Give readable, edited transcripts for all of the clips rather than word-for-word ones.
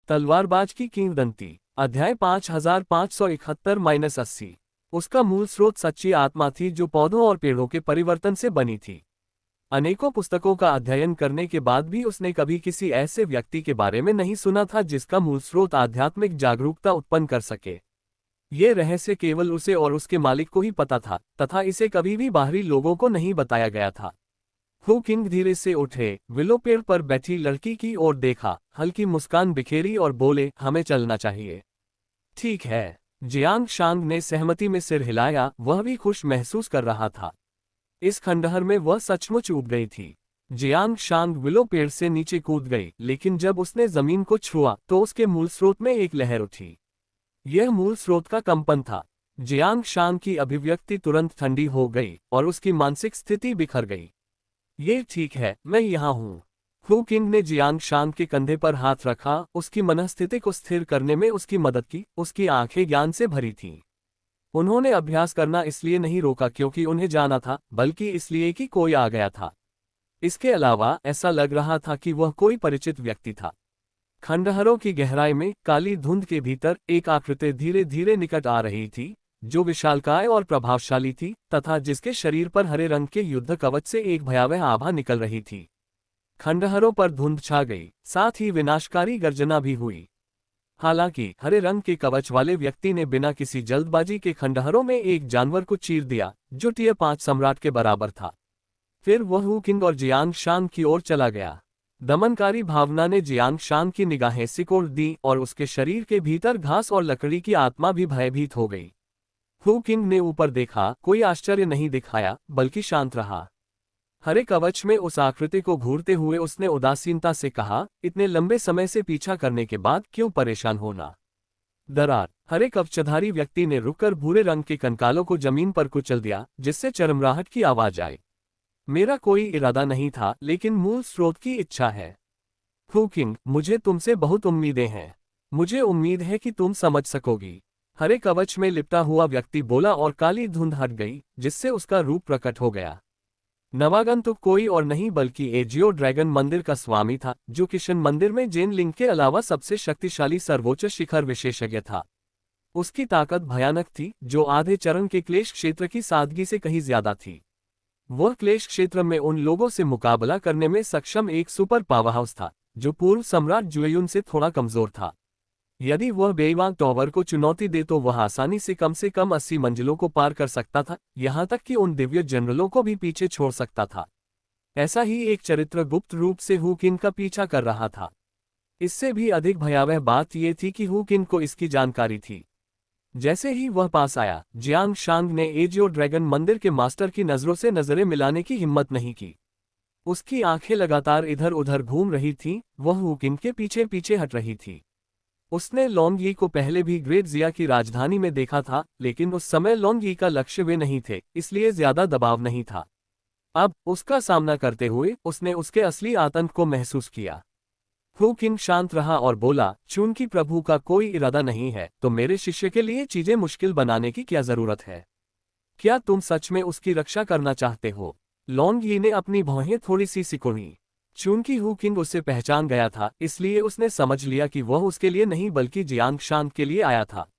तलवारबाज की किंवदंती। अध्याय 5571-80। उसका मूल स्रोत सच्ची आत्मा थी जो पौधों और पेड़ों के परिवर्तन से बनी थी। अनेकों पुस्तकों का अध्ययन करने के बाद भी उसने कभी किसी ऐसे व्यक्ति के बारे में नहीं सुना था जिसका मूल स्रोत आध्यात्मिक जागरूकता उत्पन्न कर सके। ये रहस्य केवल उसे और उसके मालिक को ही पता था, तथा इसे कभी भी बाहरी लोगों को नहीं बताया गया था। हु किंग धीरे से उठे, विलो पेड़ पर बैठी लड़की की ओर देखा, हल्की मुस्कान बिखेरी और बोले, हमें चलना चाहिए। ठीक है। जियांग शांग ने सहमति में सिर हिलाया, वह भी खुश महसूस कर रहा था। इस खंडहर में वह सचमुच ऊब गई थी। जियांग शांग विलो पेड़ से नीचे कूद गई, लेकिन जब उसने जमीन को छुआ तो उसके मूल स्रोत में एक लहर उठी। यह मूल स्रोत का कंपन था। जियांग शांग की अभिव्यक्ति तुरंत ठंडी हो गई और उसकी मानसिक स्थिति बिखर गई। ये ठीक है, मैं यहाँ हूँ। हु किंग ने जियांग शांग के कंधे पर हाथ रखा, उसकी मनस्थिति को स्थिर करने में उसकी मदद की। उसकी आंखें ज्ञान से भरी थीं। उन्होंने अभ्यास करना इसलिए नहीं रोका क्योंकि उन्हें जाना था, बल्कि इसलिए कि कोई आ गया था। इसके अलावा ऐसा लग रहा था कि वह कोई परिचित व्यक्ति था। खंडहरों की गहराई में काली धुंध के भीतर एक आकृति धीरे धीरे निकट आ रही थी, जो विशालकाय और प्रभावशाली थी, तथा जिसके शरीर पर हरे रंग के युद्ध कवच से एक भयावह आभा निकल रही थी। खंडहरों पर धुंध छा गई, साथ ही विनाशकारी गर्जना भी हुई। हालांकि हरे रंग के कवच वाले व्यक्ति ने बिना किसी जल्दबाजी के खंडहरों में एक जानवर को चीर दिया, जो टियर 5 सम्राट के बराबर था। फिर वह हु किंग और जियांग शांग की ओर चला गया। दमनकारी भावना ने जियांग शांग की निगाहें सिकोड़ दी और उसके शरीर के भीतर घास और लकड़ी की आत्मा भी भयभीत हो गई। हु किंग ने ऊपर देखा, कोई आश्चर्य नहीं दिखाया, बल्कि शांत रहा। हरे कवच में उस आकृति को घूरते हुए उसने उदासीनता से कहा, इतने लंबे समय से पीछा करने के बाद क्यों परेशान होना। दरार। हरे कवचधारी व्यक्ति ने रुककर भूरे रंग के कंकालों को जमीन पर कुचल दिया, जिससे चरमराहट की आवाज आई। मेरा कोई इरादा नहीं था, लेकिन मूल स्रोत की इच्छा है। हु किंग, मुझे तुमसे बहुत उम्मीदें हैं। मुझे उम्मीद है कि तुम समझ सकोगी। हरे कवच में लिपटा हुआ व्यक्ति बोला और काली धुंध हट गई, जिससे उसका रूप प्रकट हो गया। नवागंतुक कोई और नहीं बल्कि एजियो ड्रैगन मंदिर का स्वामी था, जो किशन मंदिर में जेन लिंग के अलावा सबसे शक्तिशाली सर्वोच्च शिखर विशेषज्ञ था। उसकी ताकत भयानक थी, जो आधे चरण के क्लेश क्षेत्र की सादगी से कहीं ज्यादा थी। वह क्लेश क्षेत्र में उन लोगों से मुकाबला करने में सक्षम एक सुपर पावरहाउस था, जो पूर्व सम्राट जुएयुन से थोड़ा कमजोर था। यदि वह बेईवांग टॉवर को चुनौती दे तो वह आसानी से कम 80 मंजिलों को पार कर सकता था, यहां तक कि उन दिव्य जनरलों को भी पीछे छोड़ सकता था। ऐसा ही एक चरित्र गुप्त रूप से हु किंग का पीछा कर रहा था। इससे भी अधिक भयावह बात यह थी कि हु किंग को इसकी जानकारी थी। जैसे ही वह पास आया, जियांग शांग ने एजियो ड्रैगन मंदिर के मास्टर की नजरों से नजरें मिलाने की हिम्मत नहीं की। उसकी आंखें लगातार इधर उधर घूम रही थीं, वह हु किंग के पीछे पीछे हट रही थी। उसने लॉन्ग यी को पहले भी ग्रेट जिया की राजधानी में देखा था, लेकिन उस समय लॉन्ग यी का लक्ष्य वे नहीं थे, इसलिए ज्यादा दबाव नहीं था। अब उसका सामना करते हुए उसने उसके असली आतंक को महसूस किया। हु किंग शांत रहा और बोला, चूंकि प्रभु का कोई इरादा नहीं है, तो मेरे शिष्य के लिए चीजें मुश्किल बनाने की क्या जरूरत है। क्या तुम सच में उसकी रक्षा करना चाहते हो। लॉन्ग यी ने अपनी भौहें थोड़ी सी सिकुड़ी। चूंकि हु किंग उसे पहचान गया था, इसलिए उसने समझ लिया कि वह उसके लिए नहीं बल्कि जियांग शांग के लिए आया था।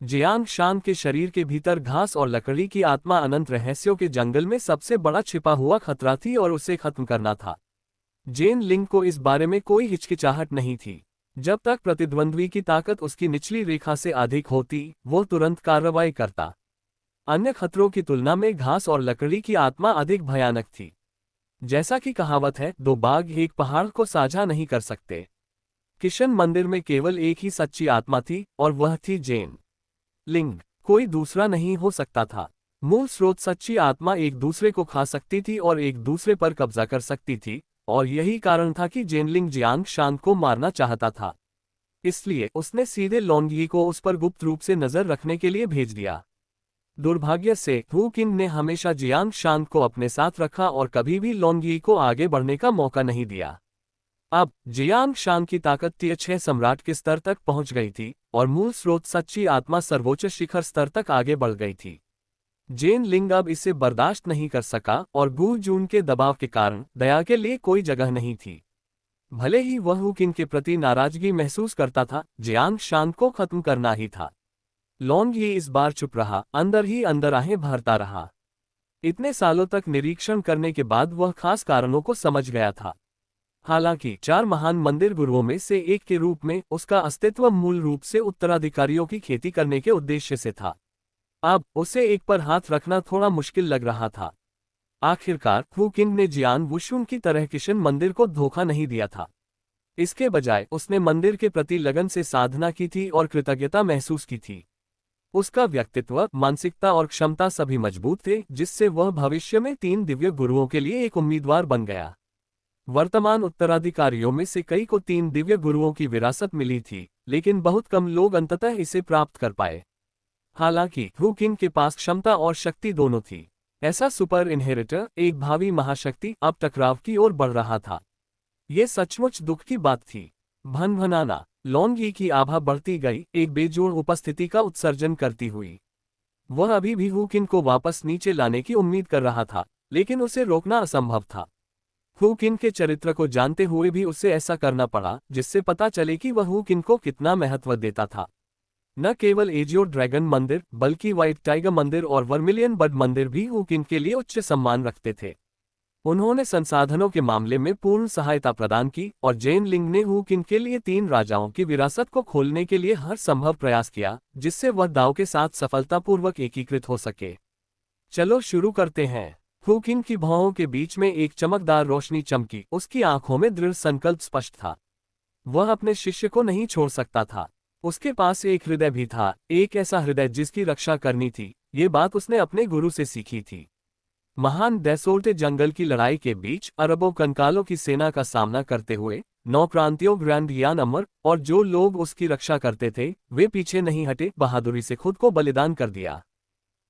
जियांग शांग के शरीर के भीतर घास और लकड़ी की आत्मा अनंत रहस्यों के जंगल में सबसे बड़ा छिपा हुआ खतरा थी और उसे खत्म करना था। जेन लिंग को इस बारे में कोई हिचकिचाहट नहीं थी। जब तक प्रतिद्वंद्वी की ताकत उसकी निचली रेखा से अधिक होती, वो तुरंत कार्रवाई करता। अन्य खतरों की तुलना में घास और लकड़ी की आत्मा अधिक भयानक थी। जैसा कि कहावत है, दो बाघ एक पहाड़ को साझा नहीं कर सकते। किशन मंदिर में केवल एक ही सच्ची आत्मा थी, और वह थी जेन लिंग। कोई दूसरा नहीं हो सकता था। मूल स्रोत सच्ची आत्मा एक दूसरे को खा सकती थी और एक दूसरे पर कब्जा कर सकती थी, और यही कारण था कि जेन लिंग जियांग शांग को मारना चाहता था। इसलिए उसने सीधे लॉन्ग यी को उस पर गुप्त रूप से नजर रखने के लिए भेज दिया। दुर्भाग्य से हु किंग ने हमेशा जियांग शांग को अपने साथ रखा और कभी भी लॉन्ग यी को आगे बढ़ने का मौका नहीं दिया। अब जियांग शांग की ताकत टियर 6 सम्राट के स्तर तक पहुंच गई थी, और मूल स्रोत सच्ची आत्मा सर्वोच्च शिखर स्तर तक आगे बढ़ गई थी। जेन लिंग अब इसे बर्दाश्त नहीं कर सका, और गू जून के दबाव के कारण दया के लिए कोई जगह नहीं थी। भले ही वह हु किन के प्रति नाराजगी महसूस करता था, जियांग शान को खत्म करना ही था। लॉन्ग यी इस बार चुप रहा, अंदर ही अंदर आहें भरता रहा। इतने सालों तक निरीक्षण करने के बाद वह खास कारणों को समझ गया था। हालांकि 4 महान मंदिर गुरुओं में से एक के रूप में उसका अस्तित्व मूल रूप से उत्तराधिकारियों की खेती करने के उद्देश्य से था। अब उसे एक पर हाथ रखना थोड़ा मुश्किल लग रहा था। आखिरकार हु किंग ने जियान वुशुन की तरह किशन मंदिर को धोखा नहीं दिया था। इसके बजाय उसने मंदिर के प्रति लगन से साधना की थी और कृतज्ञता महसूस की थी। उसका व्यक्तित्व, मानसिकता और क्षमता सभी मजबूत थे, जिससे वह भविष्य में 3 दिव्य गुरुओं के लिए एक उम्मीदवार बन गया। वर्तमान उत्तराधिकारियों में से कई को 3 दिव्य गुरुओं की विरासत मिली थी, लेकिन बहुत कम लोग अंततः इसे प्राप्त कर पाए। हालांकि हु किंग के पास क्षमता और शक्ति दोनों थी। ऐसा सुपर इनहेरिटर, एक भावी महाशक्ति, अब टकराव की ओर बढ़ रहा था। ये सचमुच दुख की बात थी। भनभनाना लॉन्ग यी की आभा बढ़ती गई, एक बेजोड़ उपस्थिति का उत्सर्जन करती हुई। वह अभी भी हु किन को वापस नीचे लाने की उम्मीद कर रहा था, लेकिन उसे रोकना असंभव था। हु किन के चरित्र को जानते हुए भी उसे ऐसा करना पड़ा, जिससे पता चले कि वह हु किन को कितना महत्व देता था। न केवल एजियो ड्रैगन मंदिर, बल्कि व्हाइट टाइगर मंदिर और वर्मिलियन बर्ड मंदिर भी हु किन के लिए उच्च सम्मान रखते थे। उन्होंने संसाधनों के मामले में पूर्ण सहायता प्रदान की, और जेन लिंग ने हु किन के लिए 3 राजाओं की विरासत को खोलने के लिए हर संभव प्रयास किया, जिससे वह दाव के साथ सफलतापूर्वक एकीकृत हो सके। चलो शुरू करते हैं। हु किन की भौहों के बीच में एक चमकदार रोशनी चमकी, उसकी आंखों में दृढ़ संकल्प स्पष्ट था। वह अपने शिष्य को नहीं छोड़ सकता था। उसके पास एक हृदय भी था, एक ऐसा हृदय जिसकी रक्षा करनी थी। ये बात उसने अपने गुरु से सीखी थी। महान डेसोल्टे जंगल की लड़ाई के बीच अरबों कंकालों की सेना का सामना करते हुए 9 क्रांतियों ग्रैंड यान अमर, और जो लोग उसकी रक्षा करते थे वे पीछे नहीं हटे, बहादुरी से खुद को बलिदान कर दिया।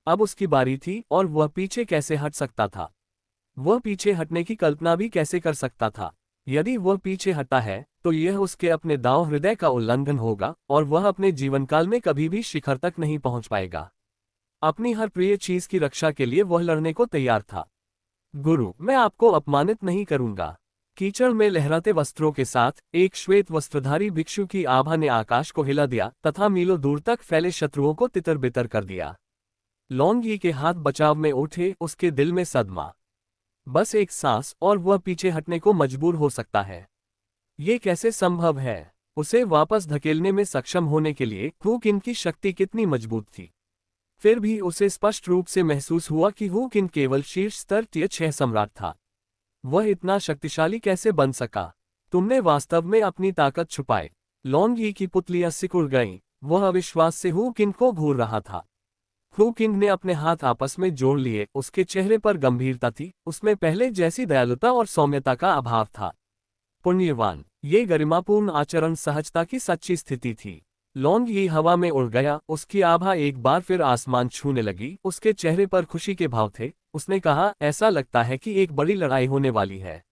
अब उसकी बारी थी, और वह पीछे कैसे हट सकता था? वह पीछे हटने की कल्पना भी कैसे कर सकता था? यदि वह पीछे हटा है तो यह उसके अपने दांव हृदय का उल्लंघन होगा, और वह अपने जीवनकाल में कभी भी शिखर तक नहीं पहुंच पाएगा। अपनी हर प्रिय चीज की रक्षा के लिए वह लड़ने को तैयार था। गुरु, मैं आपको अपमानित नहीं करूंगा। कीचड़ में लहराते वस्त्रों के साथ एक श्वेत वस्त्रधारी भिक्षु की आभा ने आकाश को हिला दिया तथा मीलों दूर तक फैले शत्रुओं को तितर बितर कर दिया। लॉन्ग यी के हाथ बचाव में उठे, उसके दिल में सदमा। बस एक सांस और वह पीछे हटने को मजबूर हो सकता है। ये कैसे संभव है? उसे वापस धकेलने में सक्षम होने के लिए हु किन की शक्ति कितनी मजबूत थी। फिर भी उसे स्पष्ट रूप से महसूस हुआ कि हु किन केवल शीर्ष स्तर टियर 6 सम्राट था। वह इतना शक्तिशाली कैसे बन सका? तुमने वास्तव में अपनी ताकत छुपाई। लॉन्ग यी की पुतलियां सिकुड़ गईं। वह अविश्वास से हु किन को घूर रहा था। हु किंग ने अपने हाथ आपस में जोड़ लिए, उसके चेहरे पर गंभीरता थी, उसमें पहले जैसी दयालुता और सौम्यता का अभाव था। पुण्यवान, ये गरिमापूर्ण आचरण सहजता की सच्ची स्थिति थी। लॉन्ग यी हवा में उड़ गया, उसकी आभा एक बार फिर आसमान छूने लगी, उसके चेहरे पर खुशी के भाव थे। उसने कहा, ऐसा लगता है कि एक बड़ी लड़ाई होने वाली है।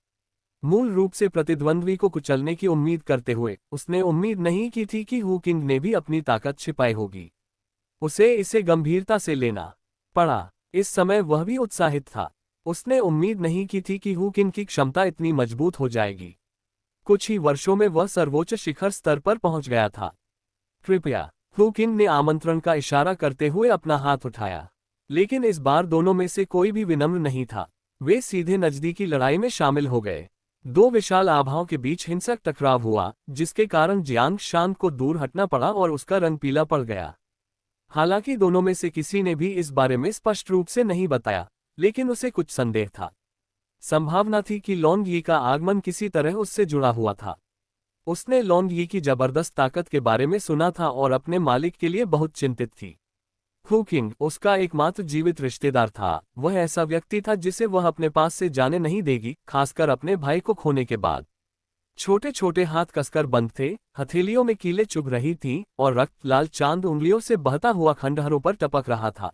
मूल रूप से प्रतिद्वंद्वी को कुचलने की उम्मीद करते हुए उसने उम्मीद नहीं की थी कि हु किंग ने भी अपनी ताकत छिपाई होगी। उसे इसे गंभीरता से लेना पड़ा। इस समय वह भी उत्साहित था। उसने उम्मीद नहीं की थी कि हु किन की क्षमता इतनी मजबूत हो जाएगी। कुछ ही वर्षों में वह सर्वोच्च शिखर स्तर पर पहुंच गया था। कृपया, हु किन ने आमंत्रण का इशारा करते हुए अपना हाथ उठाया। लेकिन इस बार दोनों में से कोई भी विनम्र नहीं था। वे सीधे नजदीकी लड़ाई में शामिल हो गए। 2 विशाल आभाओं के बीच हिंसक टकराव हुआ, जिसके कारण जियांग शान को दूर हटना पड़ा और उसका रंग पीला पड़ गया। हालांकि दोनों में से किसी ने भी इस बारे में स्पष्ट रूप से नहीं बताया, लेकिन उसे कुछ संदेह था। संभावना थी कि लॉन्ग यी का आगमन किसी तरह उससे जुड़ा हुआ था। उसने लॉन्ग यी की जबरदस्त ताकत के बारे में सुना था और अपने मालिक के लिए बहुत चिंतित थी। हु किंग उसका एकमात्र जीवित रिश्तेदार था। वह ऐसा व्यक्ति था जिसे वह अपने पास से जाने नहीं देगी, खासकर अपने भाई को खोने के बाद। छोटे छोटे हाथ कसकर बंद थे, हथेलियों में कीलें चुभ रही थीं, और रक्त लाल चांद उंगलियों से बहता हुआ खंडहरों पर टपक रहा था।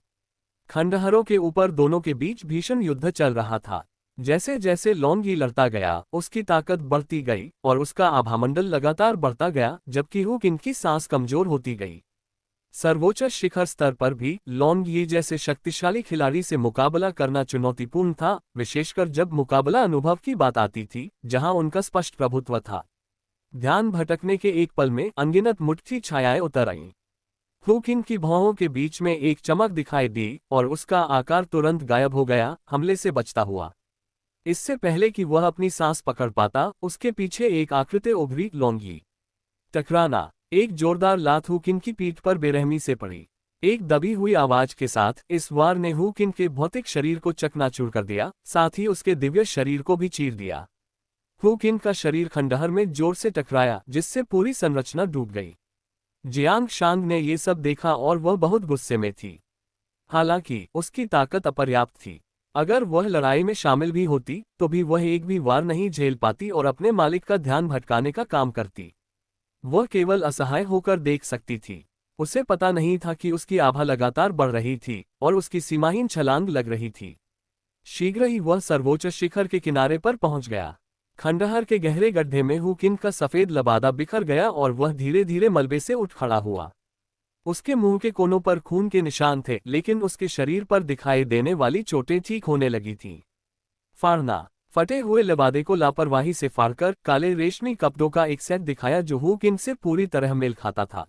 खंडहरों के ऊपर दोनों के बीच भीषण युद्ध चल रहा था। जैसे जैसे लॉन्ग यी लड़ता गया, उसकी ताकत बढ़ती गई और उसका आभामंडल लगातार बढ़ता गया, जबकि हु किंग की सांस कमजोर होती गई। सर्वोच्च शिखर स्तर पर भी लॉन्ग यी जैसे शक्तिशाली खिलाड़ी से मुकाबला करना चुनौतीपूर्ण था, विशेषकर जब मुकाबला अनुभव की बात आती थी, जहां उनका स्पष्ट प्रभुत्व था। ध्यान भटकने के एक पल में अनगिनत मुट्ठी छायाएं उतर आईं। हु किन की भौहों के बीच में एक चमक दिखाई दी और उसका आकार तुरंत गायब हो गया, हमले से बचता हुआ। इससे पहले कि वह अपनी सांस पकड़ पाता, उसके पीछे एक आकृति उभरी। लॉन्गी टकराना। एक जोरदार लात हु किन की पीठ पर बेरहमी से पड़ी। एक दबी हुई आवाज के साथ इस वार ने हु किन के भौतिक शरीर को चकनाचूर कर दिया, साथ ही उसके दिव्य शरीर को भी चीर दिया। हु किन का शरीर खंडहर में जोर से टकराया, जिससे पूरी संरचना डूब गई। जियांग शांग ने ये सब देखा और वह बहुत गुस्से में थी। हालांकि उसकी ताकत अपर्याप्त थी। अगर वह लड़ाई में शामिल भी होती तो भी वह एक भी वार नहीं झेल पाती और अपने मालिक का ध्यान भटकाने का काम करती। वह केवल असहाय होकर देख सकती थी। उसे पता नहीं था कि उसकी आभा लगातार बढ़ रही थी और उसकी सीमाहीन छलांग लग रही थी। शीघ्र ही वह सर्वोच्च शिखर के किनारे पर पहुंच गया। खंडहर के गहरे गड्ढे में हु किन का सफेद लबादा बिखर गया और वह धीरे धीरे मलबे से उठ खड़ा हुआ। उसके मुंह के कोनों पर खून के निशान थे, लेकिन उसके शरीर पर दिखाई देने वाली चोटें ठीक होने लगी थीं। फाड़ना। फटे हुए लबादे को लापरवाही से फाड़कर काले रेशमी कपड़ों का एक सेट दिखाया जो हु किन से पूरी तरह मेल खाता था।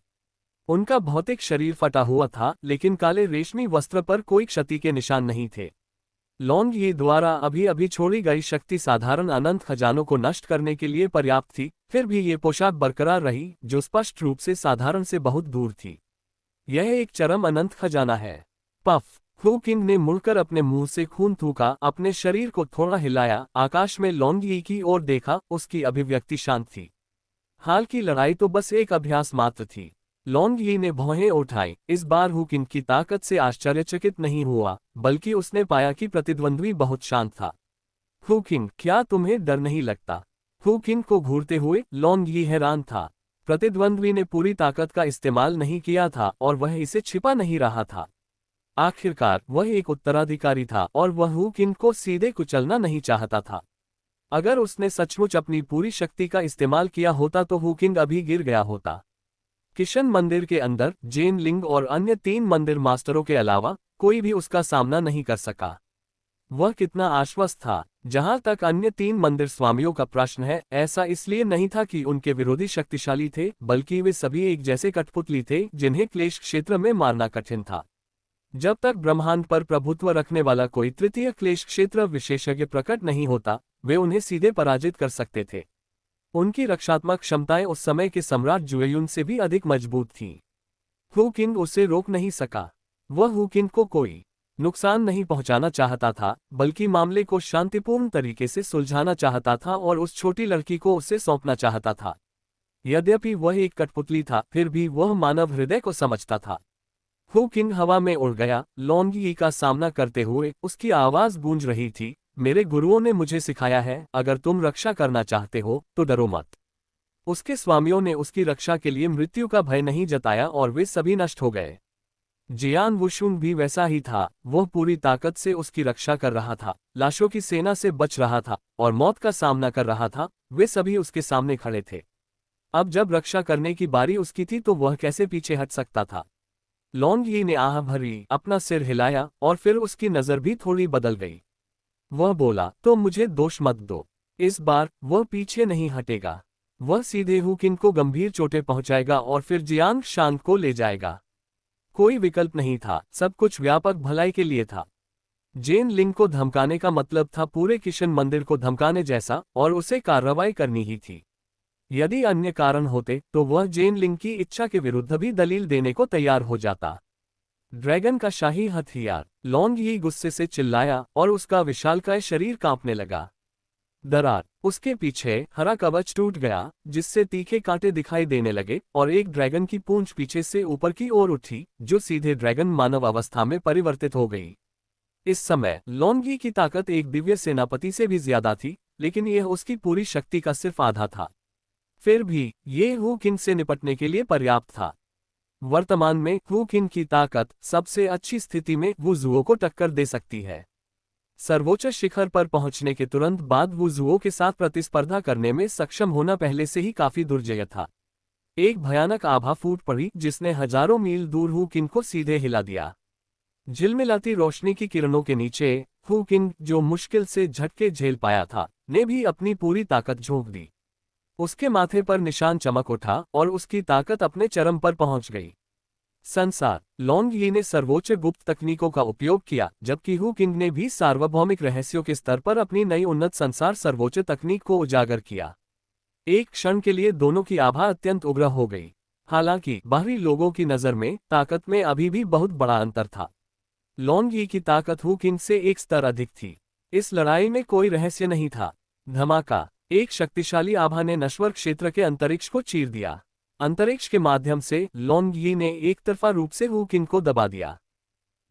उनका भौतिक शरीर फटा हुआ था, लेकिन काले रेशमी वस्त्र पर कोई क्षति के निशान नहीं थे। लॉन्ग यी द्वारा अभी अभी छोड़ी गई शक्ति साधारण अनंत खजानों को नष्ट करने के लिए पर्याप्त थी, फिर भी ये पोशाक बरकरार रही, जो स्पष्ट रूप से साधारण से बहुत दूर थी। यह एक चरम अनंत खजाना है। पफ। हु किन ने मुड़कर अपने मुंह से खून थूका, अपने शरीर को थोड़ा हिलाया, आकाश में लॉन्ग यी की ओर देखा। उसकी अभिव्यक्ति शांत थी। हाल की लड़ाई तो बस एक अभ्यास मात्र थी। लॉन्ग यी ने भौहें उठाई। इस बार हु किन की ताकत से आश्चर्यचकित नहीं हुआ, बल्कि उसने पाया कि प्रतिद्वंद्वी बहुत शांत था। हु किन, क्या तुम्हें डर नहीं लगता? हु किन को घूरते हुए लॉन्ग यी हैरान था। प्रतिद्वंद्वी ने पूरी ताकत का इस्तेमाल नहीं किया था और वह इसे छिपा नहीं रहा था। आखिरकार वह एक उत्तराधिकारी था और वह हु किन को सीधे कुचलना नहीं चाहता था। अगर उसने सचमुच अपनी पूरी शक्ति का इस्तेमाल किया होता तो हु किन अभी गिर गया होता। किशन मंदिर के अंदर जेन लिंग और अन्य 3 मंदिर मास्टरों के अलावा कोई भी उसका सामना नहीं कर सका। वह कितना आश्वस्त था। जहां तक अन्य 3 मंदिर स्वामियों का प्रश्न है, ऐसा इसलिए नहीं था कि उनके विरोधी शक्तिशाली थे, बल्कि वे सभी एक जैसे कठपुतली थे जिन्हें क्लेश क्षेत्र में मारना कठिन था। जब तक ब्रह्मांड पर प्रभुत्व रखने वाला कोई तृतीय क्लेश क्षेत्र विशेषज्ञ प्रकट नहीं होता, वे उन्हें सीधे पराजित कर सकते थे। उनकी रक्षात्मक क्षमताएं उस समय के सम्राट जुएयुन से भी अधिक मजबूत थीं। हु किन उसे रोक नहीं सका। वह हु किन को कोई नुकसान नहीं पहुंचाना चाहता था, बल्कि मामले को शांतिपूर्ण तरीके से सुलझाना चाहता था और उस छोटी लड़की को उसे सौंपना चाहता था। यद्यपि वह एक कठपुतली था, फिर भी वह मानव हृदय को समझता था। हु किन हवा में उड़ गया। लॉन्ग यी का सामना करते हुए उसकी आवाज गूंज रही थी, मेरे गुरुओं ने मुझे सिखाया है, अगर तुम रक्षा करना चाहते हो तो डरो मत। उसके स्वामियों ने उसकी रक्षा के लिए मृत्यु का भय नहीं जताया और वे सभी नष्ट हो गए। जियान वुशुंग भी वैसा ही था। वह पूरी ताकत से उसकी रक्षा कर रहा था, लाशों की सेना से बच रहा था और मौत का सामना कर रहा था। वे सभी उसके सामने खड़े थे। अब जब रक्षा करने की बारी उसकी थी तो वह कैसे पीछे हट सकता था। लॉन्ग यी ने आह भरी, अपना सिर हिलाया और फिर उसकी नजर भी थोड़ी बदल गई। वह बोला, तो मुझे दोष मत दो। इस बार वह पीछे नहीं हटेगा। वह सीधे हु किन को गंभीर चोटें पहुंचाएगा और फिर जियांग शांग को ले जाएगा। कोई विकल्प नहीं था, सब कुछ व्यापक भलाई के लिए था। जेन लिंग को धमकाने का मतलब था पूरे किशन मंदिर को धमकाने जैसा, और उसे कार्रवाई करनी ही थी। यदि अन्य कारण होते तो वह जेन लिंग की इच्छा के विरुद्ध भी दलील देने को तैयार हो जाता। ड्रैगन का शाही हथियार। लॉन्ग यी गुस्से से चिल्लाया और उसका विशालकाय शरीर कांपने लगा। दरार। उसके पीछे हरा कवच टूट गया, जिससे तीखे कांटे दिखाई देने लगे और एक ड्रैगन की पूंछ पीछे से ऊपर की ओर उठी, जो सीधे ड्रैगन मानव अवस्था में परिवर्तित हो गई। इस समय लॉन्ग यी की ताकत एक दिव्य सेनापति से भी ज्यादा थी, लेकिन यह उसकी पूरी शक्ति का सिर्फ आधा था। फिर भी ये हु किन से निपटने के लिए पर्याप्त था। वर्तमान में हु किन की ताकत सबसे अच्छी स्थिति में वुजुओ को टक्कर दे सकती है। सर्वोच्च शिखर पर पहुंचने के तुरंत बाद वुजुओ के साथ प्रतिस्पर्धा करने में सक्षम होना पहले से ही काफी दुर्जय था। एक भयानक आभा फूट पड़ी जिसने हजारों मील दूर हु किन को सीधे हिला दिया। झिलमिलाती रोशनी की किरणों के नीचे हु किन, जो मुश्किल से झटके झेल पाया था, ने भी अपनी पूरी ताकत झोंक दी। उसके माथे पर निशान चमक उठा और उसकी ताकत अपने चरम पर पहुंच गई। संसार लॉन्ग यी ने सर्वोच्च गुप्त तकनीकों का उपयोग किया, जबकि हु किंग ने भी सार्वभौमिक रहस्यों के स्तर पर अपनी नई उन्नत संसार सर्वोच्च तकनीक को उजागर किया। एक क्षण के लिए दोनों की आभा अत्यंत उग्र हो गई। हालांकि बाहरी लोगों की नजर में ताकत में अभी भी बहुत बड़ा अंतर था। लॉन्ग यी की ताकत हु किंग से एक स्तर अधिक थी। इस लड़ाई में कोई रहस्य नहीं था। धमाका, एक शक्तिशाली आभा ने नश्वर क्षेत्र के अंतरिक्ष को चीर दिया। अंतरिक्ष के माध्यम से लॉन्ग यी ने एक तरफा रूप से हु किंग को दबा दिया।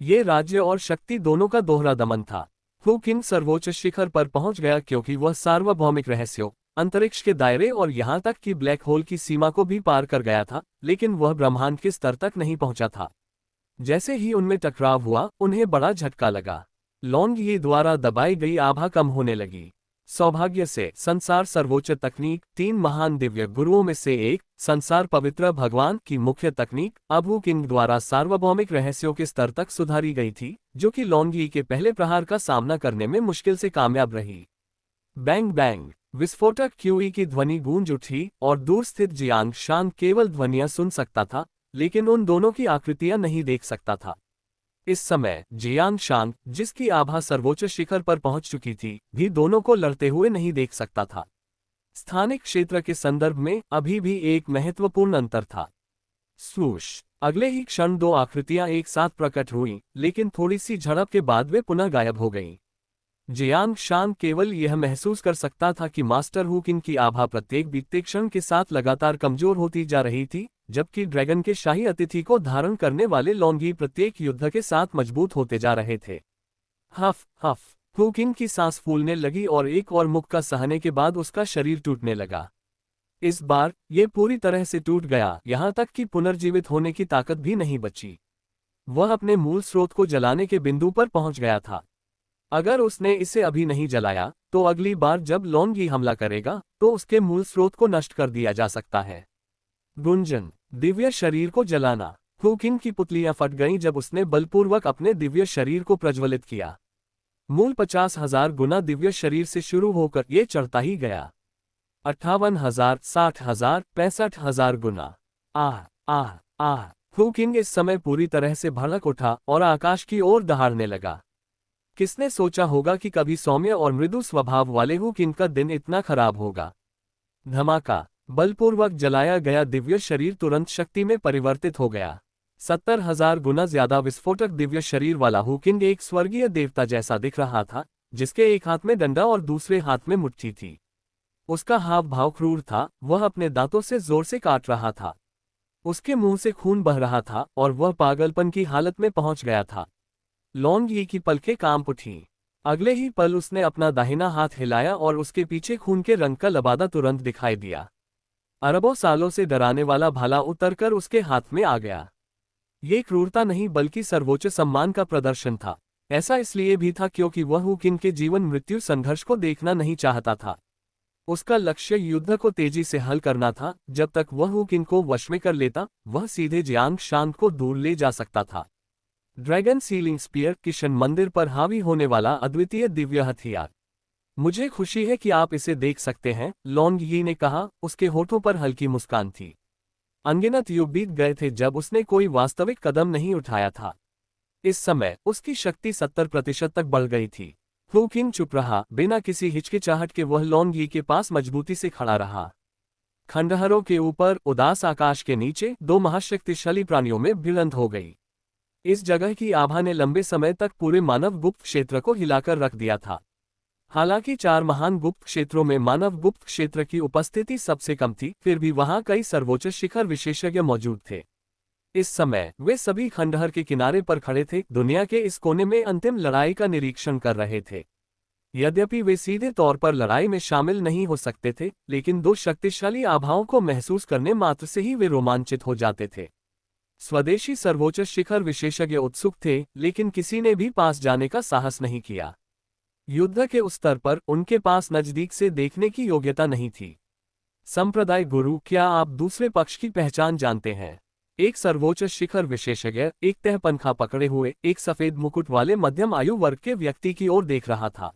ये राज्य और शक्ति दोनों का दोहरा दमन था। हु किंग सर्वोच्च शिखर पर पहुंच गया क्योंकि वह सार्वभौमिक रहस्यों, अंतरिक्ष के दायरे और यहां तक कि ब्लैक होल की सीमा को भी पार कर गया था, लेकिन वह ब्रह्मांड के स्तर तक नहीं पहुंचा था। जैसे ही उनमें टकराव हुआ, उन्हें बड़ा झटका लगा। लॉन्ग यी द्वारा दबाई गई आभा कम होने लगी। सौभाग्य से संसार सर्वोच्च तकनीक, 3 महान दिव्य गुरुओं में से एक, संसार पवित्र भगवान की मुख्य तकनीक, अब हु किंग द्वारा सार्वभौमिक रहस्यों के स्तर तक सुधारी गई थी, जो कि लॉन्ग यी के पहले प्रहार का सामना करने में मुश्किल से कामयाब रही। बैंग बैंग, विस्फोटक क्यूई की ध्वनि गूंज उठी और दूर स्थित जियांग शान केवल ध्वनियां सुन सकता था, लेकिन उन दोनों की आकृतियां नहीं देख सकता था। इस समय जियांग शान, जिसकी आभा सर्वोच्च शिखर पर पहुंच चुकी थी, भी दोनों को लड़ते हुए नहीं देख सकता था। स्थानिक क्षेत्र के संदर्भ में अभी भी एक महत्वपूर्ण अंतर था। स्वूश, अगले ही क्षण 2 आकृतियां एक साथ प्रकट हुईं, लेकिन थोड़ी सी झड़प के बाद वे पुनः गायब हो गईं। जियांग शान केवल यह महसूस कर सकता था कि मास्टर हु किंग की आभा प्रत्येक बीतते क्षण के साथ लगातार कमजोर होती जा रही थी, जबकि ड्रैगन के शाही अतिथि को धारण करने वाले लॉन्ग यी प्रत्येक युद्ध के साथ मजबूत होते जा रहे थे। हफ हफ, हु किंग की सांस फूलने लगी और एक और मुक्का सहने के बाद उसका शरीर टूटने लगा। इस बार ये पूरी तरह से टूट गया, यहां तक कि पुनर्जीवित होने की ताकत भी नहीं बची। वह अपने मूल स्रोत को जलाने के बिंदु पर पहुंच गया था। अगर उसने इसे अभी नहीं जलाया, तो अगली बार जब लॉन्ग यी हमला करेगा, तो उसके मूल स्रोत को नष्ट कर दिया जा सकता है। गुंजन, दिव्य शरीर को जलाना। हु किंग की पुतलियां फट गईं जब उसने बलपूर्वक अपने दिव्य शरीर को प्रज्वलित किया। मूल 50,000 गुना दिव्य शरीर से शुरू होकर ये चढ़ता ही गया। 58,000, 60,000, 65,000 गुना। आह आह आह, हु किंग इस समय पूरी तरह से भड़क उठा और आकाश की ओर दहाड़ने लगा। किसने सोचा होगा कि कभी सौम्य और मृदु स्वभाव वाले हु किंग का दिन इतना खराब होगा। धमाका, बलपूर्वक जलाया गया दिव्य शरीर तुरंत शक्ति में परिवर्तित हो गया। 70,000 गुना ज्यादा विस्फोटक दिव्य शरीर वाला हु किंग एक स्वर्गीय देवता जैसा दिख रहा था, जिसके एक हाथ में डंडा और दूसरे हाथ में मुट्ठी थी। उसका हाव भाव क्रूर था, वह अपने दांतों से जोर से काट रहा था। उसके मुंह से खून बह रहा था और वह पागलपन की हालत में पहुंच गया था। लॉन्ग यी की पलकें कांप उठीं। अगले ही पल उसने अपना दाहिना हाथ हिलाया और उसके पीछे खून के रंग का लबादा तुरंत दिखाई दिया। अरबों सालों से डराने वाला भाला उतरकर उसके हाथ में आ गया। ये क्रूरता नहीं बल्कि सर्वोच्च सम्मान का प्रदर्शन था। ऐसा इसलिए भी था क्योंकि वह हु किंग के जीवन मृत्यु संघर्ष को देखना नहीं चाहता था। उसका लक्ष्य युद्ध को तेजी से हल करना था। जब तक वह हु किंग को वश में कर लेता, वह सीधे जियांग शान को दूर ले जा सकता था। ड्रैगन सीलिंग स्पीयर, किशन मंदिर पर हावी होने वाला अद्वितीय दिव्य हथियार। मुझे खुशी है कि आप इसे देख सकते हैं, लॉन्ग यी ने कहा, उसके होठों पर हल्की मुस्कान थी। अनगिनत युग बीत गए थे जब उसने कोई वास्तविक कदम नहीं उठाया था। इस समय उसकी शक्ति 70% तक बढ़ गई थी। हु किंग चुप रहा, बिना किसी हिचकिचाहट के वह लॉन्ग यी के पास मजबूती से खड़ा रहा। खंडहरों के ऊपर उदास आकाश के नीचे 2 महाशक्तिशाली प्राणियों में भिड़ंत हो गई। इस जगह की आभा ने लंबे समय तक पूरे मानव गुप्त क्षेत्र को हिलाकर रख दिया था। हालांकि 4 महान गुप्त क्षेत्रों में मानव गुप्त क्षेत्र की उपस्थिति सबसे कम थी, फिर भी वहां कई सर्वोच्च शिखर विशेषज्ञ मौजूद थे। इस समय वे सभी खंडहर के किनारे पर खड़े थे, दुनिया के इस कोने में अंतिम लड़ाई का निरीक्षण कर रहे थे। यद्यपि वे सीधे तौर पर लड़ाई में शामिल नहीं हो सकते थे, लेकिन 2 शक्तिशाली आभाओं को महसूस करने मात्र से ही वे रोमांचित हो जाते थे। स्वदेशी सर्वोच्च शिखर विशेषज्ञ उत्सुक थे, लेकिन किसी ने भी पास जाने का साहस नहीं किया। युद्ध के उस स्तर पर उनके पास नजदीक से देखने की योग्यता नहीं थी। संप्रदाय गुरु, क्या आप दूसरे पक्ष की पहचान जानते हैं? एक सर्वोच्च शिखर विशेषज्ञ, एक तहपंखा पकड़े हुए, एक सफेद मुकुट वाले मध्यम आयु वर्ग के व्यक्ति की ओर देख रहा था।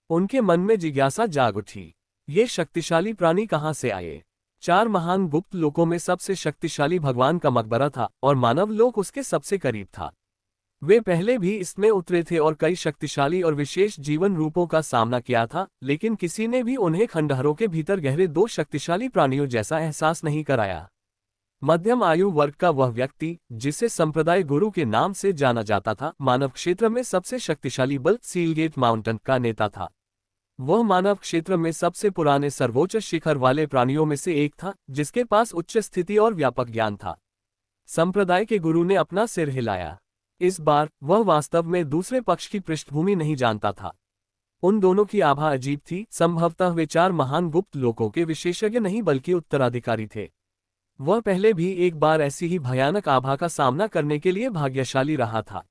उनके मन में जिज्ञासा जाग उठी। ये शक्तिशाली प्राणी कहाँ से आए? 4 महान गुप्त लोकों में सबसे शक्तिशाली भगवान का मकबरा था और मानव लोक उसके सबसे करीब था। वे पहले भी इसमें उतरे थे और कई शक्तिशाली और विशेष जीवन रूपों का सामना किया था, लेकिन किसी ने भी उन्हें खंडहरों के भीतर गहरे 2 शक्तिशाली प्राणियों जैसा एहसास नहीं कराया। मध्यम आयु वर्ग का वह व्यक्ति, जिसे संप्रदाय गुरु के नाम से जाना जाता था, मानव क्षेत्र में सबसे शक्तिशाली बल सीलगेट माउंटेन का नेता था। वह मानव क्षेत्र में सबसे पुराने सर्वोच्च शिखर वाले प्राणियों में से एक था, जिसके पास उच्च स्थिति और व्यापक ज्ञान था। संप्रदाय के गुरु ने अपना सिर हिलाया। इस बार वह वास्तव में दूसरे पक्ष की पृष्ठभूमि नहीं जानता था। उन दोनों की आभा अजीब थी। संभवतः वे 4 महान गुप्त लोकों के विशेषज्ञ नहीं बल्कि उत्तराधिकारी थे। वह पहले भी एक बार ऐसी ही भयानक आभा का सामना करने के लिए भाग्यशाली रहा था।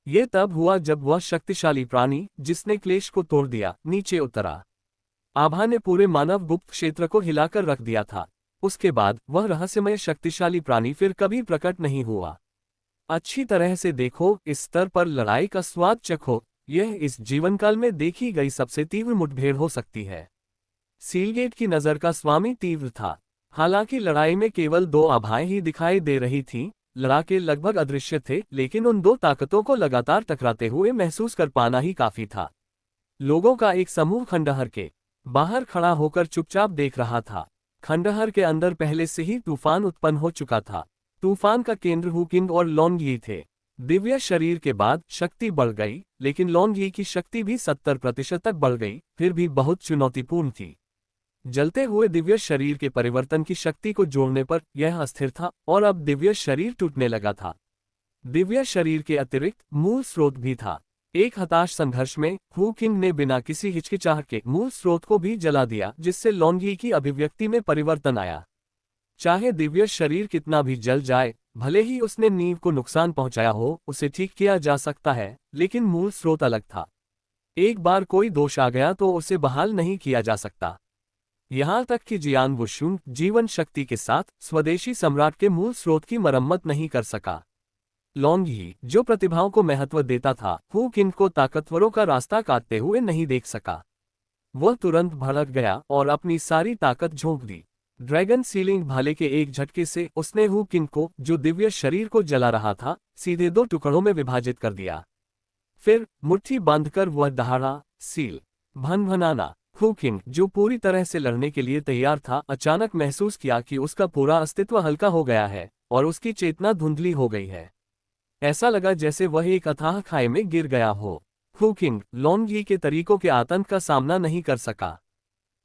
यह तब हुआ जब वह शक्तिशाली प्राणी, जिसने क्लेश को तोड़ दिया, नीचे उतरा। आभा ने पूरे मानव गुप्त क्षेत्र को हिलाकर रख दिया था। उसके बाद वह रहस्यमय शक्तिशाली प्राणी फिर कभी प्रकट नहीं हुआ। अच्छी तरह से देखो, इस स्तर पर लड़ाई का स्वाद चखो। यह इस जीवनकाल में देखी गई सबसे तीव्र मुठभेड़ हो सकती है। सीलगेट की नज़र का स्वामी तीव्र था। हालांकि लड़ाई में केवल 2 आभाएं ही दिखाई दे रही थीं, लड़ाके लगभग अदृश्य थे, लेकिन उन 2 ताकतों को लगातार टकराते हुए महसूस कर पाना ही काफी था। लोगों का एक समूह खंडहर के बाहर खड़ा होकर चुपचाप देख रहा था। खंडहर के अंदर पहले से ही तूफान उत्पन्न हो चुका था। तूफान का केंद्र हु किंग और लॉन्ग यी थे। दिव्य शरीर के बाद शक्ति बढ़ गई, लेकिन लॉन्ग यी की शक्ति भी 70% तक बढ़ गई, फिर भी बहुत चुनौतीपूर्ण थी। जलते हुए दिव्य शरीर के परिवर्तन की शक्ति को जोड़ने पर यह अस्थिर था और अब दिव्य शरीर टूटने लगा था। दिव्य शरीर के अतिरिक्त मूल स्रोत भी था। एक हताश संघर्ष में हु किंग ने बिना किसी हिचकिचाहट के मूल स्रोत को भी जला दिया, जिससे लॉन्ग यी की अभिव्यक्ति में परिवर्तन आया। चाहे दिव्य शरीर कितना भी जल जाए, भले ही उसने नींव को नुकसान पहुंचाया हो, उसे ठीक किया जा सकता है, लेकिन मूल स्रोत अलग था। एक बार कोई दोष आ गया तो उसे बहाल नहीं किया जा सकता। यहां तक कि जियान वुशुंग जीवन शक्ति के साथ स्वदेशी सम्राट के मूल स्रोत की मरम्मत नहीं कर सका। लॉन्ग यी, जो प्रतिभाओं को महत्व देता था, हु किंग को ताकतवरों का रास्ता काटते हुए नहीं देख सका। वह तुरंत भड़क गया और अपनी सारी ताकत झोंक दी। ड्रैगन सीलिंग भाले के एक झटके से उसने हु किंग को, जो दिव्य शरीर को जला रहा था, सीधे 2 टुकड़ों में विभाजित कर दिया। फिर मुट्ठी बांधकर वह दहाड़ा, सील भनभनाना। हु किंग, जो पूरी तरह से लड़ने के लिए तैयार था, अचानक महसूस किया कि उसका पूरा अस्तित्व हल्का हो गया है और उसकी चेतना धुंधली हो गई है। ऐसा लगा जैसे वह एक अथाह खाई में गिर गया हो। हु किंग लॉन्ग यी के तरीकों के आतंक का सामना नहीं कर सका।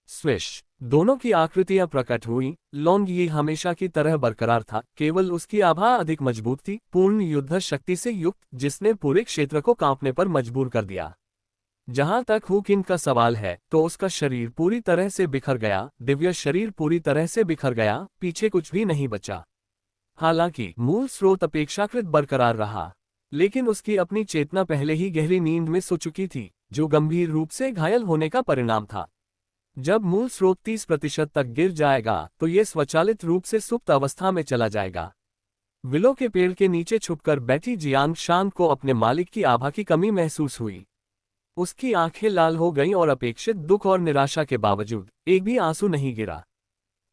स्विश, दोनों की आकृतियां प्रकट हुई। लॉन्ग यी हमेशा की तरह बरकरार था, केवल उसकी आभा अधिक मजबूत थी, पूर्ण युद्ध शक्ति से युक्त, जिसने पूरे क्षेत्र को कांपने पर मजबूर कर दिया। जहां तक हु किंग का सवाल है, तो उसका शरीर पूरी तरह से बिखर गया। दिव्य शरीर पूरी तरह से बिखर गया, पीछे कुछ भी नहीं बचा। हालांकि मूल स्रोत अपेक्षाकृत बरकरार रहा, लेकिन उसकी अपनी चेतना पहले ही गहरी नींद में सो चुकी थी, जो गंभीर रूप से घायल होने का परिणाम था। जब मूल स्रोत 30% तक गिर जाएगा, तो ये स्वचालित रूप से सुप्त अवस्था में चला जाएगा। विलो के पेड़ के नीचे छुपकर बैठी जियांग शान को अपने मालिक की आभा की कमी महसूस हुई। उसकी आंखें लाल हो गईं और अपेक्षित दुख और निराशा के बावजूद एक भी आंसू नहीं गिरा।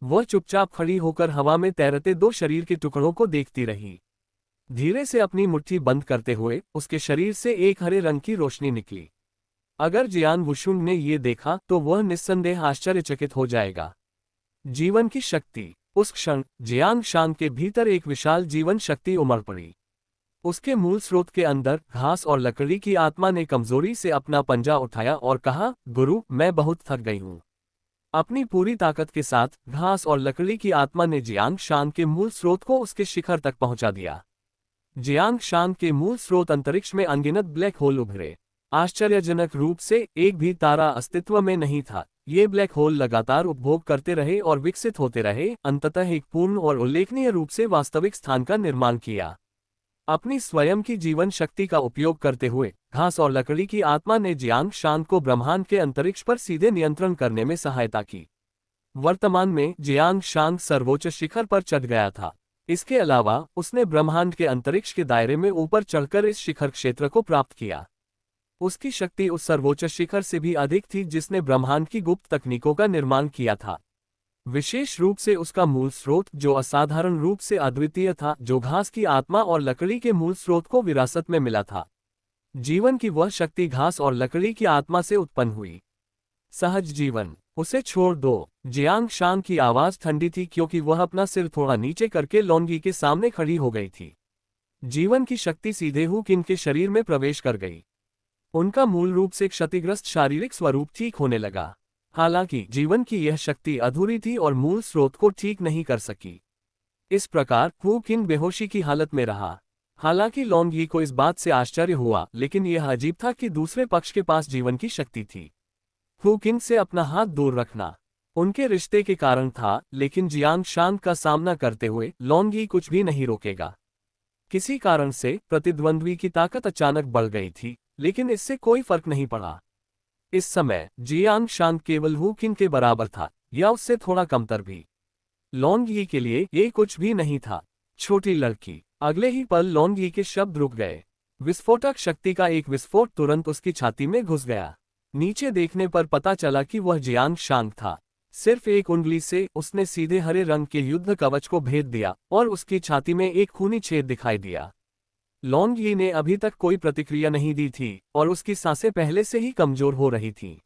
वह चुपचाप खड़ी होकर हवा में तैरते 2 शरीर के टुकड़ों को देखती रही। धीरे से अपनी मुट्ठी बंद करते हुए उसके शरीर से एक हरे रंग की रोशनी निकली। अगर जियान वुशुंग ने ये देखा तो वह निस्संदेह आश्चर्यचकित हो जाएगा। जीवन की शक्ति। उस क्षण जियांग शान के भीतर एक विशाल जीवन शक्ति उमड़ पड़ी। उसके मूल स्रोत के अंदर घास और लकड़ी की आत्मा ने कमजोरी से अपना पंजा उठाया और कहा, गुरु, मैं बहुत थक गई हूं। अपनी पूरी ताकत के साथ घास और लकड़ी की आत्मा ने जियांग शान के मूल स्रोत को उसके शिखर तक पहुंचा दिया। जियांग शान के मूल स्रोत अंतरिक्ष में अनगिनत ब्लैक होल उभरे। आश्चर्यजनक रूप से एक भी तारा अस्तित्व में नहीं था। ये ब्लैक होल लगातार उपभोग करते रहे और विकसित होते रहे, अंततः एक पूर्ण और उल्लेखनीय रूप से वास्तविक स्थान का निर्माण किया। अपनी स्वयं की जीवन शक्ति का उपयोग करते हुए घास और लकड़ी की आत्मा ने जियांग शान को ब्रह्मांड के अंतरिक्ष पर सीधे नियंत्रण करने में सहायता की। वर्तमान में जियांग शान सर्वोच्च शिखर पर चढ़ गया था। इसके अलावा उसने ब्रह्मांड के अंतरिक्ष के दायरे में ऊपर चढ़कर इस शिखर क्षेत्र को प्राप्त किया। उसकी शक्ति उस सर्वोच्च शिखर से भी अधिक थी जिसने ब्रह्मांड की गुप्त तकनीकों का निर्माण किया था। विशेष रूप से उसका मूल स्रोत जो असाधारण रूप से अद्वितीय था, जो घास की आत्मा और लकड़ी के मूल स्रोत को विरासत में मिला था। जीवन की वह शक्ति घास और लकड़ी की आत्मा से उत्पन्न हुई। सहज जीवन। उसे छोड़ दो। जियांग शान की आवाज ठंडी थी क्योंकि वह अपना सिर थोड़ा नीचे करके लॉन्गी के सामने खड़ी हो गई थी। जीवन की शक्ति सीधे हु किन के शरीर में प्रवेश कर गई। उनका मूल रूप से क्षतिग्रस्त शारीरिक स्वरूप ठीक होने लगा। हालांकि जीवन की यह शक्ति अधूरी थी और मूल स्रोत को ठीक नहीं कर सकी। इस प्रकार हु किन बेहोशी की हालत में रहा। हालांकि लॉन्गी को इस बात से आश्चर्य हुआ, लेकिन यह अजीब था कि दूसरे पक्ष के पास जीवन की शक्ति थी। हु किन से अपना हाथ दूर रखना उनके रिश्ते के कारण था, लेकिन जियांग शान का सामना करते हुए लॉन्गी कुछ भी नहीं रोकेगा। किसी कारण से प्रतिद्वंद्वी की ताकत अचानक बढ़ गई थी, लेकिन इससे कोई फर्क नहीं पड़ा। इस समय जियांग शान केवल हु किन के बराबर था, या उससे थोड़ा कमतर भी। लॉन्गी के लिए ये कुछ भी नहीं था। छोटी लड़की। अगले ही पल लॉन्गी के शब्द रुक गए। विस्फोटक शक्ति का एक विस्फोट तुरंत उसकी छाती में घुस गया। नीचे देखने पर पता चला कि वह जियांग शान था। सिर्फ एक उंगली से उसने सीधे हरे रंग के युद्ध कवच को भेद दिया और उसकी छाती में एक खूनी छेद दिखाई दिया। लॉन्गी ने अभी तक कोई प्रतिक्रिया नहीं दी थी और उसकी सांसें पहले से ही कमजोर हो रही थीं।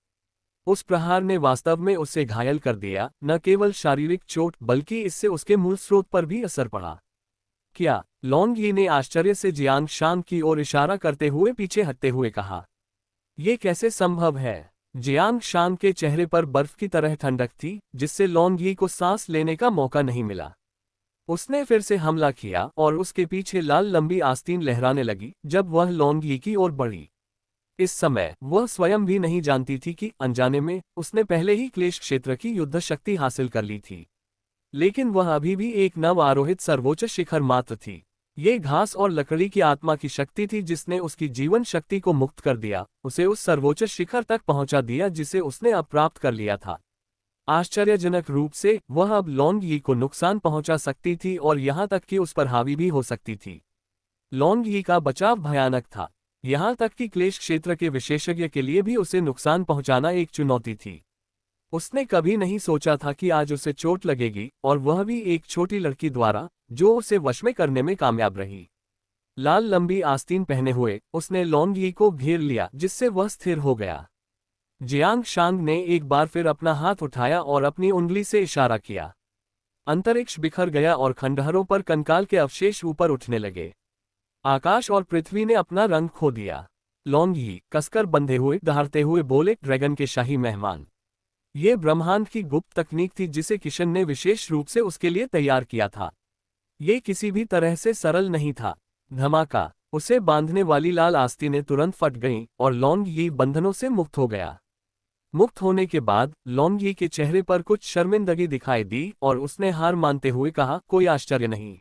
उस प्रहार ने वास्तव में उसे घायल कर दिया। न केवल शारीरिक चोट, बल्कि इससे उसके मूल स्रोत पर भी असर पड़ा। क्या? लॉन्गी ने आश्चर्य से जियांग शान की ओर इशारा करते हुए पीछे हटते हुए कहा। ये कैसे संभव है? जियांग शान के चेहरे पर बर्फ की तरह ठंडक थी, जिससे लॉन्गी को सांस लेने का मौका नहीं मिला। उसने फिर से हमला किया और उसके पीछे लाल लंबी आस्तीन लहराने लगी जब वह लॉन्गी की ओर बढ़ी। इस समय वह स्वयं भी नहीं जानती थी कि अनजाने में उसने पहले ही क्लेश क्षेत्र की युद्ध शक्ति हासिल कर ली थी। लेकिन वह अभी भी एक नव आरोहित सर्वोच्च शिखर मात्र थी। ये घास और लकड़ी की आत्मा की शक्ति थी जिसने उसकी जीवन शक्ति को मुक्त कर दिया, उसे उस सर्वोच्च शिखर तक पहुंचा दिया जिसे उसने अब प्राप्त कर लिया था। आश्चर्यजनक रूप से वह अब लॉन्गी को नुकसान पहुंचा सकती थी और यहां तक कि उस पर हावी भी हो सकती थी। लॉन्गी का बचाव भयानक था। यहां तक कि क्लेश क्षेत्र के विशेषज्ञ के लिए भी उसे नुकसान पहुंचाना एक चुनौती थी। उसने कभी नहीं सोचा था कि आज उसे चोट लगेगी, और वह भी एक छोटी लड़की द्वारा, जो उसे वश में करने में कामयाब रही। लाल लंबी आस्तीन पहने हुए उसने लॉन्गी को घेर लिया, जिससे वह स्थिर हो गया। जियांग शान ने एक बार फिर अपना हाथ उठाया और अपनी उंगली से इशारा किया। अंतरिक्ष बिखर गया और खंडहरों पर कंकाल के अवशेष ऊपर उठने लगे। आकाश और पृथ्वी ने अपना रंग खो दिया। लॉन्गी कसकर बंधे हुए दहाड़ते हुए बोले, ड्रैगन के शाही मेहमान। ये ब्रह्मांड की गुप्त तकनीक थी जिसे किशन ने विशेष रूप से उसके लिए तैयार किया था। ये किसी भी तरह से सरल नहीं था। धमाका। उसे बांधने वाली लाल आस्तीनें तुरंत फट गईं और लॉन्गी बंधनों से मुक्त हो गया। मुक्त होने के बाद लॉन्गी के चेहरे पर कुछ शर्मिंदगी दिखाई दी और उसने हार मानते हुए कहा, कोई आश्चर्य नहीं।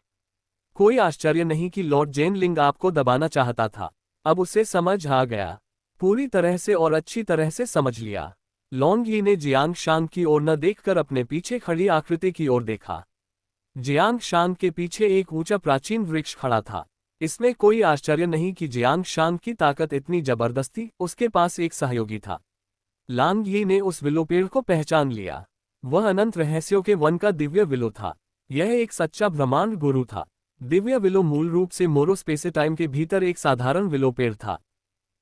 कोई आश्चर्य नहीं कि लॉर्ड जेनलिंग आपको दबाना चाहता था। अब उसे समझ आ गया। पूरी तरह से और अच्छी तरह से समझ लिया। लॉन्गी ने जियांग शान की ओर न देखकर अपने पीछे खड़ी आकृति की ओर देखा। जियांग शान के पीछे एक ऊंचा प्राचीन वृक्ष खड़ा था। इसमें कोई आश्चर्य नहीं कि जियांग शान की ताकत इतनी जबरदस्त थी। उसके पास एक सहयोगी था। लॉन्गी ने उस विलो पेड़ को पहचान लिया। वह अनंत रहस्यों के वन का दिव्य विलो था। यह एक सच्चा ब्रह्मांड गुरु था। दिव्य विलो मूल रूप से मोरोस्पेसेटाइम के भीतर एक साधारण विलो पेड़ था।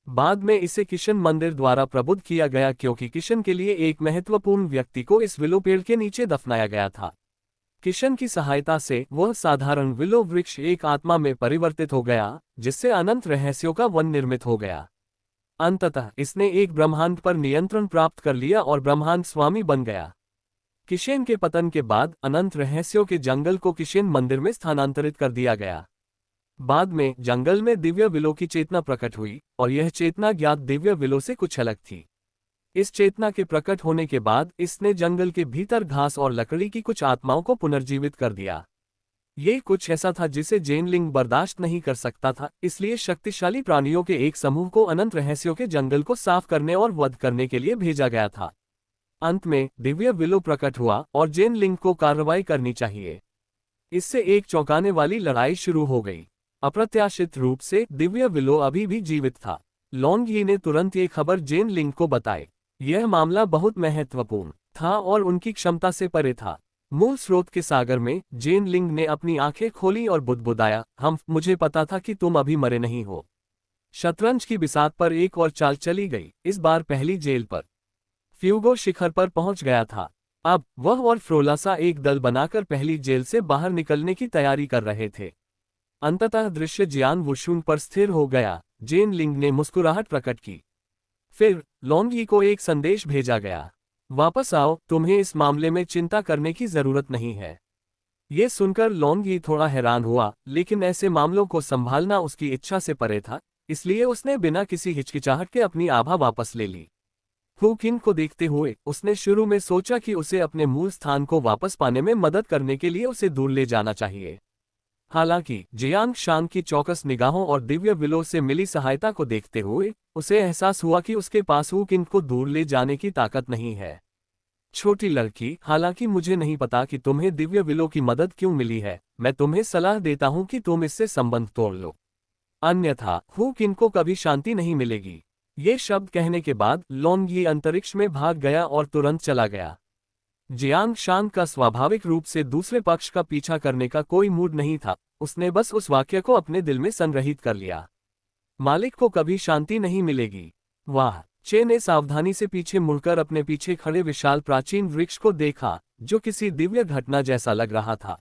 बाद में इसे किशन मंदिर द्वारा प्रबुद्ध किया गया क्योंकि किशन के लिए एक महत्वपूर्ण व्यक्ति को इस विलो पेड़ के नीचे दफनाया गया था। किशन की सहायता से वह साधारण विलो वृक्ष एक आत्मा में परिवर्तित हो गया, जिससे अनंत रहस्यों का वन निर्मित हो गया। अंततः इसने एक ब्रह्मांड पर नियंत्रण प्राप्त कर लिया और ब्रह्मांड स्वामी बन गया। किशेन के पतन के बाद अनंत रहस्यों के जंगल को किशेन मंदिर में स्थानांतरित कर दिया गया। बाद में जंगल में दिव्य विलो की चेतना प्रकट हुई और यह चेतना ज्ञात दिव्य विलो से कुछ अलग थी। इस चेतना के प्रकट होने के बाद इसने जंगल के भीतर घास और लकड़ी की कुछ आत्माओं को पुनर्जीवित कर दिया। ये कुछ ऐसा था जिसे जेनलिंग बर्दाश्त नहीं कर सकता था, इसलिए शक्तिशाली प्राणियों के एक समूह को अनंत रहस्यों के जंगल को साफ करने और वध करने के लिए भेजा गया था। अंत में दिव्य विलो प्रकट हुआ और जेनलिंग को कार्रवाई करनी चाहिए। इससे एक चौंकाने वाली लड़ाई शुरू हो गई। अप्रत्याशित रूप से दिव्य विलो अभी भी जीवित था। लॉन्ग यी ने तुरंत ये खबर जेन लिंग को बताई। यह मामला बहुत महत्वपूर्ण था और उनकी क्षमता से परे था। मूल स्रोत के सागर में जेन लिंग ने अपनी आंखें खोली और बुदबुदाया, मुझे पता था कि तुम अभी मरे नहीं हो। शतरंज की बिसात पर एक और चाल चली गई, इस बार पहली जेल पर। फ्यूगो शिखर पर पहुंच गया था। अब वह और फ्रोलासा एक दल बनाकर पहली जेल से बाहर निकलने की तैयारी कर रहे थे। अंततः दृश्य जियान वुशुंग पर स्थिर हो गया। जेन लिंग ने मुस्कुराहट प्रकट की। फिर लॉन्ग यी को एक संदेश भेजा गया, वापस आओ, तुम्हें इस मामले में चिंता करने की जरूरत नहीं है। ये सुनकर लॉन्ग यी थोड़ा हैरान हुआ, लेकिन ऐसे मामलों को संभालना उसकी इच्छा से परे था, इसलिए उसने बिना किसी हिचकिचाहट के अपनी आभा वापस ले ली। हु किन को देखते हुए उसने शुरू में सोचा कि उसे अपने मूल स्थान को वापस पाने में मदद करने के लिए उसे दूर ले जाना चाहिए। हालांकि जियांग शान की चौकस निगाहों और दिव्य विलो से मिली सहायता को देखते हुए उसे एहसास हुआ कि उसके पास हु किन को दूर ले जाने की ताकत नहीं है। छोटी लड़की, हालांकि मुझे नहीं पता कि तुम्हें दिव्य विलो की मदद क्यों मिली है, मैं तुम्हें सलाह देता हूं कि तुम इससे संबंध तोड़ लो, अन्यथा हु किन को कभी शांति नहीं मिलेगी। ये शब्द कहने के बाद लॉन्ग यी अंतरिक्ष में भाग गया और तुरंत चला गया। जियांग शान का स्वाभाविक रूप से दूसरे पक्ष का पीछा करने का कोई मूड नहीं था, उसने बस उस वाक्य को अपने दिल में संग्रहित कर लिया। मालिक को कभी शांति नहीं मिलेगी। वाह! चे ने सावधानी से पीछे मुड़कर अपने पीछे खड़े विशाल प्राचीन वृक्ष को देखा, जो किसी दिव्य घटना जैसा लग रहा था।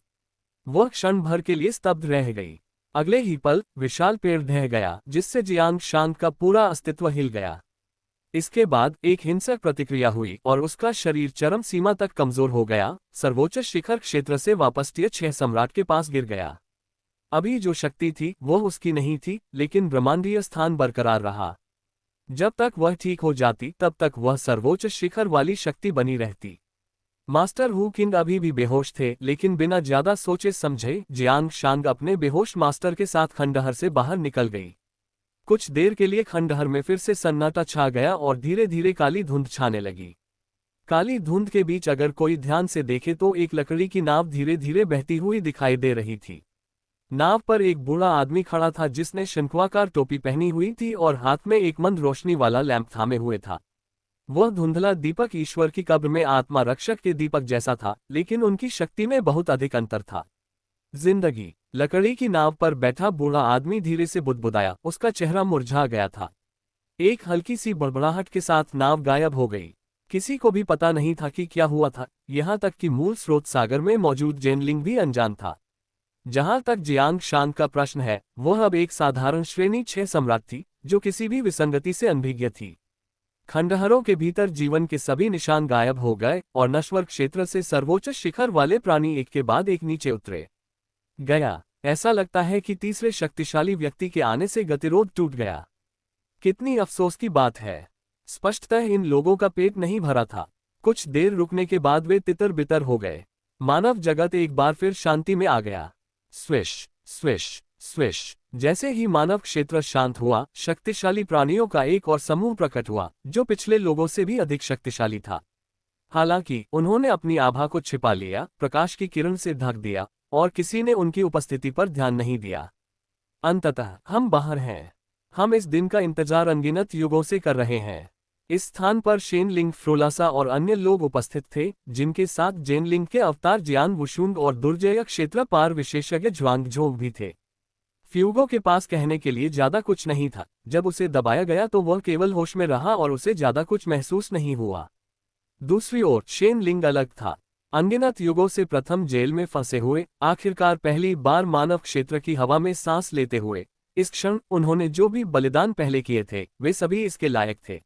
वह क्षण भर के लिए स्तब्ध रह गई। अगले ही पल विशाल पेड़ ढह गया, जिससे जियांग शान का पूरा अस्तित्व हिल गया। इसके बाद एक हिंसक प्रतिक्रिया हुई और उसका शरीर चरम सीमा तक कमजोर हो गया, सर्वोच्च शिखर क्षेत्र से वापस टियर 6 सम्राट के पास गिर गया। अभी जो शक्ति थी वह उसकी नहीं थी, लेकिन ब्रह्मांडीय स्थान बरकरार रहा। जब तक वह ठीक हो जाती तब तक वह सर्वोच्च शिखर वाली शक्ति बनी रहती। मास्टर हु किंग अभी भी बेहोश थे, लेकिन बिना ज्यादा सोचे समझे जियांग शांग अपने बेहोश मास्टर के साथ खंडहर से बाहर निकल गई। कुछ देर के लिए खंडहर में फिर से सन्नाटा छा गया और धीरे धीरे काली धुंध छाने लगी। काली धुंध के बीच अगर कोई ध्यान से देखे तो एक लकड़ी की नाव धीरे धीरे बहती हुई दिखाई दे रही थी। नाव पर एक बूढ़ा आदमी खड़ा था जिसने शंखवाकार टोपी पहनी हुई थी और हाथ में एक मंद रोशनी वाला लैंप थामे हुए था। वह धुंधला दीपक ईश्वर की कब्र में आत्मा रक्षक के दीपक जैसा था, लेकिन उनकी शक्ति में बहुत अधिक अंतर था। जिंदगी। लकड़ी की नाव पर बैठा बूढ़ा आदमी धीरे से बुदबुदाया, उसका चेहरा मुरझा गया था। एक हल्की सी बड़बड़ाहट के साथ नाव गायब हो गई। किसी को भी पता नहीं था कि क्या हुआ था, यहाँ तक कि मूल स्रोत सागर में मौजूद जेनलिंग भी अनजान था। जहां तक जियांग शान का प्रश्न है, वह अब एक साधारण श्रेणी 6 सम्राट थी, जो किसी भी विसंगति से अनभिज्ञ थी। खंडहरों के भीतर जीवन के सभी निशान गायब हो गए और नश्वर क्षेत्र से सर्वोच्च शिखर वाले प्राणी एक के बाद एक नीचे उतरे गया। ऐसा लगता है कि तीसरे शक्तिशाली व्यक्ति के आने से गतिरोध टूट गया। कितनी अफसोस की बात है। स्पष्टतः इन लोगों का पेट नहीं भरा था। कुछ देर रुकने के बाद वे तितर बितर हो गए। मानव जगत एक बार फिर शांति में आ गया। Swish swish swish. जैसे ही मानव क्षेत्र शांत हुआ, शक्तिशाली प्राणियों का एक और समूह प्रकट हुआ, जो पिछले लोगों से भी अधिक शक्तिशाली था। हालांकि उन्होंने अपनी आभा को छिपा लिया, प्रकाश की किरण से ढक दिया, और किसी ने उनकी उपस्थिति पर ध्यान नहीं दिया। अंततः हम बाहर हैं। हम इस दिन का इंतजार अनगिनत युगों से कर रहे हैं। इस स्थान पर शेनलिंग, फ्रोलासा और अन्य लोग उपस्थित थे, जिनके साथ जेनलिंग के अवतार जियान वुशुंग और दुर्जय क्षेत्र पार विशेषज्ञ ज्वांगझोंग भी थे। फ्यूगो के पास कहने के लिए ज्यादा कुछ नहीं था। जब उसे दबाया गया तो वह केवल होश में रहा और उसे ज्यादा कुछ महसूस नहीं हुआ। दूसरी ओर शेनलिंग अलग था। अनगिनत युगों से प्रथम जेल में फंसे हुए, आखिरकार पहली बार मानव क्षेत्र की हवा में सांस लेते हुए, इस क्षण उन्होंने जो भी बलिदान पहले किए थे वे सभी इसके लायक थे।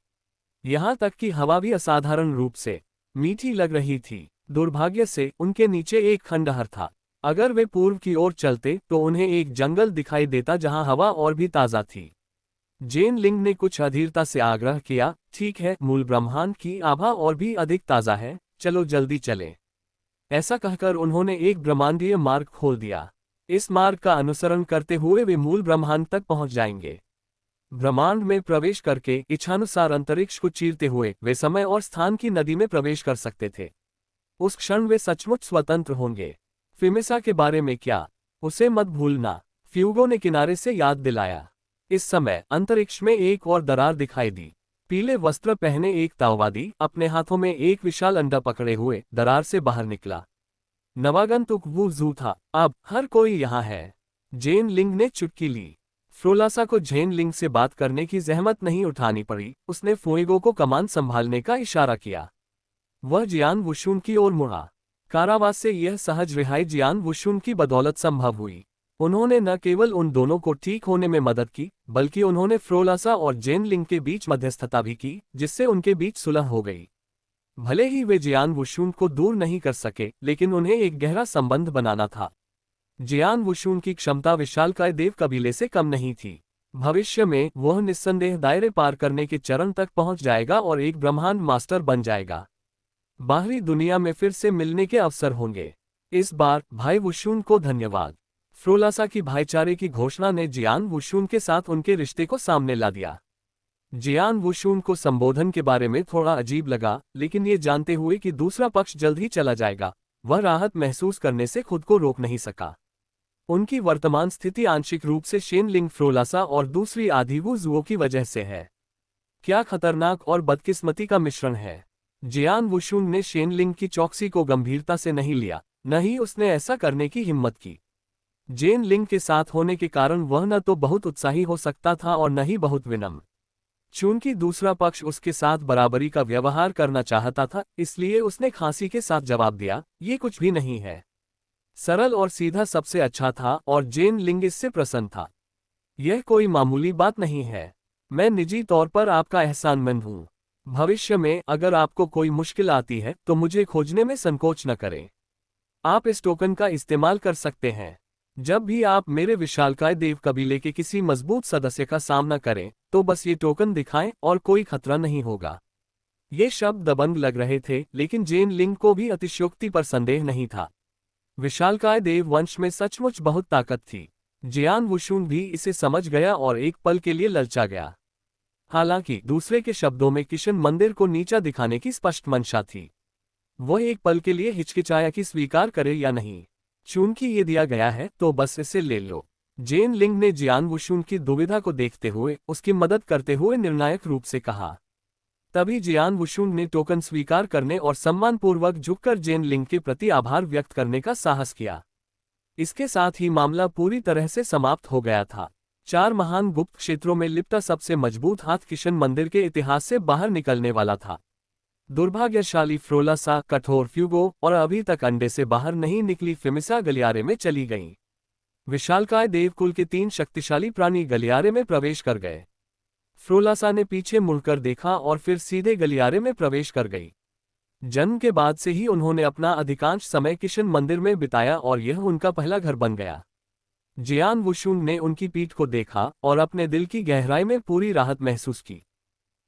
यहाँ तक कि हवा भी असाधारण रूप से मीठी लग रही थी। दुर्भाग्य से उनके नीचे एक खंडहर था। अगर वे पूर्व की ओर चलते तो उन्हें एक जंगल दिखाई देता जहां हवा और भी ताज़ा थी। जेन लिंग ने कुछ अधीरता से आग्रह किया, ठीक है, मूल ब्रह्मांड की आभा और भी अधिक ताज़ा है, चलो जल्दी चलें। ऐसा कहकर उन्होंने एक ब्रह्मांडीय मार्ग खोल दिया। इस मार्ग का अनुसरण करते हुए वे मूल ब्रह्मांड तक पहुंच जाएंगे। ब्रह्मांड में प्रवेश करके इच्छानुसार अंतरिक्ष को चीरते हुए वे समय और स्थान की नदी में प्रवेश कर सकते थे। उस क्षण वे सचमुच स्वतंत्र होंगे। फिमेसा के बारे में क्या? उसे मत भूलना, फ्यूगो ने किनारे से याद दिलाया। इस समय अंतरिक्ष में एक और दरार दिखाई दी। पीले वस्त्र पहने एक ताओवादी अपने हाथों में एक विशाल अंडा पकड़े हुए दरार से बाहर निकला। नवागंतुक वू जू था। अब हर कोई यहाँ है। जेन लिंग ने चुटकी ली। फ्रोलासा को जेन लिंग से बात करने की जहमत नहीं उठानी पड़ी। उसने फुएगो को कमान संभालने का इशारा किया। वह जियान वुशुन की ओर मुड़ा। कारावास से यह सहज रिहाई जियान वुशुन की बदौलत संभव हुई। उन्होंने न केवल उन दोनों को ठीक होने में मदद की, बल्कि उन्होंने फ्रोलासा और जेन लिंग के बीच मध्यस्थता भी की, जिससे उनके बीच सुलह हो गई। भले ही वे जियान वुशुन को दूर नहीं कर सके, लेकिन उन्हें एक गहरा संबंध बनाना था। जियान वुशुन की क्षमता विशालकाय देव कबीले से कम नहीं थी। भविष्य में वह निस्संदेह दायरे पार करने के चरण तक पहुंच जाएगा और एक ब्रह्मांड मास्टर बन जाएगा। बाहरी दुनिया में फिर से मिलने के अवसर होंगे। इस बार भाई वुशुन को धन्यवाद। फ्रोलासा की भाईचारे की घोषणा ने जियान वुशुन के साथ उनके रिश्ते को सामने ला दिया। जियान वुशुन को संबोधन के बारे में थोड़ा अजीब लगा, लेकिन ये जानते हुए कि दूसरा पक्ष जल्द ही चला जाएगा, वह राहत महसूस करने से खुद को रोक नहीं सका। उनकी वर्तमान स्थिति आंशिक रूप से शेन लिंग फ्रोलासा और दूसरी आधी वू जुओ की वजह से है। क्या खतरनाक और बदकिस्मती का मिश्रण है। जियान वुशुन ने शेन लिंग की चौकसी को गंभीरता से नहीं लिया, न ही उसने ऐसा करने की हिम्मत की। जेन लिंग के साथ होने के कारण वह न तो बहुत उत्साही हो सकता था और न ही बहुत विनम्र। चूंकि दूसरा पक्ष उसके साथ बराबरी का व्यवहार करना चाहता था, इसलिए उसने खांसी के साथ जवाब दिया, ये कुछ भी नहीं है। सरल और सीधा सबसे अच्छा था और जेन लिंग इससे प्रसन्न था। यह कोई मामूली बात नहीं है। मैं निजी तौर पर आपका एहसानमंद हूँ। भविष्य में अगर आपको कोई मुश्किल आती है तो मुझे खोजने में संकोच न करें। आप इस टोकन का इस्तेमाल कर सकते हैं। जब भी आप मेरे विशालकाय देव कबीले के किसी मजबूत सदस्य का सामना करें, तो बस ये टोकन दिखाएं और कोई खतरा नहीं होगा। ये शब्द दबंग लग रहे थे, लेकिन जेन लिंग को भी अतिशयोक्ति पर संदेह नहीं था। विशालकाय देव वंश में सचमुच बहुत ताकत थी। जियान वुशुन भी इसे समझ गया और एक पल के लिए ललचा गया। हालांकि दूसरे के शब्दों में किशन मंदिर को नीचा दिखाने की स्पष्ट मंशा थी। वह एक पल के लिए हिचकिचाया कि स्वीकार करे या नहीं। चूंकि ये दिया गया है तो बस इसे ले लो। जेन लिंग ने जियान वुशुन की दुविधा को देखते हुए उसकी मदद करते हुए निर्णायक रूप से कहा। तभी जियान वुशुन ने टोकन स्वीकार करने और सम्मानपूर्वक झुककर जेन लिंग के प्रति आभार व्यक्त करने का साहस किया। इसके साथ ही मामला पूरी तरह से समाप्त हो गया था। 4 महान गुप्त क्षेत्रों में लिपटा सबसे मजबूत हाथ किशन मंदिर के इतिहास से बाहर निकलने वाला था। दुर्भाग्यशाली फ्रोलासा, कठोर फ्यूगो और अभी तक अंडे से बाहर नहीं निकली फिमिसा गलियारे में चली गईं। विशालकाय देवकुल के 3 शक्तिशाली प्राणी गलियारे में प्रवेश कर गए। फ्रोलासा ने पीछे मुड़कर देखा और फिर सीधे गलियारे में प्रवेश कर गई। जन्म के बाद से ही उन्होंने अपना अधिकांश समय किशन मंदिर में बिताया और यह उनका पहला घर बन गया। जियान वुशुन ने उनकी पीठ को देखा और अपने दिल की गहराई में पूरी राहत महसूस की।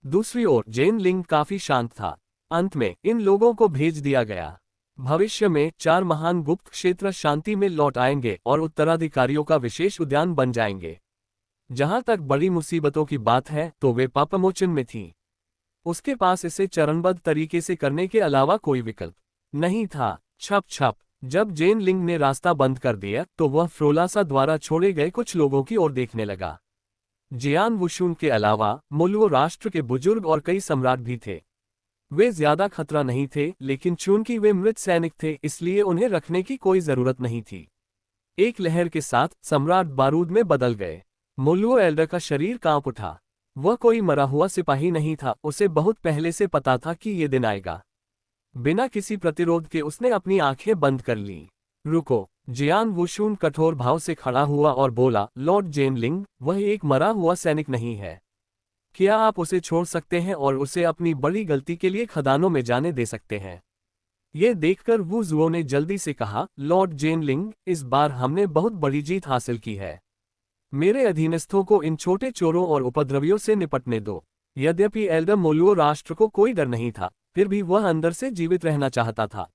दूसरी ओर जेन लिंग काफी शांत था। अंत में इन लोगों को भेज दिया गया। भविष्य में 4 महान गुप्त क्षेत्र शांति में लौट आएंगे और उत्तराधिकारियों का विशेष उद्यान बन जाएंगे। जहां तक बड़ी मुसीबतों की बात है तो वे पापमोचन में थीं। उसके पास इसे चरणबद्ध तरीके से करने के अलावा कोई विकल्प नहीं था। छप छप जब जेन लिंग ने रास्ता बंद कर दिया तो वह फ्रोलासा द्वारा छोड़े गए कुछ लोगों की ओर देखने लगा। जियान वुशुन के अलावा मुलुओ राष्ट्र के बुजुर्ग और कई सम्राट भी थे। वे ज्यादा खतरा नहीं थे, लेकिन चूंकि वे मृत सैनिक थे इसलिए उन्हें रखने की कोई जरूरत नहीं थी। एक लहर के साथ सम्राट बारूद में बदल गए। मुलुओ एल्डर का शरीर कांप उठा। वह कोई मरा हुआ सिपाही नहीं था, उसे बहुत पहले से पता था कि ये दिन आएगा। बिना किसी प्रतिरोध के उसने अपनी आंखें बंद कर लीं। रुको। जियान वुशुन कठोर भाव से खड़ा हुआ और बोला, लॉर्ड जेनलिंग, वह एक मरा हुआ सैनिक नहीं है। क्या आप उसे छोड़ सकते हैं और उसे अपनी बड़ी गलती के लिए खदानों में जाने दे सकते हैं? ये देखकर वू जुओ ने जल्दी से कहा, लॉर्ड जेनलिंग, इस बार हमने बहुत बड़ी जीत हासिल की है। मेरे अधीनस्थों को इन छोटे चोरों और उपद्रवियों से निपटने दो। यद्यपि एल्डर मोलुओ राष्ट्र को कोई डर नहीं था, फिर भी वह अंदर से जीवित रहना चाहता था।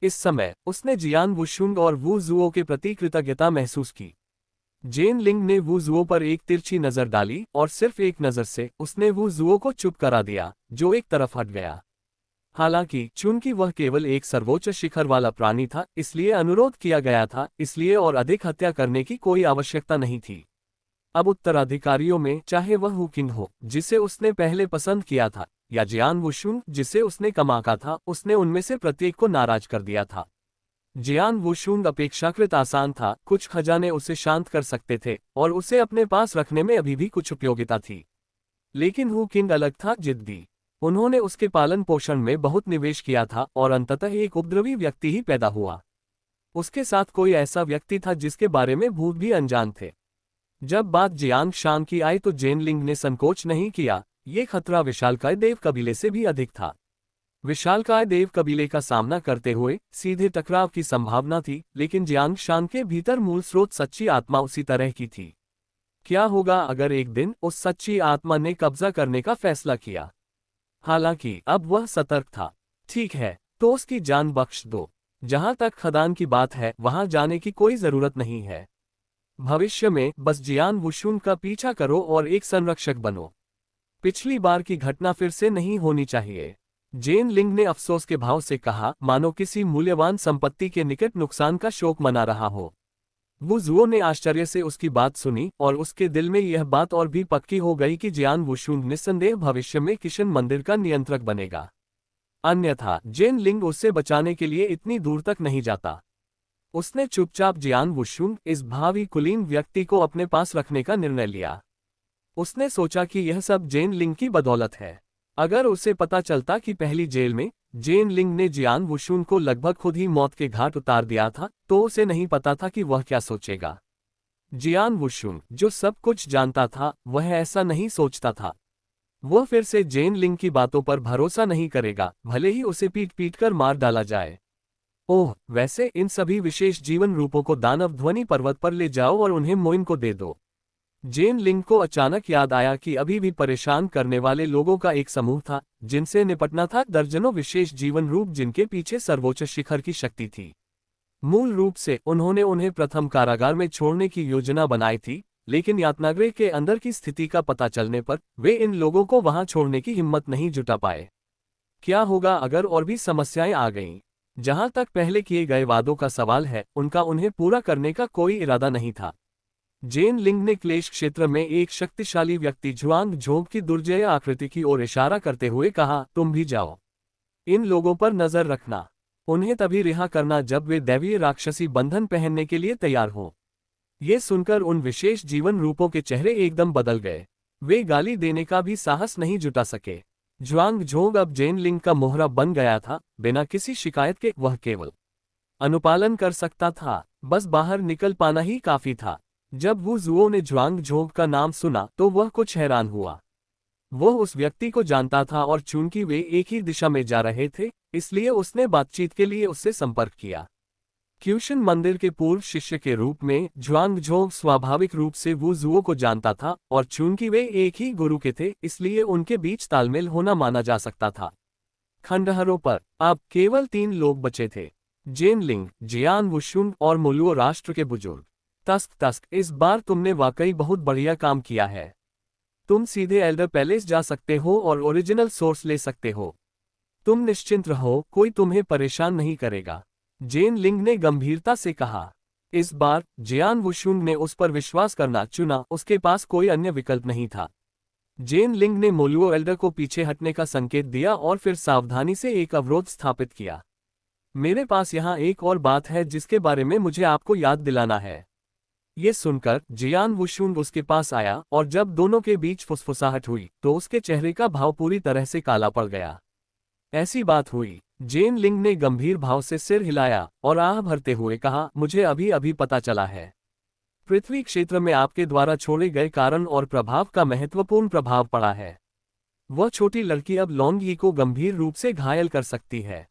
इस समय उसने जियान वुशुन और वू जुओ के प्रति कृतज्ञता महसूस की। जेन लिंग ने वू जुओ पर एक तिरछी नजर डाली और सिर्फ एक नजर से उसने वू जुओ को चुप करा दिया, जो एक तरफ हट गया। हालांकि चूंकि वह केवल एक सर्वोच्च शिखर वाला प्राणी था, इसलिए अनुरोध किया गया था, इसलिए और अधिक हत्या करने की कोई आवश्यकता नहीं थी। अब उत्तराधिकारियों में, चाहे वह हु किन हो जिसे उसने पहले पसंद किया था, या जियान वुशुन जिसे उसने कमाका था, उसने उनमें से प्रत्येक को नाराज कर दिया था। जियान वुशुन अपेक्षाकृत आसान था, कुछ खजाने उसे शांत कर सकते थे और उसे अपने पास रखने में अभी भी कुछ उपयोगिता थी। लेकिन हु किन अलग था, जिद्दी। उन्होंने उसके पालन पोषण में बहुत निवेश किया था और अंततः एक उपद्रवी व्यक्ति ही पैदा हुआ। उसके साथ कोई ऐसा व्यक्ति था जिसके बारे में भूत भी अनजान थे। जब बात जियांग शान की आई तो जेनलिंग ने संकोच नहीं किया। ये खतरा विशालकाय देव कबीले से भी अधिक था। विशालकाय देव कबीले का सामना करते हुए सीधे टकराव की संभावना थी, लेकिन जियांग शान के भीतर मूल स्रोत सच्ची आत्मा उसी तरह की थी। क्या होगा अगर एक दिन उस सच्ची आत्मा ने कब्जा करने का फैसला किया? हालांकि अब वह सतर्क था। ठीक है, तो उसकी जान बख्श दो। जहां तक खदान की बात है, वहां जाने की कोई जरूरत नहीं है। भविष्य में बस जियान वुशुन का पीछा करो और एक संरक्षक बनो। पिछली बार की घटना फिर से नहीं होनी चाहिए। जेन लिंग ने अफसोस के भाव से कहा, मानो किसी मूल्यवान संपत्ति के निकट नुकसान का शोक मना रहा हो। वु जुओ ने आश्चर्य से उसकी बात सुनी और उसके दिल में यह बात और भी पक्की हो गई कि जियान वुशुन निस्संदेह भविष्य में किशन मंदिर का नियंत्रक बनेगा। अन्यथा जेन लिंग उससे बचाने के लिए इतनी दूर तक नहीं जाता। उसने चुपचाप जियान वुशुन, इस भावी कुलीन व्यक्ति को अपने पास रखने का निर्णय लिया। उसने सोचा कि यह सब जेन लिंग की बदौलत है। अगर उसे पता चलता कि पहली जेल में जेन लिंग ने जियान वुशुन को लगभग खुद ही मौत के घाट उतार दिया था, तो उसे नहीं पता था कि वह क्या सोचेगा। जियान वुशुन, जो सब कुछ जानता था, वह ऐसा नहीं सोचता था। वह फिर से जेन लिंग की बातों पर भरोसा नहीं करेगा, भले ही उसे पीट पीट कर मार डाला जाए। ओह, वैसे इन सभी विशेष जीवन रूपों को दानव ध्वनि पर्वत पर ले जाओ और उन्हें मोइन को दे दो। जेन लिंग को अचानक याद आया कि अभी भी परेशान करने वाले लोगों का एक समूह था, जिनसे निपटना था, दर्जनों विशेष जीवन रूप जिनके पीछे सर्वोच्च शिखर की शक्ति थी। मूल रूप से उन्होंने उन्हें प्रथम कारागार में छोड़ने की योजना बनाई थी, लेकिन यातनागृह के अंदर की स्थिति का पता चलने पर वे इन लोगों को वहां छोड़ने की हिम्मत नहीं जुटा पाए। क्या होगा अगर और भी समस्याएं आ गईं? जहां तक पहले किए गए वादों का सवाल है, उनका उन्हें पूरा करने का कोई इरादा नहीं था। जेन लिंग ने क्लेश क्षेत्र में एक शक्तिशाली व्यक्ति जुआंग झोंग की दुर्जय आकृति की ओर इशारा करते हुए कहा, तुम भी जाओ। इन लोगों पर नजर रखना। उन्हें तभी रिहा करना जब वे दैवीय राक्षसी बंधन पहनने के लिए तैयार हों। ये सुनकर उन विशेष जीवन रूपों के चेहरे एकदम बदल गए। वे गाली देने का भी साहस नहीं जुटा सके। जुआंग झोंग अब जेन लिंग का मोहरा बन गया था। बिना किसी शिकायत के वह केवल अनुपालन कर सकता था, बस बाहर निकल पाना ही काफी था। जब वु जुओ ने जुआंग झोंग का नाम सुना तो वह कुछ हैरान हुआ। वह उस व्यक्ति को जानता था और चूंकि वे एक ही दिशा में जा रहे थे, इसलिए उसने बातचीत के लिए उससे संपर्क किया। क्यूशन मंदिर के पूर्व शिष्य के रूप में जुआंग झोंग स्वाभाविक रूप से वु जुओ को जानता था और चूंकि वे एक ही गुरु के थे, इसलिए उनके बीच तालमेल होना माना जा सकता था। खंडहरों पर अब केवल 3 लोग बचे थे, जेन लिंग, जियान वुशुन और मुलुओ राष्ट्र के बुजुर्ग। तस्क, इस बार तुमने वाकई बहुत बढ़िया काम किया है। तुम सीधे एल्डर पैलेस जा सकते हो और ओरिजिनल सोर्स ले सकते हो। तुम निश्चिंत रहो, कोई तुम्हें परेशान नहीं करेगा, जेन लिंग ने गंभीरता से कहा। इस बार जियान वुशुन ने उस पर विश्वास करना चुना, उसके पास कोई अन्य विकल्प नहीं था। जेन लिंग ने मोलुओ एल्डर को पीछे हटने का संकेत दिया और फिर सावधानी से एक अवरोध स्थापित किया। मेरे पास यहाँ एक और बात है जिसके बारे में मुझे आपको याद दिलाना है। ये सुनकर जियान वुशुन उसके पास आया और जब दोनों के बीच फुसफुसाहट हुई तो उसके चेहरे का भाव पूरी तरह से काला पड़ गया। ऐसी बात हुई? जेन लिंग ने गंभीर भाव से सिर हिलाया और आह भरते हुए कहा, मुझे अभी अभी पता चला है। पृथ्वी क्षेत्र में आपके द्वारा छोड़े गए कारण और प्रभाव का महत्वपूर्ण प्रभाव पड़ा है। वह छोटी लड़की अब लॉन्ग यी को गंभीर रूप से घायल कर सकती है।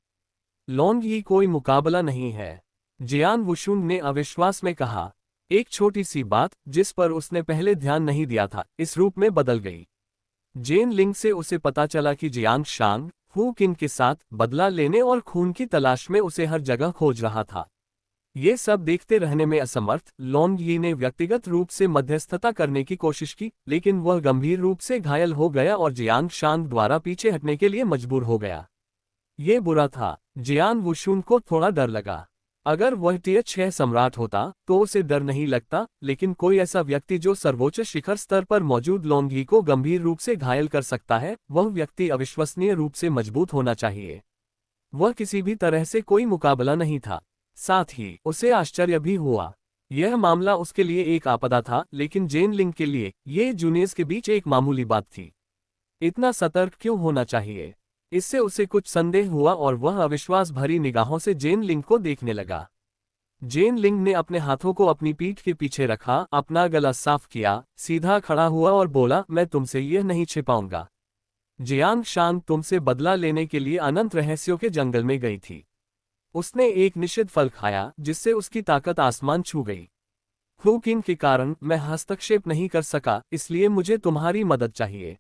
लॉन्ग यी कोई मुकाबला नहीं है, जियान वुशुन ने अविश्वास में कहा। एक छोटी सी बात जिस पर उसने पहले ध्यान नहीं दिया था, इस रूप में बदल गई। जेन लिंग से उसे पता चला कि जियांग शांग हु किन के साथ बदला लेने और खून की तलाश में उसे हर जगह खोज रहा था। ये सब देखते रहने में असमर्थ लॉन्ग यी ने व्यक्तिगत रूप से मध्यस्थता करने की कोशिश की, लेकिन वह गंभीर रूप से घायल हो गया और जियांग शांग द्वारा पीछे हटने के लिए मजबूर हो गया। ये बुरा था। जियान वुशुन को थोड़ा डर लगा। अगर वह टियर 6 सम्राट होता तो उसे डर नहीं लगता, लेकिन कोई ऐसा व्यक्ति जो सर्वोच्च शिखर स्तर पर मौजूद लोंगी को गंभीर रूप से घायल कर सकता है, वह व्यक्ति अविश्वसनीय रूप से मजबूत होना चाहिए। वह किसी भी तरह से कोई मुकाबला नहीं था। साथ ही उसे आश्चर्य भी हुआ। यह मामला उसके लिए एक आपदा था, लेकिन जेन लिंग के लिए ये जूनियर्स के बीच एक मामूली बात थी। इतना सतर्क क्यों होना चाहिए? इससे उसे कुछ संदेह हुआ और वह अविश्वास भरी निगाहों से जेन लिंग को देखने लगा। जेन लिंग ने अपने हाथों को अपनी पीठ के पीछे रखा, अपना गला साफ किया, सीधा खड़ा हुआ और बोला, मैं तुमसे यह नहीं छिपाऊंगा। जियांग शान तुमसे बदला लेने के लिए अनंत रहस्यों के जंगल में गई थी। उसने एक निषिद्ध फल खाया जिससे उसकी ताकत आसमान छू गई। हु किन के कारण मैं हस्तक्षेप नहीं कर सका, इसलिए मुझे तुम्हारी मदद चाहिए।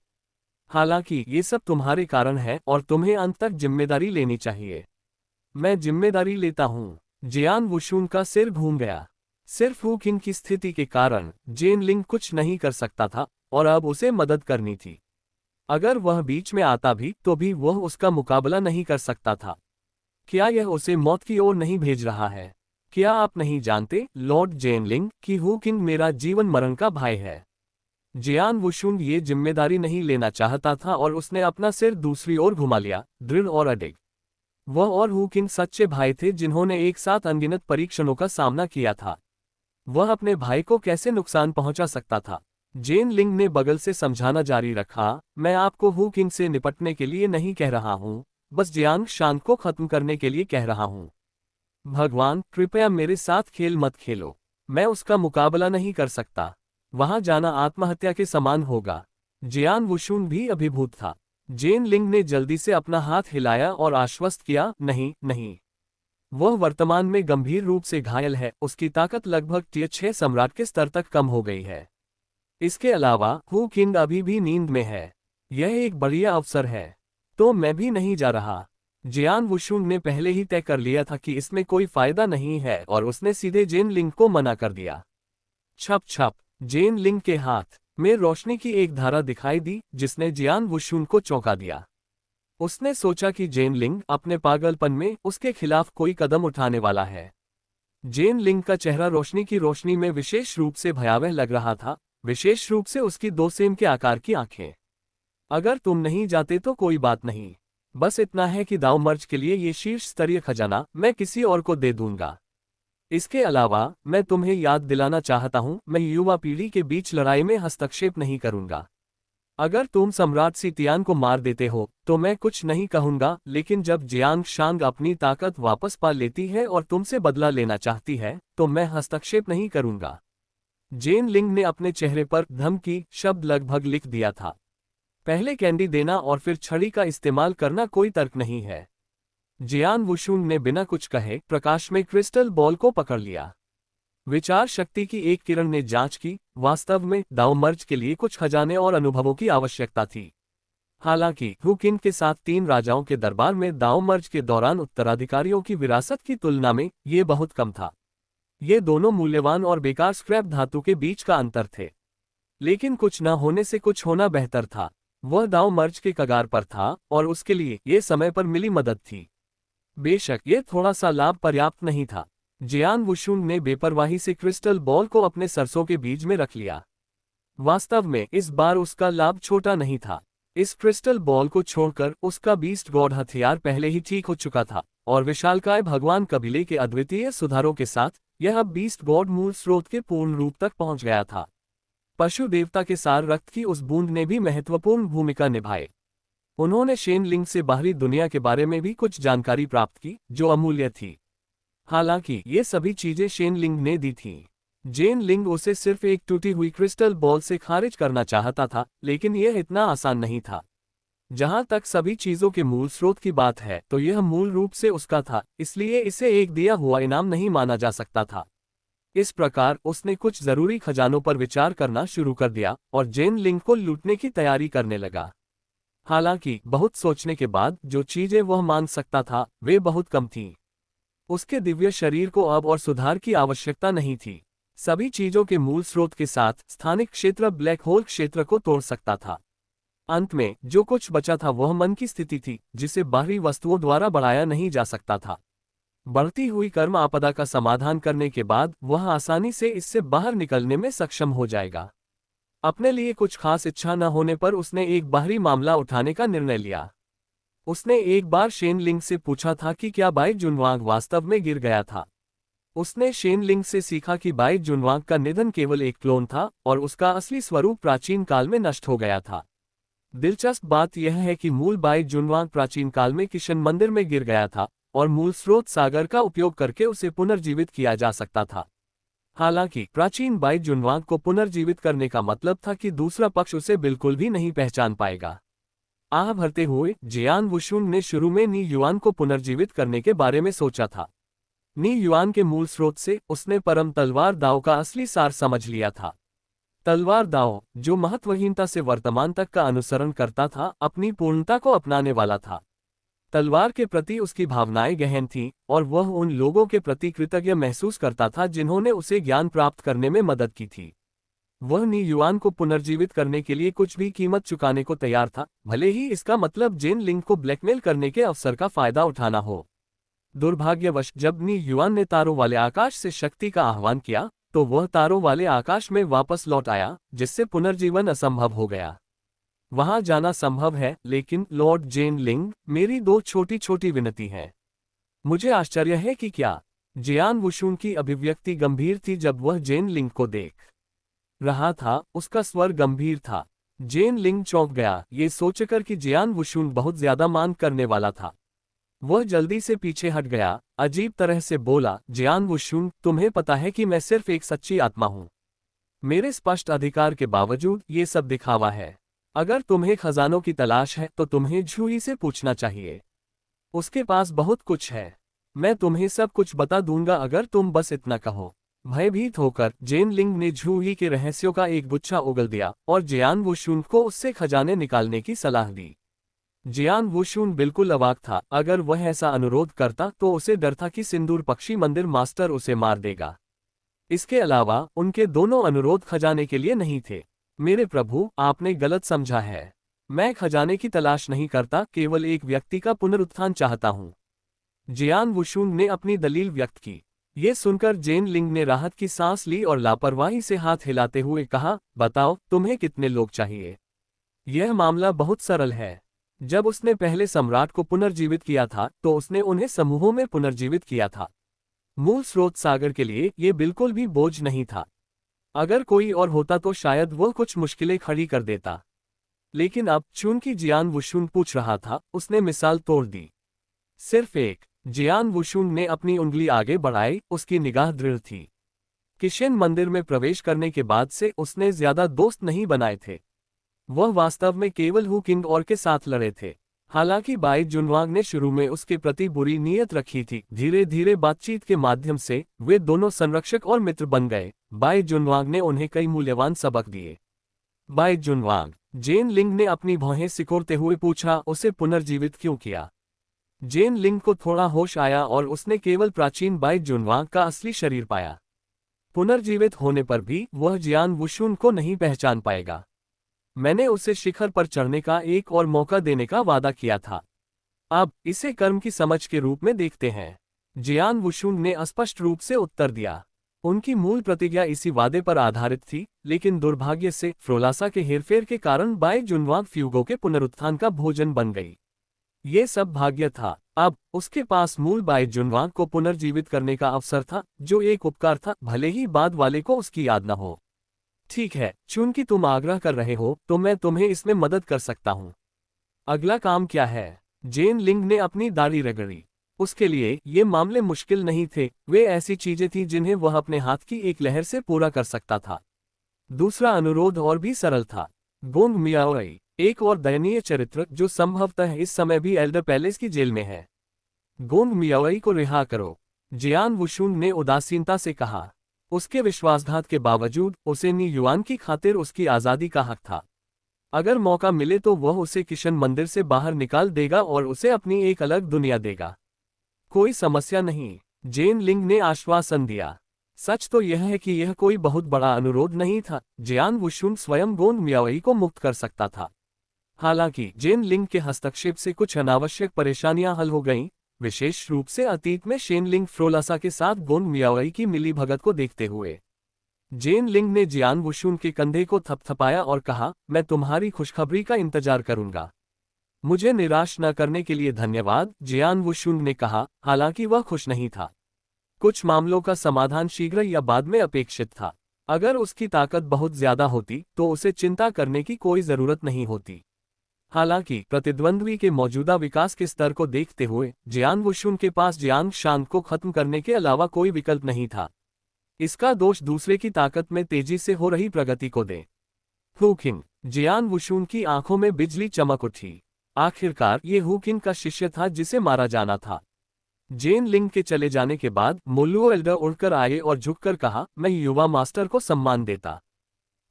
हालांकि ये सब तुम्हारे कारण है और तुम्हें अंत तक जिम्मेदारी लेनी चाहिए। मैं जिम्मेदारी लेता हूँ। जियान वुशुन का सिर घूम गया। सिर्फ हु किन की स्थिति के कारण जेन लिंग कुछ नहीं कर सकता था और अब उसे मदद करनी थी। अगर वह बीच में आता भी तो भी वह उसका मुकाबला नहीं कर सकता था। क्या यह उसे मौत की ओर नहीं भेज रहा है? क्या आप नहीं जानते, लॉर्ड जेनलिंग, कि हु किन मेरा जीवन मरण का भाई है? जियान वुशुन ये जिम्मेदारी नहीं लेना चाहता था और उसने अपना सिर दूसरी ओर घुमा लिया, दृढ़ और अडिग। वह और हु किन सच्चे भाई थे जिन्होंने एक साथ अनगिनत परीक्षणों का सामना किया था। वह अपने भाई को कैसे नुकसान पहुंचा सकता था? जेन लिंग ने बगल से समझाना जारी रखा, मैं आपको हु किन से निपटने के लिए नहीं कह रहा हूं, बस जियांग शान को खत्म करने के लिए कह रहा हूं। भगवान, कृपया मेरे साथ खेल मत खेलो। मैं उसका मुकाबला नहीं कर सकता। वहां जाना आत्महत्या के समान होगा। जियान वुशुन भी अभिभूत था। जेन लिंग ने जल्दी से अपना हाथ हिलाया और आश्वस्त किया, नहीं नहीं। वह वर्तमान में गंभीर रूप से घायल है, उसकी ताकत लगभग टियर 6 सम्राट के स्तर तक कम हो गई है। इसके अलावा हु किंग अभी भी नींद में है। यह एक बढ़िया अवसर है। तो मैं भी नहीं जा रहा। जियान वुशुन ने पहले ही तय कर लिया था कि इसमें कोई फायदा नहीं है और उसने सीधे जेन लिंग को मना कर दिया। छप छप, जेन लिंग के हाथ में रोशनी की एक धारा दिखाई दी जिसने जियान वुशुन को चौंका दिया। उसने सोचा कि जेन लिंग अपने पागलपन में उसके खिलाफ कोई कदम उठाने वाला है। जेन लिंग का चेहरा रोशनी की रोशनी में विशेष रूप से भयावह लग रहा था, विशेष रूप से उसकी 2 सेम के आकार की आंखें। अगर तुम नहीं जाते तो कोई बात नहीं, बस इतना है कि दाव मर्ज के लिए ये शीर्ष स्तरीय खजाना मैं किसी और को दे दूंगा। इसके अलावा मैं तुम्हें याद दिलाना चाहता हूं, मैं युवा पीढ़ी के बीच लड़ाई में हस्तक्षेप नहीं करूंगा। अगर तुम सम्राट सीतियान को मार देते हो तो मैं कुछ नहीं कहूंगा, लेकिन जब जियांग शांग अपनी ताकत वापस पा लेती है और तुमसे बदला लेना चाहती है तो मैं हस्तक्षेप नहीं करूंगा। जेन लिंग ने अपने चेहरे पर धमकी शब्द लगभग लिख दिया था। पहले कैंडी देना और फिर छड़ी का इस्तेमाल करना कोई तर्क नहीं है। जियान वुशुन ने बिना कुछ कहे प्रकाश में क्रिस्टल बॉल को पकड़ लिया। विचार शक्ति की एक किरण ने जांच की, वास्तव में दाव मर्ज के लिए कुछ खजाने और अनुभवों की आवश्यकता थी। हालांकि हु किन के साथ 3 राजाओं के दरबार में दाव मर्ज के दौरान उत्तराधिकारियों की विरासत की तुलना में ये बहुत कम था। ये दोनों मूल्यवान और बेकार स्क्रैप धातु के बीच का अंतर थे। लेकिन कुछ न होने से कुछ होना बेहतर था। वह दाव मर्ज के कगार पर था और उसके लिए ये समय पर मिली मदद थी। बेशक ये थोड़ा सा लाभ पर्याप्त नहीं था। जियान वुशुन ने बेपरवाही से क्रिस्टल बॉल को अपने सरसों के बीज में रख लिया। वास्तव में इस बार उसका लाभ छोटा नहीं था। इस क्रिस्टल बॉल को छोड़कर उसका बीस्ट गॉड हथियार पहले ही ठीक हो चुका था और विशालकाय भगवान कबीले के अद्वितीय सुधारों के साथ यह अब बीस्ट गॉड मूल स्रोत के पूर्ण रूप तक पहुंच गया था। पशु देवता के सार रक्त की उस बूंद ने भी महत्वपूर्ण भूमिका निभाई। उन्होंने शेन लिंग से बाहरी दुनिया के बारे में भी कुछ जानकारी प्राप्त की जो अमूल्य थी। हालांकि ये सभी चीजें शेन लिंग ने दी थीं। जेन लिंग उसे सिर्फ एक टूटी हुई क्रिस्टल बॉल से खारिज करना चाहता था, लेकिन यह इतना आसान नहीं था। जहां तक सभी चीजों के मूल स्रोत की बात है तो यह मूल रूप से उसका था, इसलिए इसे एक दिया हुआ इनाम नहीं माना जा सकता था। इस प्रकार उसने कुछ जरूरी खजानों पर विचार करना शुरू कर दिया और जेन लिंग को लूटने की तैयारी करने लगा। हालांकि बहुत सोचने के बाद जो चीजें वह मान सकता था वे बहुत कम थीं। उसके दिव्य शरीर को अब और सुधार की आवश्यकता नहीं थी। सभी चीजों के मूल स्रोत के साथ स्थानिक क्षेत्र ब्लैक होल क्षेत्र को तोड़ सकता था। अंत में जो कुछ बचा था वह मन की स्थिति थी जिसे बाहरी वस्तुओं द्वारा बढ़ाया नहीं जा सकता था। बढ़ती हुई कर्म आपदा का समाधान करने के बाद वह आसानी से इससे बाहर निकलने में सक्षम हो जाएगा। अपने लिए कुछ खास इच्छा न होने पर उसने एक बाहरी मामला उठाने का निर्णय लिया। उसने एक बार शेन लिंग से पूछा था कि क्या बाई जुनवांग वास्तव में गिर गया था। उसने शेन लिंग से सीखा कि बाई जुनवांग का निधन केवल एक क्लोन था और उसका असली स्वरूप प्राचीन काल में नष्ट हो गया था। दिलचस्प बात यह है कि मूल बाई जुनवांग प्राचीन काल में किशन मंदिर में गिर गया था और मूल स्रोत सागर का उपयोग करके उसे पुनर्जीवित किया जा सकता था। हालांकि प्राचीन बाई जुनवांग को पुनर्जीवित करने का मतलब था कि दूसरा पक्ष उसे बिल्कुल भी नहीं पहचान पाएगा। आह भरते हुए जियान वुशुन ने शुरू में नी युआन को पुनर्जीवित करने के बारे में सोचा था। नी युआन के मूल स्रोत से उसने परम तलवार दाव का असली सार समझ लिया था। तलवार दाव, जो महत्वहीनता से वर्तमान तक का अनुसरण करता था, अपनी पूर्णता को अपनाने वाला था। तलवार के प्रति उसकी भावनाएं गहन थीं और वह उन लोगों के प्रति कृतज्ञ महसूस करता था जिन्होंने उसे ज्ञान प्राप्त करने में मदद की थी। वह नी युआन को पुनर्जीवित करने के लिए कुछ भी कीमत चुकाने को तैयार था, भले ही इसका मतलब जेन लिंग को ब्लैकमेल करने के अवसर का फायदा उठाना हो। दुर्भाग्यवश जब नी युआन ने तारों वाले आकाश से शक्ति का आह्वान किया तो वह तारों वाले आकाश में वापस लौट आया, जिससे पुनर्जीवन असंभव हो गया। वहां जाना संभव है, लेकिन लॉर्ड जेन लिंग, मेरी दो छोटी छोटी विनती है। मुझे आश्चर्य है कि क्या जियान वुशुन की अभिव्यक्ति गंभीर थी जब वह जेन लिंग को देख रहा था। उसका स्वर गंभीर था। जेन लिंग चौंक गया, ये सोचकर कि जियान वुशुन बहुत ज्यादा मान करने वाला था। वह जल्दी से पीछे हट गया, अजीब तरह से बोला, जियान वुशुन, तुम्हें पता है कि मैं सिर्फ एक सच्ची आत्मा हूं। मेरे स्पष्ट अधिकार के बावजूद ये सब दिखावा है। अगर तुम्हें खजानों की तलाश है तो तुम्हें झूही से पूछना चाहिए। उसके पास बहुत कुछ है। मैं तुम्हें सब कुछ बता दूंगा अगर तुम बस इतना कहो। भयभीत होकर जेन लिंग ने झूही के रहस्यों का एक गुच्छा उगल दिया और जियान वुशुन को उससे खजाने निकालने की सलाह दी। जियान वुशुन बिल्कुल अवाक था। अगर वह ऐसा अनुरोध करता तो उसे डर था कि सिंदूर पक्षी मंदिर मास्टर उसे मार देगा। इसके अलावा उनके दोनों अनुरोध खजाने के लिए नहीं थे। मेरे प्रभु, आपने गलत समझा है। मैं खजाने की तलाश नहीं करता, केवल एक व्यक्ति का पुनरुत्थान चाहता हूँ। जियान वुशुन ने अपनी दलील व्यक्त की। ये सुनकर जेन लिंग ने राहत की सांस ली और लापरवाही से हाथ हिलाते हुए कहा, बताओ तुम्हें कितने लोग चाहिए। यह मामला बहुत सरल है। जब उसने पहले सम्राट को पुनर्जीवित किया था तो उसने उन्हें समूहों में पुनर्जीवित किया था। मूल स्रोत सागर के लिए ये बिल्कुल भी बोझ नहीं था। अगर कोई और होता तो शायद वह कुछ मुश्किलें खड़ी कर देता। लेकिन अब चूंकि जियान वुशुन पूछ रहा था, उसने मिसाल तोड़ दी। सिर्फ एक। जियान वुशुन ने अपनी उंगली आगे बढ़ाई, उसकी निगाह दृढ़ थी। किशन मंदिर में प्रवेश करने के बाद से उसने ज्यादा दोस्त नहीं बनाए थे। वह वास्तव में केवल हु किंग और के साथ लड़े थे। हालांकि बाई जुनवांग ने शुरू में उसके प्रति बुरी नीयत रखी थी, धीरे धीरे बातचीत के माध्यम से वे दोनों संरक्षक और मित्र बन गए। बाई जुनवांग ने उन्हें कई मूल्यवान सबक दिए। बाई जुनवांग, जेन लिंग ने अपनी भौहें सिकोड़ते हुए पूछा, उसे पुनर्जीवित क्यों किया। जेन लिंग को थोड़ा होश आया और उसने केवल प्राचीन बाई जुनवांग का असली शरीर पाया। पुनर्जीवित होने पर भी वह जियान वुशुन को नहीं पहचान पाएगा। मैंने उसे शिखर पर चढ़ने का एक और मौका देने का वादा किया था। अब इसे कर्म की समझ के रूप में देखते हैं। जियान वुशुन ने स्पष्ट रूप से उत्तर दिया। उनकी मूल प्रतिज्ञा इसी वादे पर आधारित थी, लेकिन दुर्भाग्य से फ्रोलासा के हेरफेर के कारण बाई जुनवांग फ्यूगो के पुनरुत्थान का भोजन बन गई। ये सब भाग्य था। अब उसके पास मूल बाई जुनवांग को पुनर्जीवित करने का अवसर था, जो एक उपकार था, भले ही बाद वाले को उसकी याद न हो। ठीक है, चूंकि तुम आग्रह कर रहे हो तो मैं तुम्हें इसमें मदद कर सकता हूँ। अगला काम क्या है। जेन लिंग ने अपनी दाढ़ी रगड़ी। उसके लिए ये मामले मुश्किल नहीं थे, वे ऐसी चीजें थीं जिन्हें वह अपने हाथ की एक लहर से पूरा कर सकता था। दूसरा अनुरोध और भी सरल था। गोंग मियाओई, एक और दयनीय चरित्र जो संभवतः इस समय भी एल्डर पैलेस की जेल में है। गोंग मियाओई को रिहा करो, जियान वुशुन ने उदासीनता से कहा। उसके विश्वासघात के बावजूद उसे नी युआन की खातिर उसकी आज़ादी का हक था। अगर मौका मिले तो वह उसे किशन मंदिर से बाहर निकाल देगा और उसे अपनी एक अलग दुनिया देगा। कोई समस्या नहीं, जेन लिंग ने आश्वासन दिया। सच तो यह है कि यह कोई बहुत बड़ा अनुरोध नहीं था। जियान वुशुन स्वयं गोंग मियाओई को मुक्त कर सकता था। हालांकि जेन लिंग के हस्तक्षेप से कुछ अनावश्यक परेशानियां हल हो गईं, विशेष रूप से अतीत में शेनलिंग फ्रोलासा के साथ गोंग मियाओई की मिलीभगत को देखते हुए। जेन लिंग ने जियान वुशुन के कंधे को थपथपाया और कहा, मैं तुम्हारी खुशखबरी का इंतजार करूंगा। मुझे निराश न करने के लिए धन्यवाद, जियान वुशुन ने कहा, हालांकि वह खुश नहीं था। कुछ मामलों का समाधान शीघ्र या बाद में अपेक्षित था। अगर उसकी ताकत बहुत ज्यादा होती तो उसे चिंता करने की कोई जरूरत नहीं होती। हालांकि प्रतिद्वंद्वी के मौजूदा विकास के स्तर को देखते हुए जियान वुशुन के पास जियांग शान को खत्म करने के अलावा कोई विकल्प नहीं था। इसका दोष दूसरे की ताकत में तेजी से हो रही प्रगति को दे। हुकिंग। जियान वुशुन की आंखों में बिजली चमक उठी। आखिरकार ये हुकिंग का शिष्य था जिसे मारा जाना था। जेन लिंग के चले जाने के बाद मोलुओ एल्डर उड़कर आए और झुककर कहा, मैं युवा मास्टर को सम्मान देता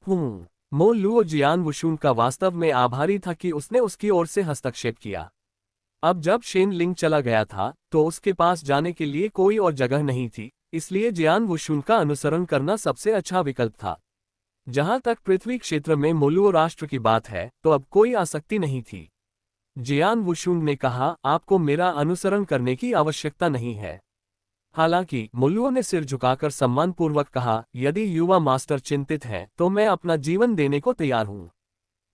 हूँ। मोलुओ जियान वुशुन का वास्तव में आभारी था कि उसने उसकी ओर से हस्तक्षेप किया। अब जब शेन लिंग चला गया था तो उसके पास जाने के लिए कोई और जगह नहीं थी, इसलिए जियान वुशुन का अनुसरण करना सबसे अच्छा विकल्प था। जहां तक पृथ्वी क्षेत्र में मोलुओ राष्ट्र की बात है तो अब कोई आसक्ति नहीं थी। जियान वुशुन ने कहा, आपको मेरा अनुसरण करने की आवश्यकता नहीं है। हालांकि मोलुओ ने सिर झुकाकर सम्मानपूर्वक कहा, यदि युवा मास्टर चिंतित हैं तो मैं अपना जीवन देने को तैयार हूं।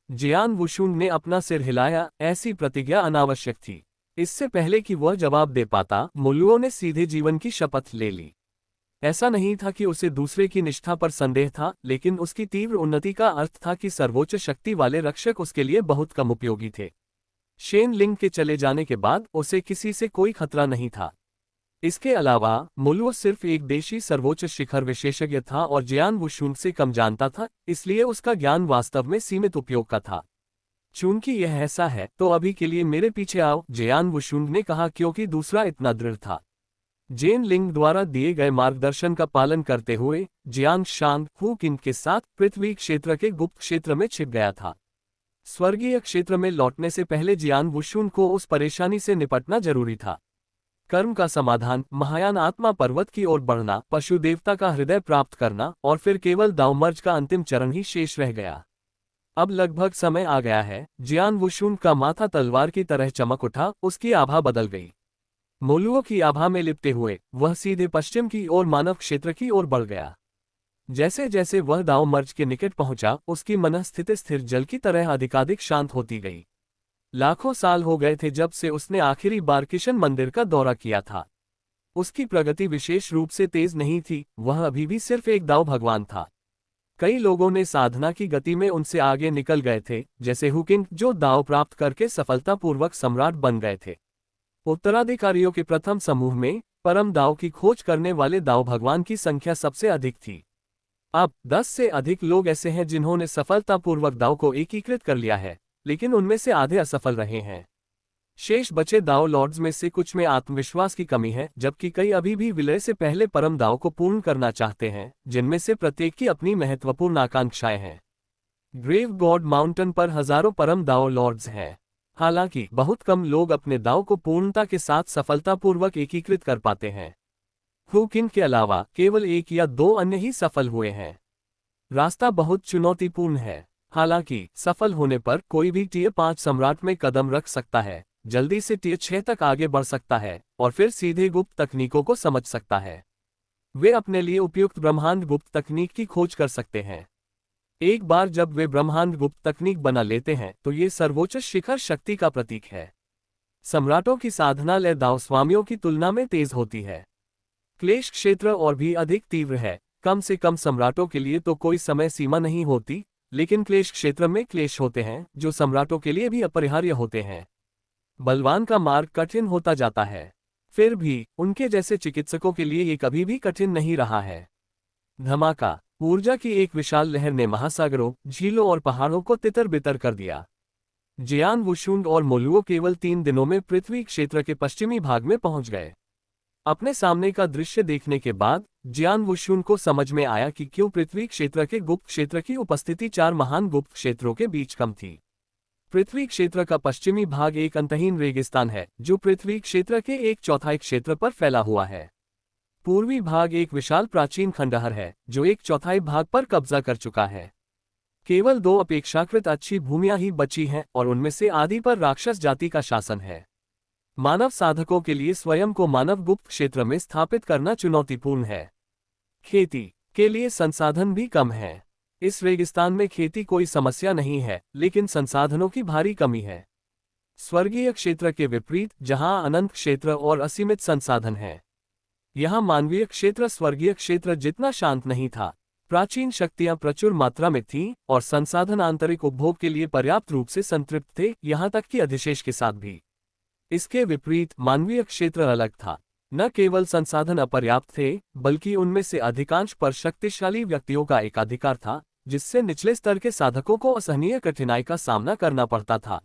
जियान वुशुन ने अपना सिर हिलाया, ऐसी प्रतिज्ञा अनावश्यक थी। इससे पहले कि वह जवाब दे पाता, मोलुओ ने सीधे जीवन की शपथ ले ली। ऐसा नहीं था कि उसे दूसरे की निष्ठा पर संदेह था, लेकिन उसकी तीव्र उन्नति का अर्थ था कि सर्वोच्च शक्ति वाले रक्षक उसके लिए बहुत कम उपयोगी थे। शेन लिंग के चले जाने के बाद उसे किसी से कोई खतरा नहीं था। इसके अलावा मोलुओ सिर्फ एक देशी सर्वोच्च शिखर विशेषज्ञ था और जियान वुशुन से कम जानता था, इसलिए उसका ज्ञान वास्तव में सीमित उपयोग का था। चूंकि यह ऐसा है तो अभी के लिए मेरे पीछे आओ, जियान वुशुन ने कहा, क्योंकि दूसरा इतना दृढ़ था। जेन लिंग द्वारा दिए गए मार्गदर्शन का पालन करते हुए जियांग शान हुकिन के साथ पृथ्वी क्षेत्र के गुप्त क्षेत्र में छिप गया था। स्वर्गीय क्षेत्र में लौटने से पहले जियान वुशुन को उस परेशानी से निपटना जरूरी था। कर्म का समाधान, महायान आत्मा पर्वत की ओर बढ़ना, पशु देवता का हृदय प्राप्त करना और फिर केवल दावमर्ज का अंतिम चरण ही शेष रह गया। अब लगभग समय आ गया है। जियान वुशुन का माथा तलवार की तरह चमक उठा, उसकी आभा बदल गई। मोलुओ की आभा में लिपटे हुए वह सीधे पश्चिम की ओर मानव क्षेत्र की ओर बढ़ गया। जैसे जैसे वह दावमर्ज के निकट पहुंचा, उसकी मनस्थिति स्थिर जल की तरह अधिकाधिक शांत होती गई। लाखों साल हो गए थे जब से उसने आखिरी बार किशन मंदिर का दौरा किया था। उसकी प्रगति विशेष रूप से तेज नहीं थी, वह अभी भी सिर्फ एक दाव भगवान था। कई लोगों ने साधना की गति में उनसे आगे निकल गए थे, जैसे हुकिंग जो दाव प्राप्त करके सफलतापूर्वक सम्राट बन गए थे। उत्तराधिकारियों के प्रथम समूह में परम दाव की खोज करने वाले दाव भगवान की संख्या सबसे अधिक थी। अब 10 से अधिक लोग ऐसे हैं जिन्होंने सफलतापूर्वक दाव को एकीकृत कर लिया है, लेकिन उनमें से आधे असफल रहे हैं। शेष बचे दाव लॉर्ड्स में से कुछ में आत्मविश्वास की कमी है, जबकि कई अभी भी विलय से पहले परम दाव को पूर्ण करना चाहते हैं, जिनमें से प्रत्येक की अपनी महत्वपूर्ण आकांक्षाएं हैं। ग्रेव गॉड माउंटेन पर हजारों परम दाव लॉर्ड्स हैं। हालांकि बहुत कम लोग अपने दाव को पूर्णता के साथ सफलतापूर्वक एकीकृत कर पाते हैं। हुकिन के अलावा केवल एक या दो अन्य ही सफल हुए हैं। रास्ता बहुत चुनौतीपूर्ण है। हालांकि सफल होने पर कोई भी टियर 5 सम्राट में कदम रख सकता है, जल्दी से टियर 6 तक आगे बढ़ सकता है और फिर सीधे गुप्त तकनीकों को समझ सकता है। वे अपने लिए उपयुक्त ब्रह्मांड गुप्त तकनीक की खोज कर सकते हैं। एक बार जब वे ब्रह्मांड गुप्त तकनीक बना लेते हैं तो ये सर्वोच्च शिखर शक्ति का प्रतीक है। सम्राटों की साधना लय दाव स्वामियों की तुलना में तेज होती है। क्लेश क्षेत्र और भी अधिक तीव्र है। कम से कम सम्राटों के लिए तो कोई समय सीमा नहीं होती, लेकिन क्लेश क्षेत्र में क्लेश होते हैं जो सम्राटों के लिए भी अपरिहार्य होते हैं। बलवान का मार्ग कठिन होता जाता है, फिर भी उनके जैसे चिकित्सकों के लिए ये कभी भी कठिन नहीं रहा है। धमाका। ऊर्जा की एक विशाल लहर ने महासागरों, झीलों और पहाड़ों को तितर-बितर कर दिया। जियान वुशुन और मोलुओ केवल 3 दिनों में पृथ्वी क्षेत्र के पश्चिमी भाग में पहुंच गए। अपने सामने का दृश्य देखने के बाद जियान वुशुन को समझ में आया कि क्यों पृथ्वी क्षेत्र के गुप्त क्षेत्र की उपस्थिति 4 महान गुप्त क्षेत्रों के बीच कम थी। पृथ्वी क्षेत्र का पश्चिमी भाग एक अंतहीन रेगिस्तान है जो पृथ्वी क्षेत्र के 1/4 क्षेत्र पर फैला हुआ है। पूर्वी भाग एक विशाल प्राचीन खंडहर है जो 1/4 भाग पर कब्जा कर चुका है। केवल 2 अपेक्षाकृत अच्छी भूमियां ही बची हैं और उनमें से आधी पर राक्षस जाति का शासन है। मानव साधकों के लिए स्वयं को मानव गुप्त क्षेत्र में स्थापित करना चुनौतीपूर्ण है। खेती के लिए संसाधन भी कम है। इस रेगिस्तान में खेती कोई समस्या नहीं है, लेकिन संसाधनों की भारी कमी है। स्वर्गीय क्षेत्र के विपरीत, जहां अनंत क्षेत्र और असीमित संसाधन है, यहाँ मानवीय क्षेत्र स्वर्गीय क्षेत्र जितना शांत नहीं था। प्राचीन शक्तियां प्रचुर मात्रा में थीं और संसाधन आंतरिक उपभोग के लिए पर्याप्त रूप से संतृप्त थे, यहाँ तक कि अधिशेष के साथ भी। इसके विपरीत मानवीय क्षेत्र अलग था। न केवल संसाधन अपर्याप्त थे, बल्कि उनमें से अधिकांश पर शक्तिशाली व्यक्तियों का एकाधिकार था, जिससे निचले स्तर के साधकों को असहनीय कठिनाई का सामना करना पड़ता था।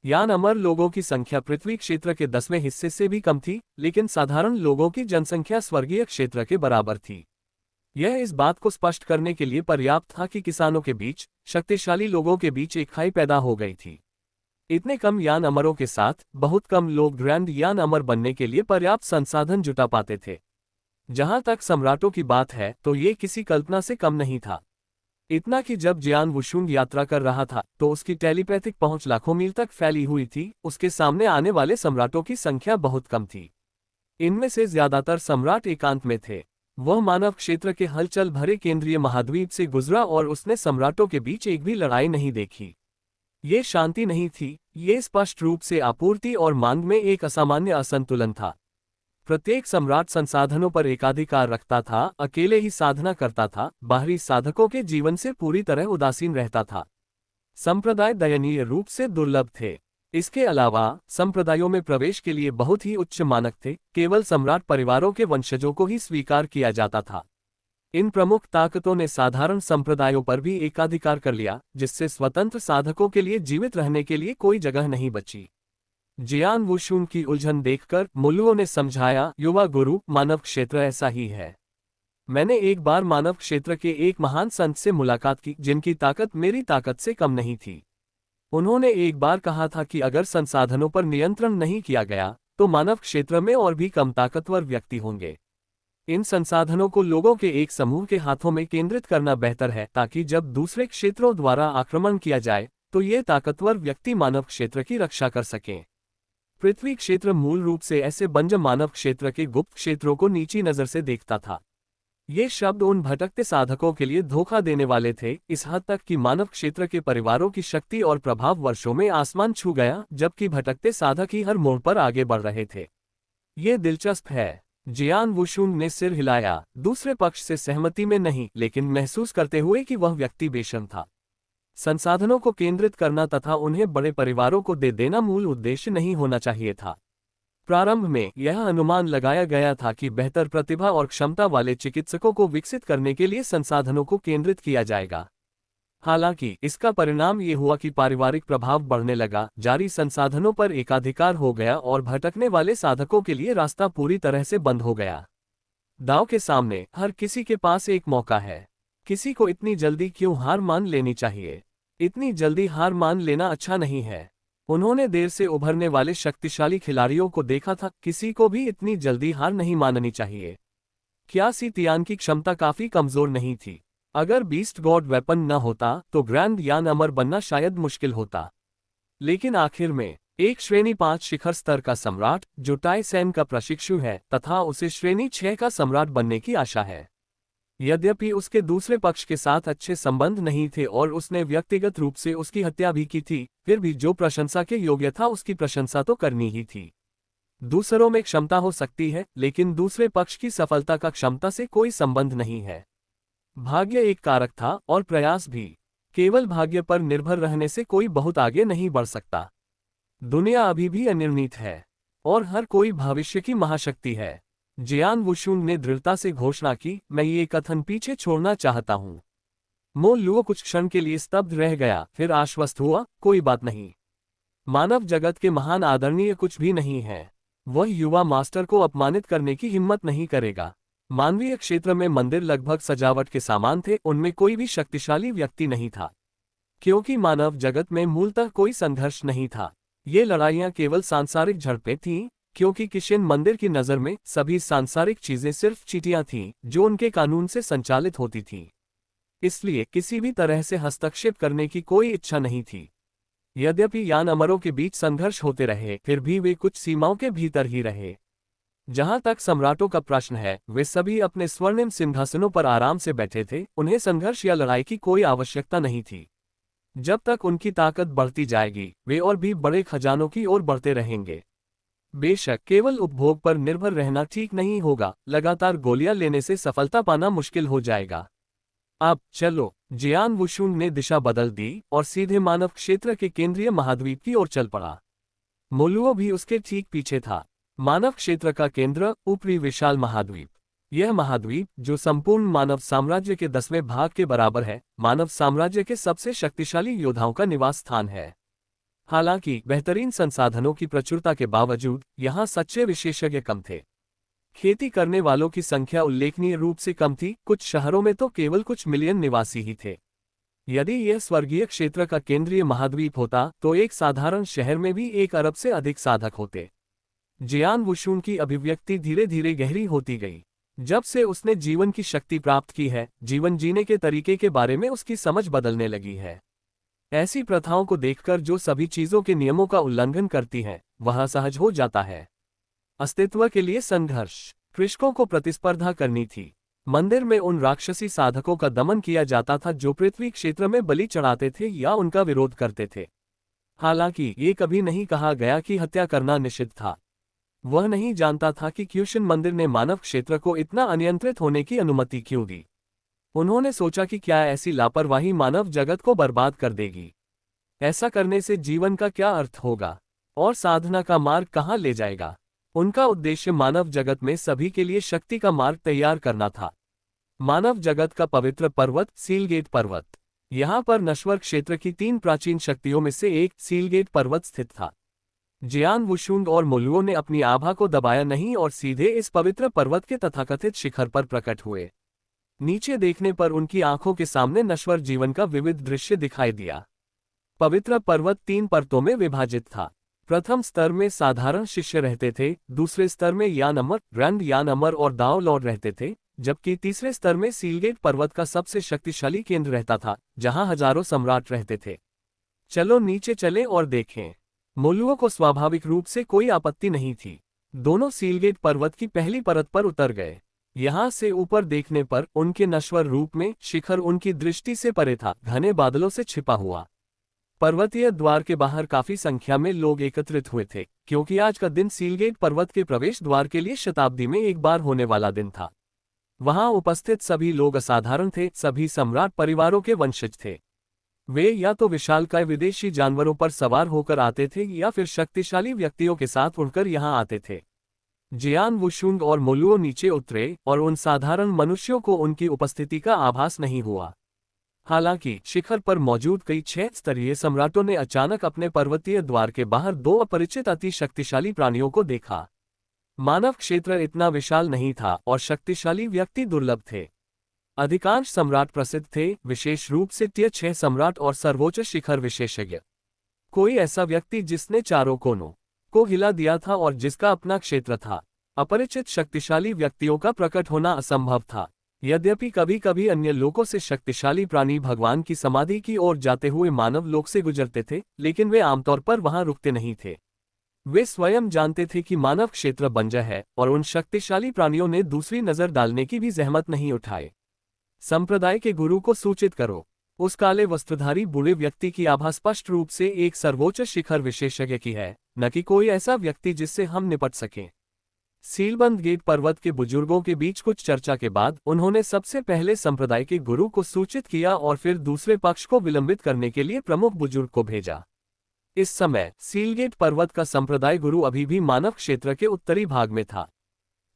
यान अमर लोगों की संख्या पृथ्वी क्षेत्र के 10वें हिस्से से भी कम थी, लेकिन साधारण लोगों की जनसंख्या स्वर्गीय क्षेत्र के बराबर थी। यह इस बात को स्पष्ट करने के लिए पर्याप्त था कि किसानों के बीच, शक्तिशाली लोगों के बीच एक खाई पैदा हो गई थी। इतने कम यान अमरों के साथ, बहुत कम लोग ग्रैंड यान अमर बनने के लिए पर्याप्त संसाधन जुटा पाते थे। जहां तक सम्राटों की बात है, तो ये किसी कल्पना से कम नहीं था। इतना कि जब जियान वुशुंग यात्रा कर रहा था, तो उसकी टेलीपैथिक पहुंच लाखों मील तक फैली हुई थी। उसके सामने आने वाले सम्राटों की संख्या बहुत कम थी। इनमें से ज्यादातर सम्राट एकांत में थे। वह मानव क्षेत्र के हलचल भरे केंद्रीय महाद्वीप से गुजरा और उसने सम्राटों के बीच एक भी लड़ाई नहीं देखी। ये शांति नहीं थी, ये स्पष्ट रूप से आपूर्ति और मांग में एक असामान्य असंतुलन था। प्रत्येक सम्राट संसाधनों पर एकाधिकार रखता था, अकेले ही साधना करता था, बाहरी साधकों के जीवन से पूरी तरह उदासीन रहता था। संप्रदाय दयनीय रूप से दुर्लभ थे। इसके अलावा संप्रदायों में प्रवेश के लिए बहुत ही उच्च मानक थे, केवल सम्राट परिवारों के वंशजों को ही स्वीकार किया जाता था। इन प्रमुख ताकतों ने साधारण संप्रदायों पर भी एकाधिकार कर लिया, जिससे स्वतंत्र साधकों के लिए जीवित रहने के लिए कोई जगह नहीं बची। जियान वुशुन की उलझन देखकर मुल्लुओं ने समझाया, युवा गुरु, मानव क्षेत्र ऐसा ही है। मैंने एक बार मानव क्षेत्र के एक महान संत से मुलाकात की, जिनकी ताकत मेरी ताकत से कम नहीं थी। उन्होंने एक बार कहा था कि अगर संसाधनों पर नियंत्रण नहीं किया गया, तो मानव क्षेत्र में और भी कम ताकतवर व्यक्ति होंगे। इन संसाधनों को लोगों के एक समूह के हाथों में केंद्रित करना बेहतर है, ताकि जब दूसरे क्षेत्रों द्वारा आक्रमण किया जाए, तो ये ताकतवर व्यक्ति मानव क्षेत्र की रक्षा कर सकें। पृथ्वी क्षेत्र मूल रूप से ऐसे बंजर मानव क्षेत्र के गुप्त क्षेत्रों को नीची नज़र से देखता था। ये शब्द उन भटकते साधकों के लिए धोखा देने वाले थे, इस हद तक कि मानव क्षेत्र के परिवारों की शक्ति और प्रभाव वर्षों में आसमान छू गया, जबकि भटकते साधक ही हर मोड़ पर आगे बढ़ रहे थे। ये दिलचस्प है। जियान वुशुंग ने सिर हिलाया, दूसरे पक्ष से सहमति में नहीं, लेकिन महसूस करते हुए कि वह व्यक्ति बेशर्म था। संसाधनों को केंद्रित करना तथा उन्हें बड़े परिवारों को दे देना मूल उद्देश्य नहीं होना चाहिए था। प्रारंभ में यह अनुमान लगाया गया था कि बेहतर प्रतिभा और क्षमता वाले चिकित्सकों को विकसित करने के लिए संसाधनों को केंद्रित किया जाएगा। हालांकि इसका परिणाम ये हुआ कि पारिवारिक प्रभाव बढ़ने लगा, जारी संसाधनों पर एकाधिकार हो गया और भटकने वाले साधकों के लिए रास्ता पूरी तरह से बंद हो गया। दांव के सामने हर किसी के पास एक मौका है। किसी को इतनी जल्दी क्यों हार मान लेनी चाहिए? इतनी जल्दी हार मान लेना अच्छा नहीं है। उन्होंने देर से उभरने वाले शक्तिशाली खिलाड़ियों को देखा था, किसी को भी इतनी जल्दी हार नहीं माननी चाहिए। क्या सी तियान की क्षमता काफी कमजोर नहीं थी? अगर बीस्ट गॉड वेपन न होता, तो ग्रैंड यान अमर बनना शायद मुश्किल होता। लेकिन आखिर में एक श्रेणी 5 शिखर स्तर का सम्राट, जो टाई सैन का प्रशिक्षु है, तथा उसे श्रेणी 6 का सम्राट बनने की आशा है। यद्यपि उसके दूसरे पक्ष के साथ अच्छे संबंध नहीं थे और उसने व्यक्तिगत रूप से उसकी हत्या भी की थी, फिर भी जो प्रशंसा के योग्य था उसकी प्रशंसा तो करनी ही थी। दूसरों में क्षमता हो सकती है, लेकिन दूसरे पक्ष की सफलता का क्षमता से कोई संबंध नहीं है। भाग्य एक कारक था और प्रयास भी। केवल भाग्य पर निर्भर रहने से कोई बहुत आगे नहीं बढ़ सकता। दुनिया अभी भी अनिर्णित है और हर कोई भविष्य की महाशक्ति है। जियान वुशुंग ने दृढ़ता से घोषणा की, मैं ये कथन पीछे छोड़ना चाहता हूँ। मो लुओ कुछ क्षण के लिए स्तब्ध रह गया, फिर आश्वस्त हुआ, कोई बात नहीं। मानव जगत के महान आदरणीय कुछ भी नहीं है। वह युवा मास्टर को अपमानित करने की हिम्मत नहीं करेगा। मानवीय क्षेत्र में मंदिर लगभग सजावट के सामान थे, उनमें कोई भी शक्तिशाली व्यक्ति नहीं था, क्योंकि मानव जगत में मूलतः कोई संघर्ष नहीं था। ये लड़ाइयाँ केवल सांसारिक झड़पें थीं, क्योंकि किशन मंदिर की नज़र में सभी सांसारिक चीजें सिर्फ चींटियां थीं, जो उनके कानून से संचालित होती थीं। इसलिए किसी भी तरह से हस्तक्षेप करने की कोई इच्छा नहीं थी। यद्यपि यान अमरों के बीच संघर्ष होते रहे, फिर भी वे कुछ सीमाओं के भीतर ही रहे। जहां तक सम्राटों का प्रश्न है, वे सभी अपने स्वर्णिम सिंहासनों पर आराम से बैठे थे, उन्हें संघर्ष या लड़ाई की कोई आवश्यकता नहीं थी। जब तक उनकी ताकत बढ़ती जाएगी, वे और भी बड़े खजानों की ओर बढ़ते रहेंगे। बेशक केवल उपभोग पर निर्भर रहना ठीक नहीं होगा, लगातार गोलियां लेने से सफलता पाना मुश्किल हो जाएगा। अब चलो। जियान वुशुंग ने दिशा बदल दी और सीधे मानव क्षेत्र के केंद्रीय महाद्वीप की ओर चल पड़ा। मोलुओ भी उसके ठीक पीछे था। मानव क्षेत्र का केंद्र ऊपरी विशाल महाद्वीप। यह महाद्वीप, जो संपूर्ण मानव साम्राज्य के 10वें भाग के बराबर है, मानव साम्राज्य के सबसे शक्तिशाली योद्धाओं का निवास स्थान है। हालांकि बेहतरीन संसाधनों की प्रचुरता के बावजूद यहाँ सच्चे विशेषज्ञ कम थे। खेती करने वालों की संख्या उल्लेखनीय रूप से कम थी, कुछ शहरों में तो केवल कुछ मिलियन निवासी ही थे। यदि यह स्वर्गीय क्षेत्र का केंद्रीय महाद्वीप होता, तो एक साधारण शहर में भी 1 अरब से अधिक साधक होते। जियान वुशुंग की अभिव्यक्ति धीरे धीरे गहरी होती गई। जब से उसने जीवन की शक्ति प्राप्त की है, जीवन जीने के तरीके के बारे में उसकी समझ बदलने लगी है। ऐसी प्रथाओं को देखकर जो सभी चीजों के नियमों का उल्लंघन करती हैं, वह असहज हो जाता है। अस्तित्व के लिए संघर्ष। कृषकों को प्रतिस्पर्धा करनी थी। मंदिर में उन राक्षसी साधकों का दमन किया जाता था जो पृथ्वी क्षेत्र में बलि चढ़ाते थे या उनका विरोध करते थे। हालांकि ये कभी नहीं कहा गया कि हत्या करना निषिद्ध था। वह नहीं जानता था कि क्यूशन मंदिर ने मानव क्षेत्र को इतना अनियंत्रित होने की अनुमति क्यों दी। उन्होंने सोचा कि क्या ऐसी लापरवाही मानव जगत को बर्बाद कर देगी। ऐसा करने से जीवन का क्या अर्थ होगा और साधना का मार्ग कहाँ ले जाएगा। उनका उद्देश्य मानव जगत में सभी के लिए शक्ति का मार्ग तैयार करना था। मानव जगत का पवित्र पर्वत सीलगेट पर्वत। यहाँ पर नश्वर क्षेत्र की 3 प्राचीन शक्तियों में से एक सीलगेट पर्वत स्थित था। जियान वुशुंग और मोलुओ ने अपनी आभा को दबाया नहीं और सीधे इस पवित्र पर्वत के तथाकथित शिखर पर प्रकट हुए। नीचे देखने पर उनकी आंखों के सामने नश्वर जीवन का विविध दृश्य दिखाई दिया। पवित्र पर्वत 3 परतों में विभाजित था। प्रथम स्तर में साधारण शिष्य रहते थे, दूसरे स्तर में यान अमर, ग्रैंड यान अमर और दाओ लॉर्ड रहते थे, जबकि तीसरे स्तर में सीलगेट पर्वत का सबसे शक्तिशाली केंद्र रहता था, जहां हजारों सम्राट रहते थे। चलो नीचे चलें और देखें। मोलुओ को स्वाभाविक रूप से कोई आपत्ति नहीं थी। दोनों सीलगेट पर्वत की पहली परत पर उतर गए। यहां से ऊपर देखने पर उनके नश्वर रूप में शिखर उनकी दृष्टि से परे था, घने बादलों से छिपा हुआ। पर्वतीय द्वार के बाहर काफी संख्या में लोग एकत्रित हुए थे, क्योंकि आज का दिन सीलगेट पर्वत के प्रवेश द्वार के लिए शताब्दी में एक बार होने वाला दिन था। वहां उपस्थित सभी लोग असाधारण थे, सभी सम्राट परिवारों के वंशज थे। वे या तो विशालकाय विदेशी जानवरों पर सवार होकर आते थे या फिर शक्तिशाली व्यक्तियों के साथ उड़कर यहां आते थे। जियान वुशुंग और मोलुओ नीचे उतरे और उन साधारण मनुष्यों को उनकी उपस्थिति का आभास नहीं हुआ। हालांकि शिखर पर मौजूद कई 6 स्तरीय सम्राटों ने अचानक अपने पर्वतीय द्वार के बाहर 2 अपरिचित अति शक्तिशाली प्राणियों को देखा। मानव क्षेत्र इतना विशाल नहीं था और शक्तिशाली व्यक्ति दुर्लभ थे। अधिकांश सम्राट प्रसिद्ध थे, विशेष रूप से टियर 6 सम्राट और सर्वोच्च शिखर विशेषज्ञ। कोई ऐसा व्यक्ति जिसने चारों कोनों को हिला दिया था और जिसका अपना क्षेत्र था। अपरिचित शक्तिशाली व्यक्तियों का प्रकट होना असंभव था। यद्यपि कभी कभी अन्य लोगों से शक्तिशाली प्राणी भगवान की समाधि की ओर जाते हुए मानव लोक से गुजरते थे, लेकिन वे आमतौर पर वहां रुकते नहीं थे। वे स्वयं जानते थे कि मानव क्षेत्र बंजर है और उन शक्तिशाली प्राणियों ने दूसरी नजर डालने की भी जहमत नहीं उठाई। संप्रदाय के गुरु को सूचित करो। उस काले वस्त्रधारी बूढ़े व्यक्ति की आभा स्पष्ट रूप से एक सर्वोच्च शिखर विशेषज्ञ की है, न कि कोई ऐसा व्यक्ति जिससे हम निपट सकें। सीलबंद गेट पर्वत के बुजुर्गों के बीच कुछ चर्चा के बाद उन्होंने सबसे पहले संप्रदाय के गुरु को सूचित किया और फिर दूसरे पक्ष को विलंबित करने के लिए प्रमुख बुजुर्ग को भेजा। इस समय सीलगेट पर्वत का संप्रदाय गुरु अभी भी मानव क्षेत्र के उत्तरी भाग में था।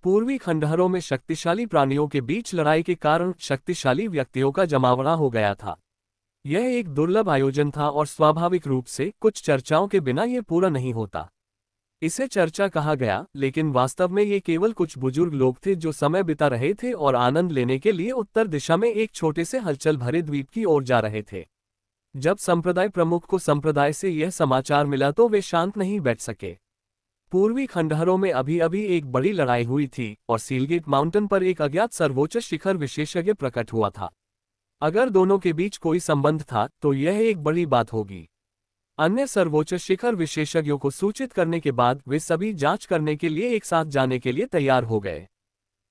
पूर्वी खंडहरों में शक्तिशाली प्राणियों के बीच लड़ाई के कारण शक्तिशाली व्यक्तियों का जमावड़ा हो गया था। यह एक दुर्लभ आयोजन था और स्वाभाविक रूप से कुछ चर्चाओं के बिना यह पूरा नहीं होता। इसे चर्चा कहा गया, लेकिन वास्तव में ये केवल कुछ बुजुर्ग लोग थे जो समय बिता रहे थे और आनंद लेने के लिए उत्तर दिशा में एक छोटे से हलचल भरे द्वीप की ओर जा रहे थे। जब संप्रदाय प्रमुख को संप्रदाय से यह समाचार मिला तो वे शांत नहीं बैठ सके। पूर्वी खंडहरों में अभी अभी एक बड़ी लड़ाई हुई थी और सीलगेट माउंटेन पर एक अज्ञात सर्वोच्च शिखर विशेषज्ञ प्रकट हुआ था। अगर दोनों के बीच कोई संबंध था तो यह एक बड़ी बात होगी। अन्य सर्वोच्च शिखर विशेषज्ञों को सूचित करने के बाद वे सभी जांच करने के लिए एक साथ जाने के लिए तैयार हो गए।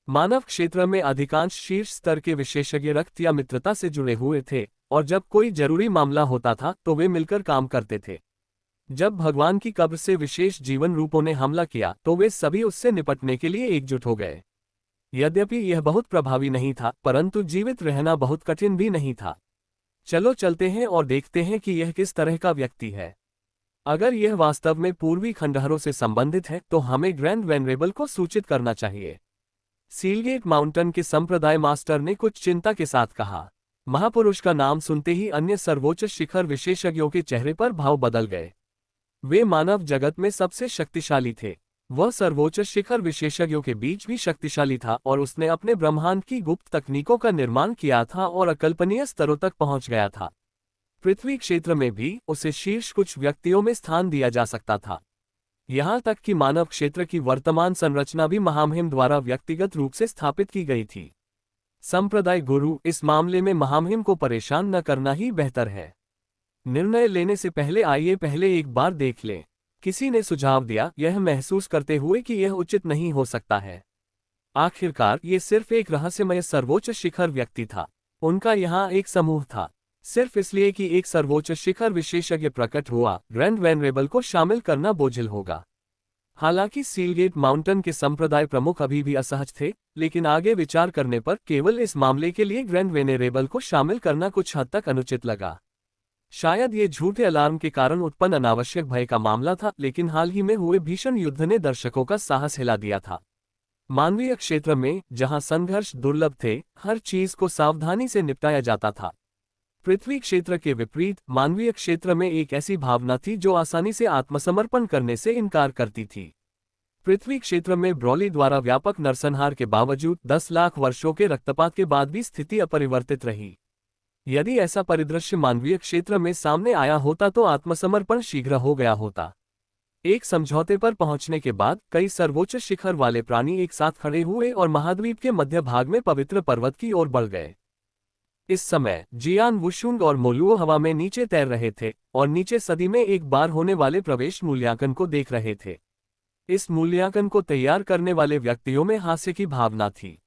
मानव क्षेत्र में अधिकांश शीर्ष स्तर के विशेषज्ञ रक्त या मित्रता से जुड़े हुए थे, और जब कोई जरूरी मामला होता था तो वे मिलकर काम करते थे। जब भगवान की कब्र से विशेष जीवन रूपों ने हमला किया तो वे सभी उससे निपटने के लिए एकजुट हो गए। यद्यपि यह बहुत प्रभावी नहीं था, परंतु जीवित रहना बहुत कठिन भी नहीं था। चलो चलते हैं और देखते हैं कि यह किस तरह का व्यक्ति है। अगर यह वास्तव में पूर्वी खंडहरों से संबंधित है तो हमें ग्रैंड वेनरेबल को सूचित करना चाहिए। सीलगेट माउंटेन के संप्रदाय मास्टर ने कुछ चिंता के साथ कहा। महापुरुष का नाम सुनते ही अन्य सर्वोच्च शिखर विशेषज्ञों के चेहरे पर भाव बदल गए। वे मानव जगत में सबसे शक्तिशाली थे। वह सर्वोच्च शिखर विशेषज्ञों के बीच भी शक्तिशाली था और उसने अपने ब्रह्मांड की गुप्त तकनीकों का निर्माण किया था और अकल्पनीय स्तरों तक पहुंच गया था। पृथ्वी क्षेत्र में भी उसे शीर्ष कुछ व्यक्तियों में स्थान दिया जा सकता था। यहां तक कि मानव क्षेत्र की वर्तमान संरचना भी महामहिम द्वारा व्यक्तिगत रूप से स्थापित की गई थी। संप्रदाय गुरु, इस मामले में महामहिम को परेशान न करना ही बेहतर है। निर्णय लेने से पहले आइए पहले एक बार देख लें। किसी ने सुझाव दिया, यह महसूस करते हुए कि यह उचित नहीं हो सकता है। आखिरकार ये सिर्फ एक रहस्यमय सर्वोच्च शिखर व्यक्ति था। उनका यहाँ एक समूह था। सिर्फ इसलिए कि एक सर्वोच्च शिखर विशेषज्ञ प्रकट हुआ, ग्रैंड वेनरेबल को शामिल करना बोझिल होगा। हालांकि सीलगेट माउंटेन के संप्रदाय प्रमुख अभी भी असहज थे, लेकिन आगे विचार करने पर केवल इस मामले के लिए ग्रैंड वेनरेबल को शामिल करना कुछ हद तक अनुचित लगा। शायद ये झूठे अलार्म के कारण उत्पन्न अनावश्यक भय का मामला था, लेकिन हाल ही में हुए भीषण युद्ध ने दर्शकों का साहस हिला दिया था। मानवीय क्षेत्र में जहां संघर्ष दुर्लभ थे, हर चीज को सावधानी से निपटाया जाता था। पृथ्वी क्षेत्र के विपरीत मानवीय क्षेत्र में एक ऐसी भावना थी जो आसानी से आत्मसमर्पण करने से इनकार करती थी। पृथ्वी क्षेत्र में ब्रॉली द्वारा व्यापक नरसंहार के बावजूद 10 लाख वर्षों के रक्तपात के बाद भी स्थिति अपरिवर्तित रही। यदि ऐसा परिदृश्य मानवीय क्षेत्र में सामने आया होता तो आत्मसमर्पण शीघ्र हो गया होता। एक समझौते पर पहुंचने के बाद कई सर्वोच्च शिखर वाले प्राणी एक साथ खड़े हुए और महाद्वीप के मध्य भाग में पवित्र पर्वत की ओर बढ़ गए। इस समय जियान वुशुंग और मोलुओ हवा में नीचे तैर रहे थे और नीचे सदी में एक बार होने वाले प्रवेश मूल्यांकन को देख रहे थे। इस मूल्यांकन को तैयार करने वाले व्यक्तियों में हास्य की भावना थी।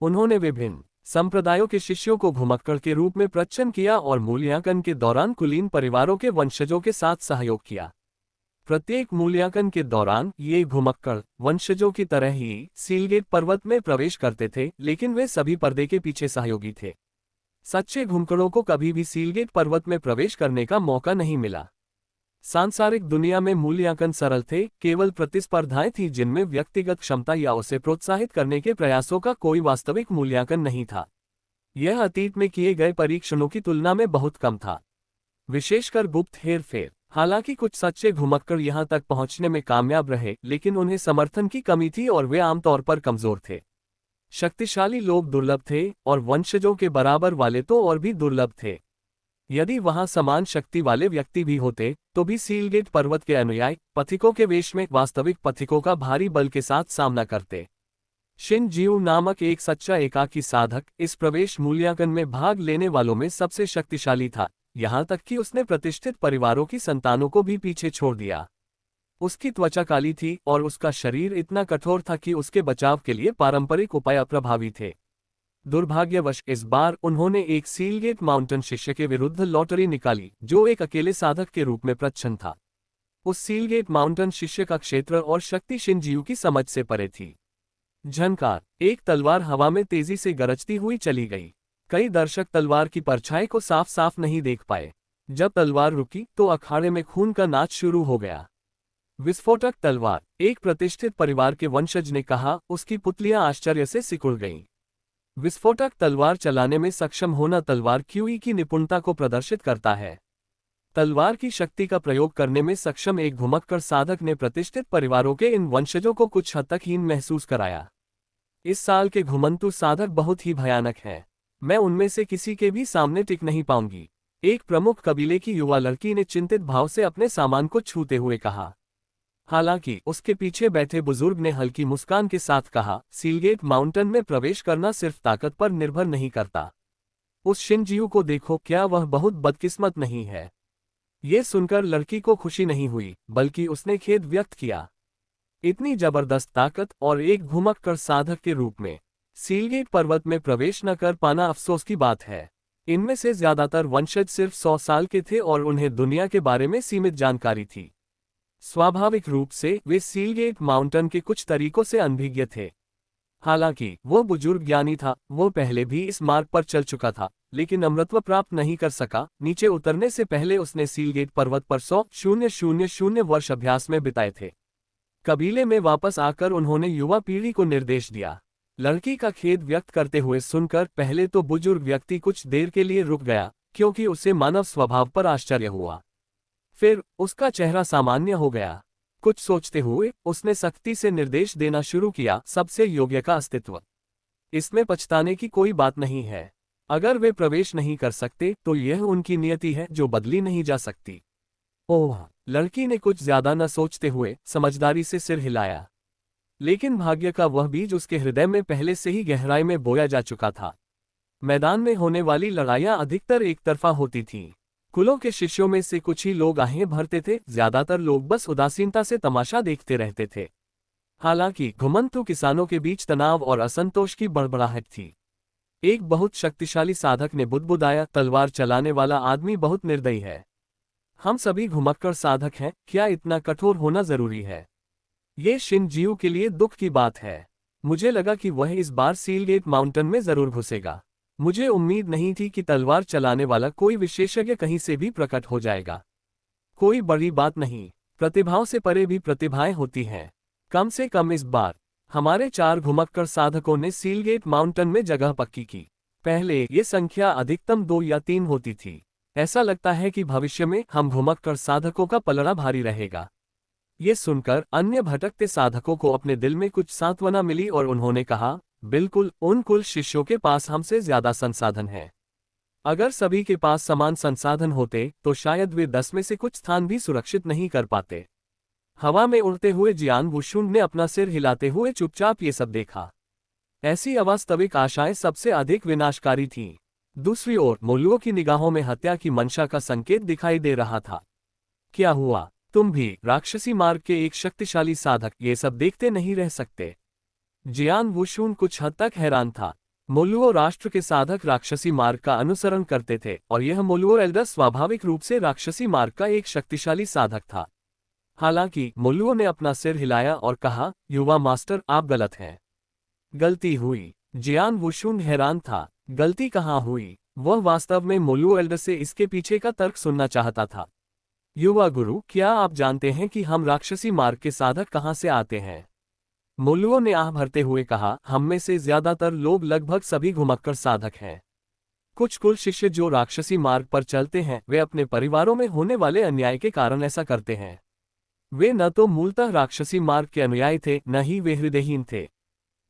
उन्होंने विभिन्न संप्रदायों के शिष्यों को घुमक्कड़ के रूप में प्रच्छन्न किया और मूल्यांकन के दौरान कुलीन परिवारों के वंशजों के साथ सहयोग किया। प्रत्येक मूल्यांकन के दौरान ये घुमक्कड़ वंशजों की तरह ही सीलगेट पर्वत में प्रवेश करते थे, लेकिन वे सभी पर्दे के पीछे सहयोगी थे। सच्चे घुमक्कड़ों को कभी भी सीलगेट पर्वत में प्रवेश करने का मौका नहीं मिला। सांसारिक दुनिया में मूल्यांकन सरल थे, केवल प्रतिस्पर्धाएं थीं जिनमें व्यक्तिगत क्षमता या उसे प्रोत्साहित करने के प्रयासों का कोई वास्तविक मूल्यांकन नहीं था। यह अतीत में किए गए परीक्षणों की तुलना में बहुत कम था, विशेषकर गुप्त हेरफेर। हालांकि कुछ सच्चे घुमक्कड़ यहां तक पहुंचने में कामयाब रहे, लेकिन उन्हें समर्थन की कमी थी और वे आमतौर पर कमजोर थे। शक्तिशाली लोग दुर्लभ थे और वंशजों के बराबर वाले तो और भी दुर्लभ थे। यदि वहां समान शक्ति वाले व्यक्ति भी होते तो भी सीलगेट पर्वत के अनुयायी पथिकों के वेश में वास्तविक पथिकों का भारी बल के साथ सामना करते। शिन जियू नामक एक सच्चा एकाकी साधक इस प्रवेश मूल्यांकन में भाग लेने वालों में सबसे शक्तिशाली था, यहां तक कि उसने प्रतिष्ठित परिवारों की संतानों को भी पीछे छोड़ दिया। उसकी त्वचा काली थी और उसका शरीर इतना कठोर था कि उसके बचाव के लिए पारंपरिक उपाय अप्रभावी थे। दुर्भाग्यवश इस बार उन्होंने एक सीलगेट माउंटेन शिष्य के विरुद्ध लॉटरी निकाली जो एक अकेले साधक के रूप में प्रच्छन्न था। उस सीलगेट माउंटेन शिष्य का क्षेत्र और शक्ति शिन जियू की समझ से परे थी। झनकार, एक तलवार हवा में तेजी से गरजती हुई चली गई। कई दर्शक तलवार की परछाई को साफ साफ नहीं देख पाए। जब तलवार रुकी तो अखाड़े में खून का नाच शुरू हो गया। विस्फोटक तलवार, एक प्रतिष्ठित परिवार के वंशज ने कहा। उसकी पुतलियां आश्चर्य से सिकुड़ गईं। विस्फोटक तलवार चलाने में सक्षम होना तलवार क्यूई की निपुणता को प्रदर्शित करता है। तलवार की शक्ति का प्रयोग करने में सक्षम एक घुमक्कड़ साधक ने प्रतिष्ठित परिवारों के इन वंशजों को कुछ हद तक हीन महसूस कराया। इस साल के घुमंतु साधक बहुत ही भयानक हैं। मैं उनमें से किसी के भी सामने टिक नहीं पाऊंगी, एक प्रमुख कबीले की युवा लड़की ने चिंतित भाव से अपने सामान को छूते हुए कहा। हालांकि उसके पीछे बैठे बुजुर्ग ने हल्की मुस्कान के साथ कहा, सीलगेट माउंटेन में प्रवेश करना सिर्फ ताकत पर निर्भर नहीं करता। उस शिन जियू को देखो, क्या वह बहुत बदकिस्मत नहीं है? ये सुनकर लड़की को खुशी नहीं हुई, बल्कि उसने खेद व्यक्त किया। इतनी जबरदस्त ताकत और एक घुमक्कड़ साधक के रूप में सीलगेट पर्वत में प्रवेश न कर पाना अफसोस की बात है। इनमें से ज्यादातर वंशज सिर्फ 100 साल के थे और उन्हें दुनिया के बारे में सीमित जानकारी थी। स्वाभाविक रूप से वे सीलगेट माउंटेन के कुछ तरीकों से अनभिज्ञ थे। हालांकि वो बुजुर्ग ज्ञानी था, वो पहले भी इस मार्ग पर चल चुका था, लेकिन अमृतत्व प्राप्त नहीं कर सका। नीचे उतरने से पहले उसने सीलगेट पर्वत पर 100,000 वर्ष अभ्यास में बिताए थे। कबीले में वापस आकर उन्होंने युवा पीढ़ी को निर्देश दिया। लड़की का खेद व्यक्त करते हुए सुनकर पहले तो बुजुर्ग व्यक्ति कुछ देर के लिए रुक गया, क्योंकि उसे मानव स्वभाव पर आश्चर्य हुआ। फिर उसका चेहरा सामान्य हो गया। कुछ सोचते हुए उसने सख्ती से निर्देश देना शुरू किया, सबसे योग्य का अस्तित्व। इसमें पछताने की कोई बात नहीं है। अगर वे प्रवेश नहीं कर सकते तो यह उनकी नियति है जो बदली नहीं जा सकती। ओह, लड़की ने कुछ ज्यादा न सोचते हुए समझदारी से सिर हिलाया। लेकिन भाग्य का वह बीज उसके हृदय में पहले से ही गहराई में बोया जा चुका था। मैदान में होने वाली लड़ाइयां अधिकतर एक तरफा होती थीं। कुलों के शिष्यों में से कुछ ही लोग आहें भरते थे, ज्यादातर लोग बस उदासीनता से तमाशा देखते रहते थे। हालांकि घुमंतु किसानों के बीच तनाव और असंतोष की बड़बड़ाहट थी। एक बहुत शक्तिशाली साधक ने बुदबुदाया, तलवार चलाने वाला आदमी बहुत निर्दयी है। हम सभी घुमक्कड़ साधक हैं, क्या इतना कठोर होना जरूरी है? ये शिनजियू के लिए दुख की बात है। मुझे लगा कि वह इस बार सीलगेट माउंटेन में जरूर घुसेगा। मुझे उम्मीद नहीं थी कि तलवार चलाने वाला कोई विशेषज्ञ कहीं से भी प्रकट हो जाएगा। कोई बड़ी बात नहीं, प्रतिभाओं से परे भी प्रतिभाएं होती हैं। कम से कम इस बार हमारे 4 घुमक्कड़ साधकों ने सीलगेट माउंटेन में जगह पक्की की। पहले ये संख्या अधिकतम 2 या 3 होती थी। ऐसा लगता है कि भविष्य में हम घुमक्कड़ साधकों का पलड़ा भारी रहेगा। ये सुनकर अन्य भटकते साधकों को अपने दिल में कुछ सांत्वना मिली और उन्होंने कहा, बिल्कुल, उन कुल शिष्यों के पास हमसे ज्यादा संसाधन है। अगर सभी के पास समान संसाधन होते तो शायद वे 10 में से कुछ स्थान भी सुरक्षित नहीं कर पाते। हवा में उड़ते हुए जियान वुशुन ने अपना सिर हिलाते हुए चुपचाप ये सब देखा। ऐसी अवास्तविक आशाएं सबसे अधिक विनाशकारी थीं। दूसरी ओर मोलुओं की निगाहों में हत्या की मंशा का संकेत दिखाई दे रहा था। क्या हुआ? तुम भी राक्षसी मार्ग के एक शक्तिशाली साधक ये सब देखते नहीं रह सकते? जियान वुशुन कुछ हद तक हैरान था। मोलुओ राष्ट्र के साधक राक्षसी मार्ग का अनुसरण करते थे और यह मोलुओ एल्डर स्वाभाविक रूप से राक्षसी मार्ग का एक शक्तिशाली साधक था। हालांकि मोलुओ ने अपना सिर हिलाया और कहा, युवा मास्टर, आप गलत हैं। गलती हुई? जियान वुशुन हैरान था। गलती कहाँ हुई? वह वास्तव में मोलुओ एल्डर से इसके पीछे का तर्क सुनना चाहता था। युवा गुरु, क्या आप जानते हैं कि हम राक्षसी मार्ग के साधक कहाँ से आते हैं? मोलुओ ने आह भरते हुए कहा, हम में से ज्यादातर लोग, लगभग सभी घुमक्कड़ साधक हैं। कुछ कुल शिष्य जो राक्षसी मार्ग पर चलते हैं वे अपने परिवारों में होने वाले अन्याय के कारण ऐसा करते हैं। वे न तो मूलतः राक्षसी मार्ग के अनुयायी थे, न ही वे हृदयहीन थे।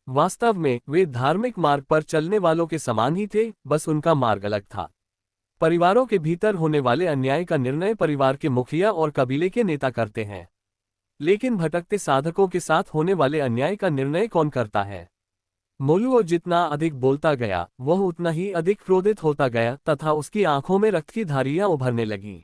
वास्तव में वे धार्मिक मार्ग पर चलने वालों के समान ही थे, बस उनका मार्ग अलग था। परिवारों के भीतर होने वाले अन्याय का निर्णय परिवार के मुखिया और कबीले के नेता करते हैं। लेकिन भटकते साधकों के साथ होने वाले अन्याय का निर्णय कौन करता है? मोलुओ जितना अधिक बोलता गया वह उतना ही अधिक क्रोधित होता गया तथा उसकी आंखों में रक्त की धारियां उभरने लगीं।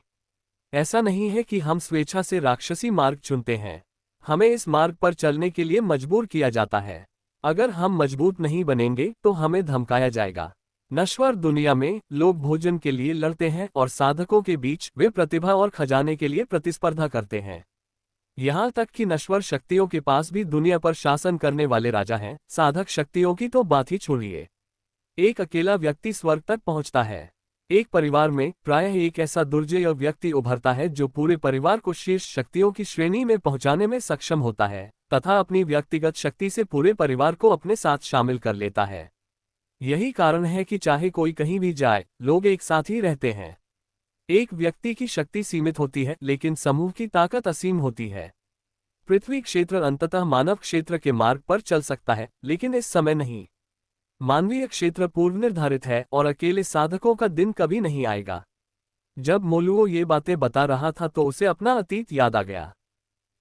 ऐसा नहीं है कि हम स्वेच्छा से राक्षसी मार्ग चुनते हैं, हमें इस मार्ग पर चलने के लिए मजबूर किया जाता है। अगर हम मजबूत नहीं बनेंगे तो हमें धमकाया जाएगा। नश्वर दुनिया में लोग भोजन के लिए लड़ते हैं और साधकों के बीच वे प्रतिभा और खजाने के लिए प्रतिस्पर्धा करते हैं। यहाँ तक कि नश्वर शक्तियों के पास भी दुनिया पर शासन करने वाले राजा हैं, साधक शक्तियों की तो बात ही छोड़िए। एक अकेला व्यक्ति स्वर्ग तक पहुँचता है। एक परिवार में प्रायः एक ऐसा दुर्जय व्यक्ति उभरता है जो पूरे परिवार को शीर्ष शक्तियों की श्रेणी में पहुंचाने में सक्षम होता है तथा अपनी व्यक्तिगत शक्ति से पूरे परिवार को अपने साथ शामिल कर लेता है। यही कारण है कि चाहे कोई कहीं भी जाए, लोग एक साथ ही रहते हैं। एक व्यक्ति की शक्ति सीमित होती है लेकिन समूह की ताकत असीम होती है। पृथ्वी क्षेत्र अंततः मानव क्षेत्र के मार्ग पर चल सकता है, लेकिन इस समय नहीं। मानवीय क्षेत्र पूर्व निर्धारित है और अकेले साधकों का दिन कभी नहीं आएगा। जब मोलुओ ये बातें बता रहा था तो उसे अपना अतीत याद आ गया।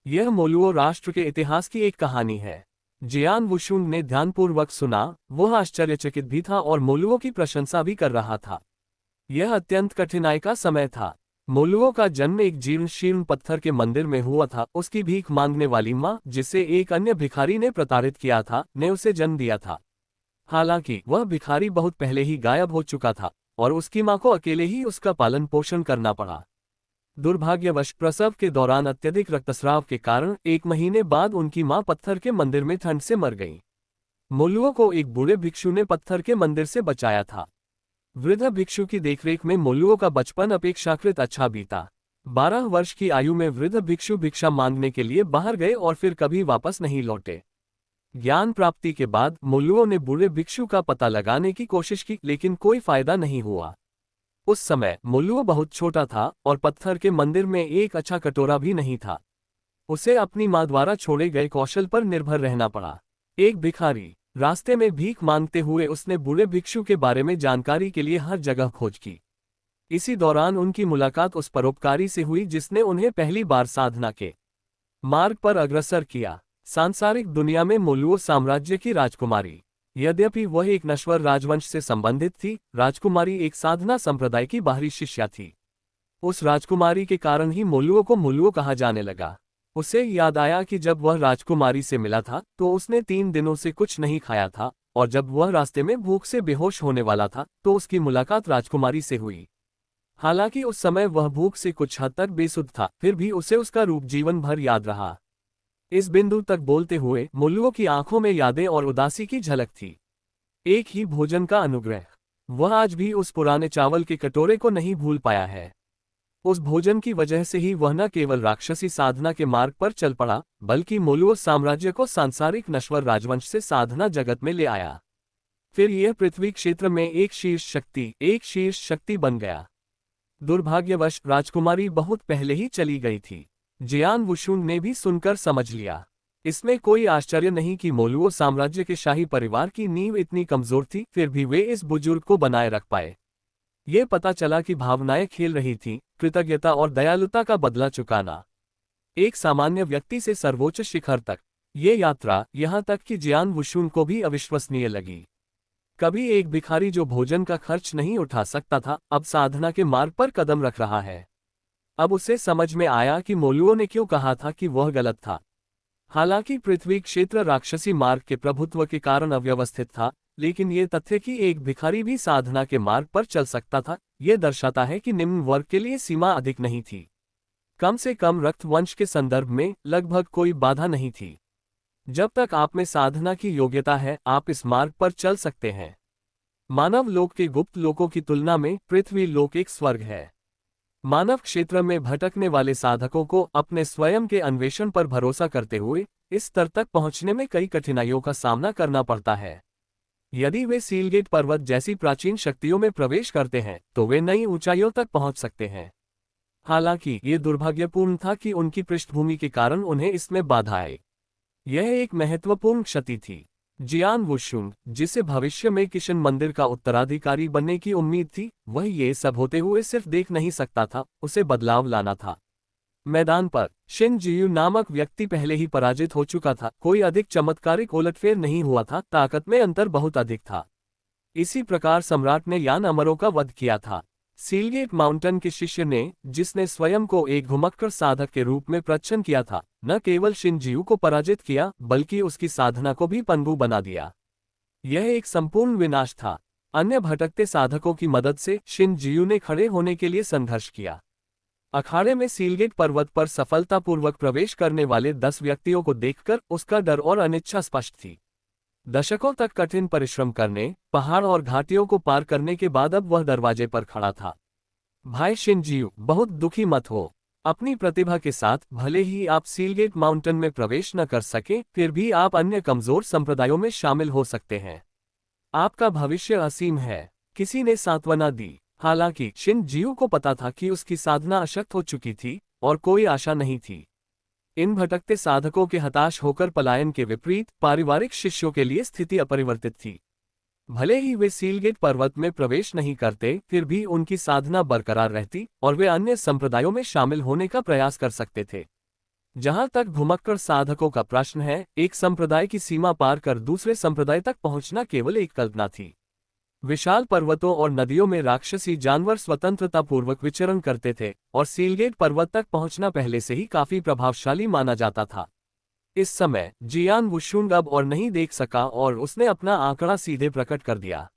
यह मोलुओ राष्ट्र के इतिहास की एक कहानी है। जियान वुशुन ने ध्यानपूर्वक सुना, वह आश्चर्यचकित भी था और मोलुओ की प्रशंसा भी कर रहा था। यह अत्यंत कठिनाई का समय था। मोलुओं का जन्म एक जीर्ण शीर्ण पत्थर के मंदिर में हुआ था। उसकी भीख मांगने वाली माँ, जिसे एक अन्य भिखारी ने प्रताड़ित किया था, ने उसे जन्म दिया था। हालांकि वह भिखारी बहुत पहले ही गायब हो चुका था और उसकी माँ को अकेले ही उसका पालन पोषण करना पड़ा। दुर्भाग्यवश प्रसव के दौरान अत्यधिक रक्तस्राव के कारण 1 महीने बाद उनकी माँ पत्थर के मंदिर में ठंड से मर गई। मोलुओं को एक बूढ़े भिक्षु ने पत्थर के मंदिर से बचाया था। वृद्ध भिक्षु की देखरेख में मोलुओं का बचपन अपेक्षाकृत अच्छा बीता। 12 वर्ष की आयु में वृद्ध भिक्षु भिक्षा मांगने के लिए बाहर गए और फिर कभी वापस नहीं लौटे। ज्ञान प्राप्ति के बाद मोलुओं ने बूढ़े भिक्षु का पता लगाने की कोशिश की, लेकिन कोई फायदा नहीं हुआ। उस समय मोलुओ बहुत छोटा था और पत्थर के मंदिर में एक अच्छा कटोरा भी नहीं था। उसे अपनी माँ द्वारा छोड़े गए कौशल पर निर्भर रहना पड़ा। एक भिखारी रास्ते में भीख मांगते हुए उसने बूढ़े भिक्षु के बारे में जानकारी के लिए हर जगह खोज की। इसी दौरान उनकी मुलाकात उस परोपकारी से हुई जिसने उन्हें पहली बार साधना के मार्ग पर अग्रसर किया। सांसारिक दुनिया में मोलुओ साम्राज्य की राजकुमारी। यद्यपि वह एक नश्वर राजवंश से संबंधित थी, राजकुमारी एक साधना संप्रदाय की बाहरी शिष्या थी। उस राजकुमारी के कारण ही मोलुओ को मोलुओ कहा जाने लगा। उसे याद आया कि जब वह राजकुमारी से मिला था तो उसने 3 दिनों से कुछ नहीं खाया था, और जब वह रास्ते में भूख से बेहोश होने वाला था तो उसकी मुलाकात राजकुमारी से हुई। हालांकि उस समय वह भूख से कुछ हद तक बेसुध था, फिर भी उसे उसका रूप जीवन भर याद रहा। इस बिंदु तक बोलते हुए मोलुओ की आंखों में यादें और उदासी की झलक थी। एक ही भोजन का अनुग्रह। वह आज भी उस पुराने चावल के कटोरे को नहीं भूल पाया है। उस भोजन की वजह से ही वह न केवल राक्षसी साधना के मार्ग पर चल पड़ा, बल्कि मोलुओ साम्राज्य को सांसारिक नश्वर राजवंश से साधना जगत में ले आया। फिर यह पृथ्वी क्षेत्र में एक शीर्ष शक्ति बन गया। दुर्भाग्यवश राजकुमारी बहुत पहले ही चली गई थी। जियान वुशुंग ने भी सुनकर समझ लिया। इसमें कोई आश्चर्य नहीं कि मोलुओ साम्राज्य के शाही परिवार की नींव इतनी कमजोर थी, फिर भी वे इस बुजुर्ग को बनाए रख पाए। ये पता चला कि भावनाएं खेल रही थीं, कृतज्ञता और दयालुता का बदला चुकाना। एक सामान्य व्यक्ति से सर्वोच्च शिखर तक, ये यात्रा यहाँ तक कि जियान वुशुंग को भी अविश्वसनीय लगी। कभी एक भिखारी जो भोजन का खर्च नहीं उठा सकता था, अब साधना के मार्ग पर कदम रख रहा है। अब उसे समझ में आया कि मोलुओ ने क्यों कहा था कि वह गलत था। हालांकि पृथ्वी क्षेत्र राक्षसी मार्ग के प्रभुत्व के कारण अव्यवस्थित था, लेकिन ये तथ्य कि एक भिखारी भी साधना के मार्ग पर चल सकता था, यह दर्शाता है कि निम्न वर्ग के लिए सीमा अधिक नहीं थी। कम से कम रक्त वंश के संदर्भ में लगभग कोई बाधा नहीं थी। जब तक आप में साधना की योग्यता है, आप इस मार्ग पर चल सकते हैं। मानव लोक के गुप्त लोकों की तुलना में पृथ्वी लोक एक स्वर्ग है। मानव क्षेत्र में भटकने वाले साधकों को अपने स्वयं के अन्वेषण पर भरोसा करते हुए इस स्तर तक पहुंचने में कई कठिनाइयों का सामना करना पड़ता है। यदि वे सीलगेट पर्वत जैसी प्राचीन शक्तियों में प्रवेश करते हैं तो वे नई ऊंचाइयों तक पहुंच सकते हैं। हालांकि ये दुर्भाग्यपूर्ण था कि उनकी पृष्ठभूमि के कारण उन्हें इसमें बाधा आई। यह एक महत्वपूर्ण क्षति थी। जियान वुशुंग, जिसे भविष्य में किशन मंदिर का उत्तराधिकारी बनने की उम्मीद थी, वह ये सब होते हुए सिर्फ देख नहीं सकता था, उसे बदलाव लाना था। मैदान पर शिन जियू नामक व्यक्ति पहले ही पराजित हो चुका था। कोई अधिक चमत्कारिक उलटफेर नहीं हुआ था, ताकत में अंतर बहुत अधिक था। इसी प्रकार सम्राट ने यान अमरों का वध किया था। सीलगेट माउंटेन के शिष्य ने, जिसने स्वयं को एक घुमक्कड़ साधक के रूप में प्रच्छन्न किया था, न केवल शिन जियू को पराजित किया बल्कि उसकी साधना को भी पनडुब्बी बना दिया। यह एक संपूर्ण विनाश था। अन्य भटकते साधकों की मदद से शिन जियू ने खड़े होने के लिए संघर्ष किया। अखाड़े में सीलगेट पर्वत पर सफलतापूर्वक प्रवेश करने वाले 10 व्यक्तियों को देखकर उसका डर और अनिच्छा स्पष्ट थी। दशकों तक कठिन परिश्रम करने, पहाड़ और घाटियों को पार करने के बाद अब वह दरवाजे पर खड़ा था। भाई शिन जियू, बहुत दुखी मत हो। अपनी प्रतिभा के साथ भले ही आप सीलगेट माउंटेन में प्रवेश न कर सके, फिर भी आप अन्य कमजोर संप्रदायों में शामिल हो सकते हैं। आपका भविष्य असीम है, किसी ने सांत्वना दी। हालांकि शिन जियू को पता था कि उसकी साधना अशक्त हो चुकी थी और कोई आशा नहीं थी। इन भटकते साधकों के हताश होकर पलायन के विपरीत पारिवारिक शिष्यों के लिए स्थिति अपरिवर्तित थी। भले ही वे सीलगेट पर्वत में प्रवेश नहीं करते, फिर भी उनकी साधना बरकरार रहती और वे अन्य संप्रदायों में शामिल होने का प्रयास कर सकते थे। जहां तक घुमक्कड़ साधकों का प्रश्न है, एक संप्रदाय की सीमा पार कर दूसरे संप्रदाय तक पहुंचना केवल एक कल्पना थी। विशाल पर्वतों और नदियों में राक्षसी जानवर स्वतंत्रतापूर्वक विचरण करते थे और सीलगेट पर्वत तक पहुंचना पहले से ही काफी प्रभावशाली माना जाता था। इस समय जियान वुशुंग अब और नहीं देख सका और उसने अपना आंकड़ा सीधे प्रकट कर दिया।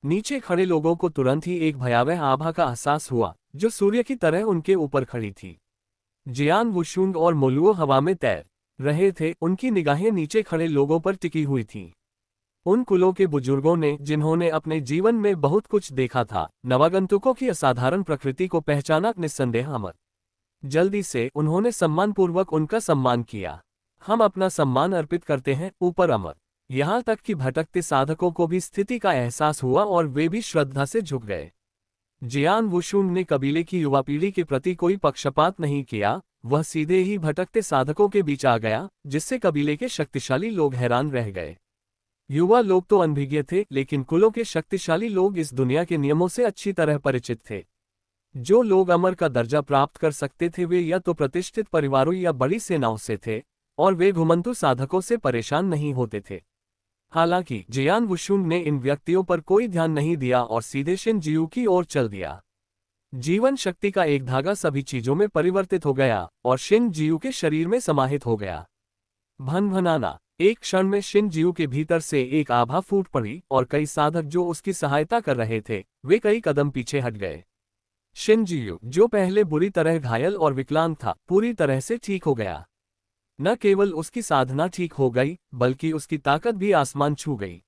नीचे खड़े लोगों को तुरंत ही एक भयावह आभा का एहसास हुआ जो सूर्य की तरह उनके ऊपर खड़ी थी। जियान वुशुंग और मोलुओ हवा में तैर रहे थे, उनकी निगाहें नीचे खड़े लोगों पर टिकी हुई थीं। उन कुलों के बुजुर्गों ने जिन्होंने अपने जीवन में बहुत कुछ देखा था, नवागंतुकों की असाधारण प्रकृति को पहचाना निस्संदेह अमर। जल्दी से उन्होंने सम्मानपूर्वक उनका सम्मान किया। हम अपना सम्मान अर्पित करते हैं ऊपर अमर। यहाँ तक कि भटकते साधकों को भी स्थिति का एहसास हुआ और वे भी श्रद्धा से झुक गए। जियान वुशुंग ने कबीले की युवा पीढ़ी के प्रति कोई पक्षपात नहीं किया, वह सीधे ही भटकते साधकों के बीच आ गया, जिससे कबीले के शक्तिशाली लोग हैरान रह गए। युवा लोग तो अनभिज्ञ थे, लेकिन कुलों के शक्तिशाली लोग इस दुनिया के नियमों से अच्छी तरह परिचित थे। जो लोग अमर का दर्जा प्राप्त कर सकते थे वे या तो प्रतिष्ठित परिवारों या बड़ी सेनाओं से थे, और वे घुमंतु साधकों से परेशान नहीं होते थे। हालांकि जियान वुशुंग ने इन व्यक्तियों पर कोई ध्यान नहीं दिया और सीधे शिन जियू की ओर चल दिया। जीवन शक्ति का एक धागा सभी चीजों में परिवर्तित हो गया और शिन जियू के शरीर में समाहित हो गया। भनभनाना। एक क्षण में शिन जियू के भीतर से एक आभा फूट पड़ी और कई साधक जो उसकी सहायता कर रहे थे वे कई कदम पीछे हट गए। शिन जियू, जो पहले बुरी तरह घायल और विकलांग था, पूरी तरह से ठीक हो गया। न केवल उसकी साधना ठीक हो गई, बल्कि उसकी ताकत भी आसमान छू गई।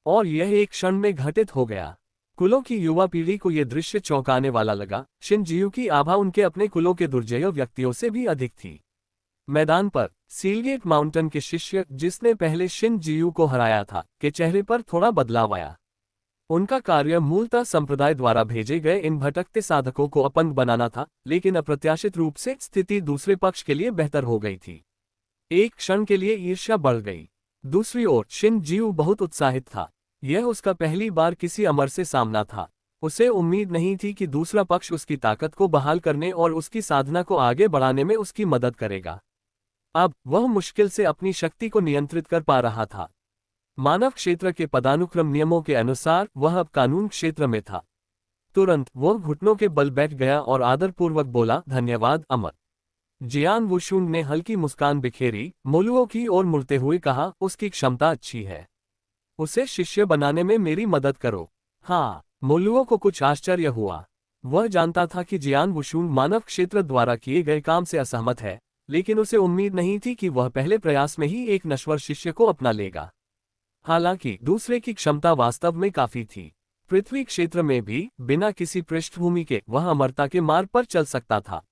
और यह एक क्षण में घटित हो गया। कुलों की युवा पीढ़ी को यह दृश्य चौंकाने वाला लगा। शिन जियू की आभा उनके अपने कुलों के दुर्जय व्यक्तियों से भी अधिक थी। मैदान पर सीलगेट माउंटेन के शिष्य, जिसने पहले शिन जियू को हराया था, के चेहरे पर थोड़ा बदलाव आया। उनका कार्य मूलतः संप्रदाय द्वारा भेजे गए इन भटकते साधकों को अपंग बनाना था, लेकिन अप्रत्याशित रूप से स्थिति दूसरे पक्ष के लिए बेहतर हो गई थी। एक क्षण के लिए ईर्ष्या बढ़ गई। दूसरी ओर शिन जियू बहुत उत्साहित था। यह उसका पहली बार किसी अमर से सामना था। उसे उम्मीद नहीं थी कि दूसरा पक्ष उसकी ताकत को बहाल करने और उसकी साधना को आगे बढ़ाने में उसकी मदद करेगा। अब वह मुश्किल से अपनी शक्ति को नियंत्रित कर पा रहा था। मानव क्षेत्र के पदानुक्रम नियमों के अनुसार वह अब कानून क्षेत्र में था। तुरंत वह घुटनों के बल बैठ गया और आदरपूर्वक बोला, धन्यवाद अमर। जियान वुशुंग ने हल्की मुस्कान बिखेरी, मोलुओं की ओर मुड़ते हुए कहा, उसकी क्षमता अच्छी है, उसे शिष्य बनाने में मेरी मदद करो। हाँ, मोलुओं को कुछ आश्चर्य हुआ। वह जानता था कि जियान वुशुंग मानव क्षेत्र द्वारा किए गए काम से असहमत है, लेकिन उसे उम्मीद नहीं थी कि वह पहले प्रयास में ही एक नश्वर शिष्य को अपना लेगा। हालांकि दूसरे की क्षमता वास्तव में काफी थी। पृथ्वी क्षेत्र में भी बिना किसी पृष्ठभूमि के वह अमरता के मार्ग पर चल सकता था।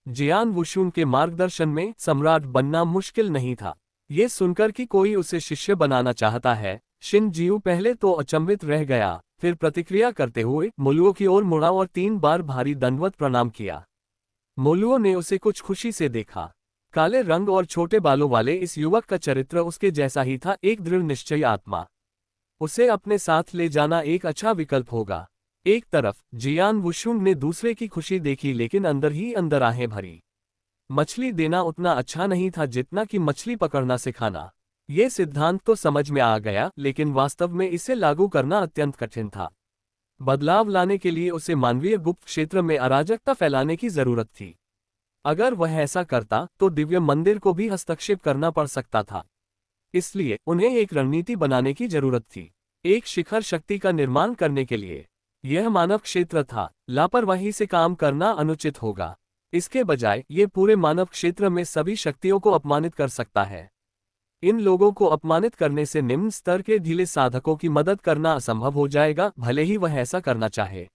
जियान वुशुंग के मार्गदर्शन में सम्राट बनना मुश्किल नहीं था। ये सुनकर कि कोई उसे शिष्य बनाना चाहता है, शिन जियू पहले तो अचंभित रह गया, फिर प्रतिक्रिया करते हुए मोलुओं की ओर मुड़ा और 3 बार भारी दंडवत प्रणाम किया। मोलुओं ने उसे कुछ खुशी से देखा। काले रंग और छोटे बालों वाले इस युवक का चरित्र उसके जैसा ही था, एक दृढ़ निश्चयी आत्मा। उसे अपने साथ ले जाना एक अच्छा विकल्प होगा। एक तरफ जियान वुशुंग ने दूसरे की खुशी देखी, लेकिन अंदर ही अंदर आहें भरी। मछली देना उतना अच्छा नहीं था जितना कि मछली पकड़ना सिखाना। ये सिद्धांत तो समझ में आ गया, लेकिन वास्तव में इसे लागू करना अत्यंत कठिन था। बदलाव लाने के लिए उसे मानवीय गुप्त क्षेत्र में अराजकता फैलाने की जरूरत थी। अगर वह ऐसा करता तो दिव्य मंदिर को भी हस्तक्षेप करना पड़ सकता था। इसलिए उन्हें एक रणनीति बनाने की जरूरत थी, एक शिखर शक्ति का निर्माण करने के लिए। यह मानव क्षेत्र था, लापरवाही से काम करना अनुचित होगा। इसके बजाय ये पूरे मानव क्षेत्र में सभी शक्तियों को अपमानित कर सकता है। इन लोगों को अपमानित करने से निम्न स्तर के ढीले साधकों की मदद करना असंभव हो जाएगा, भले ही वह ऐसा करना चाहे।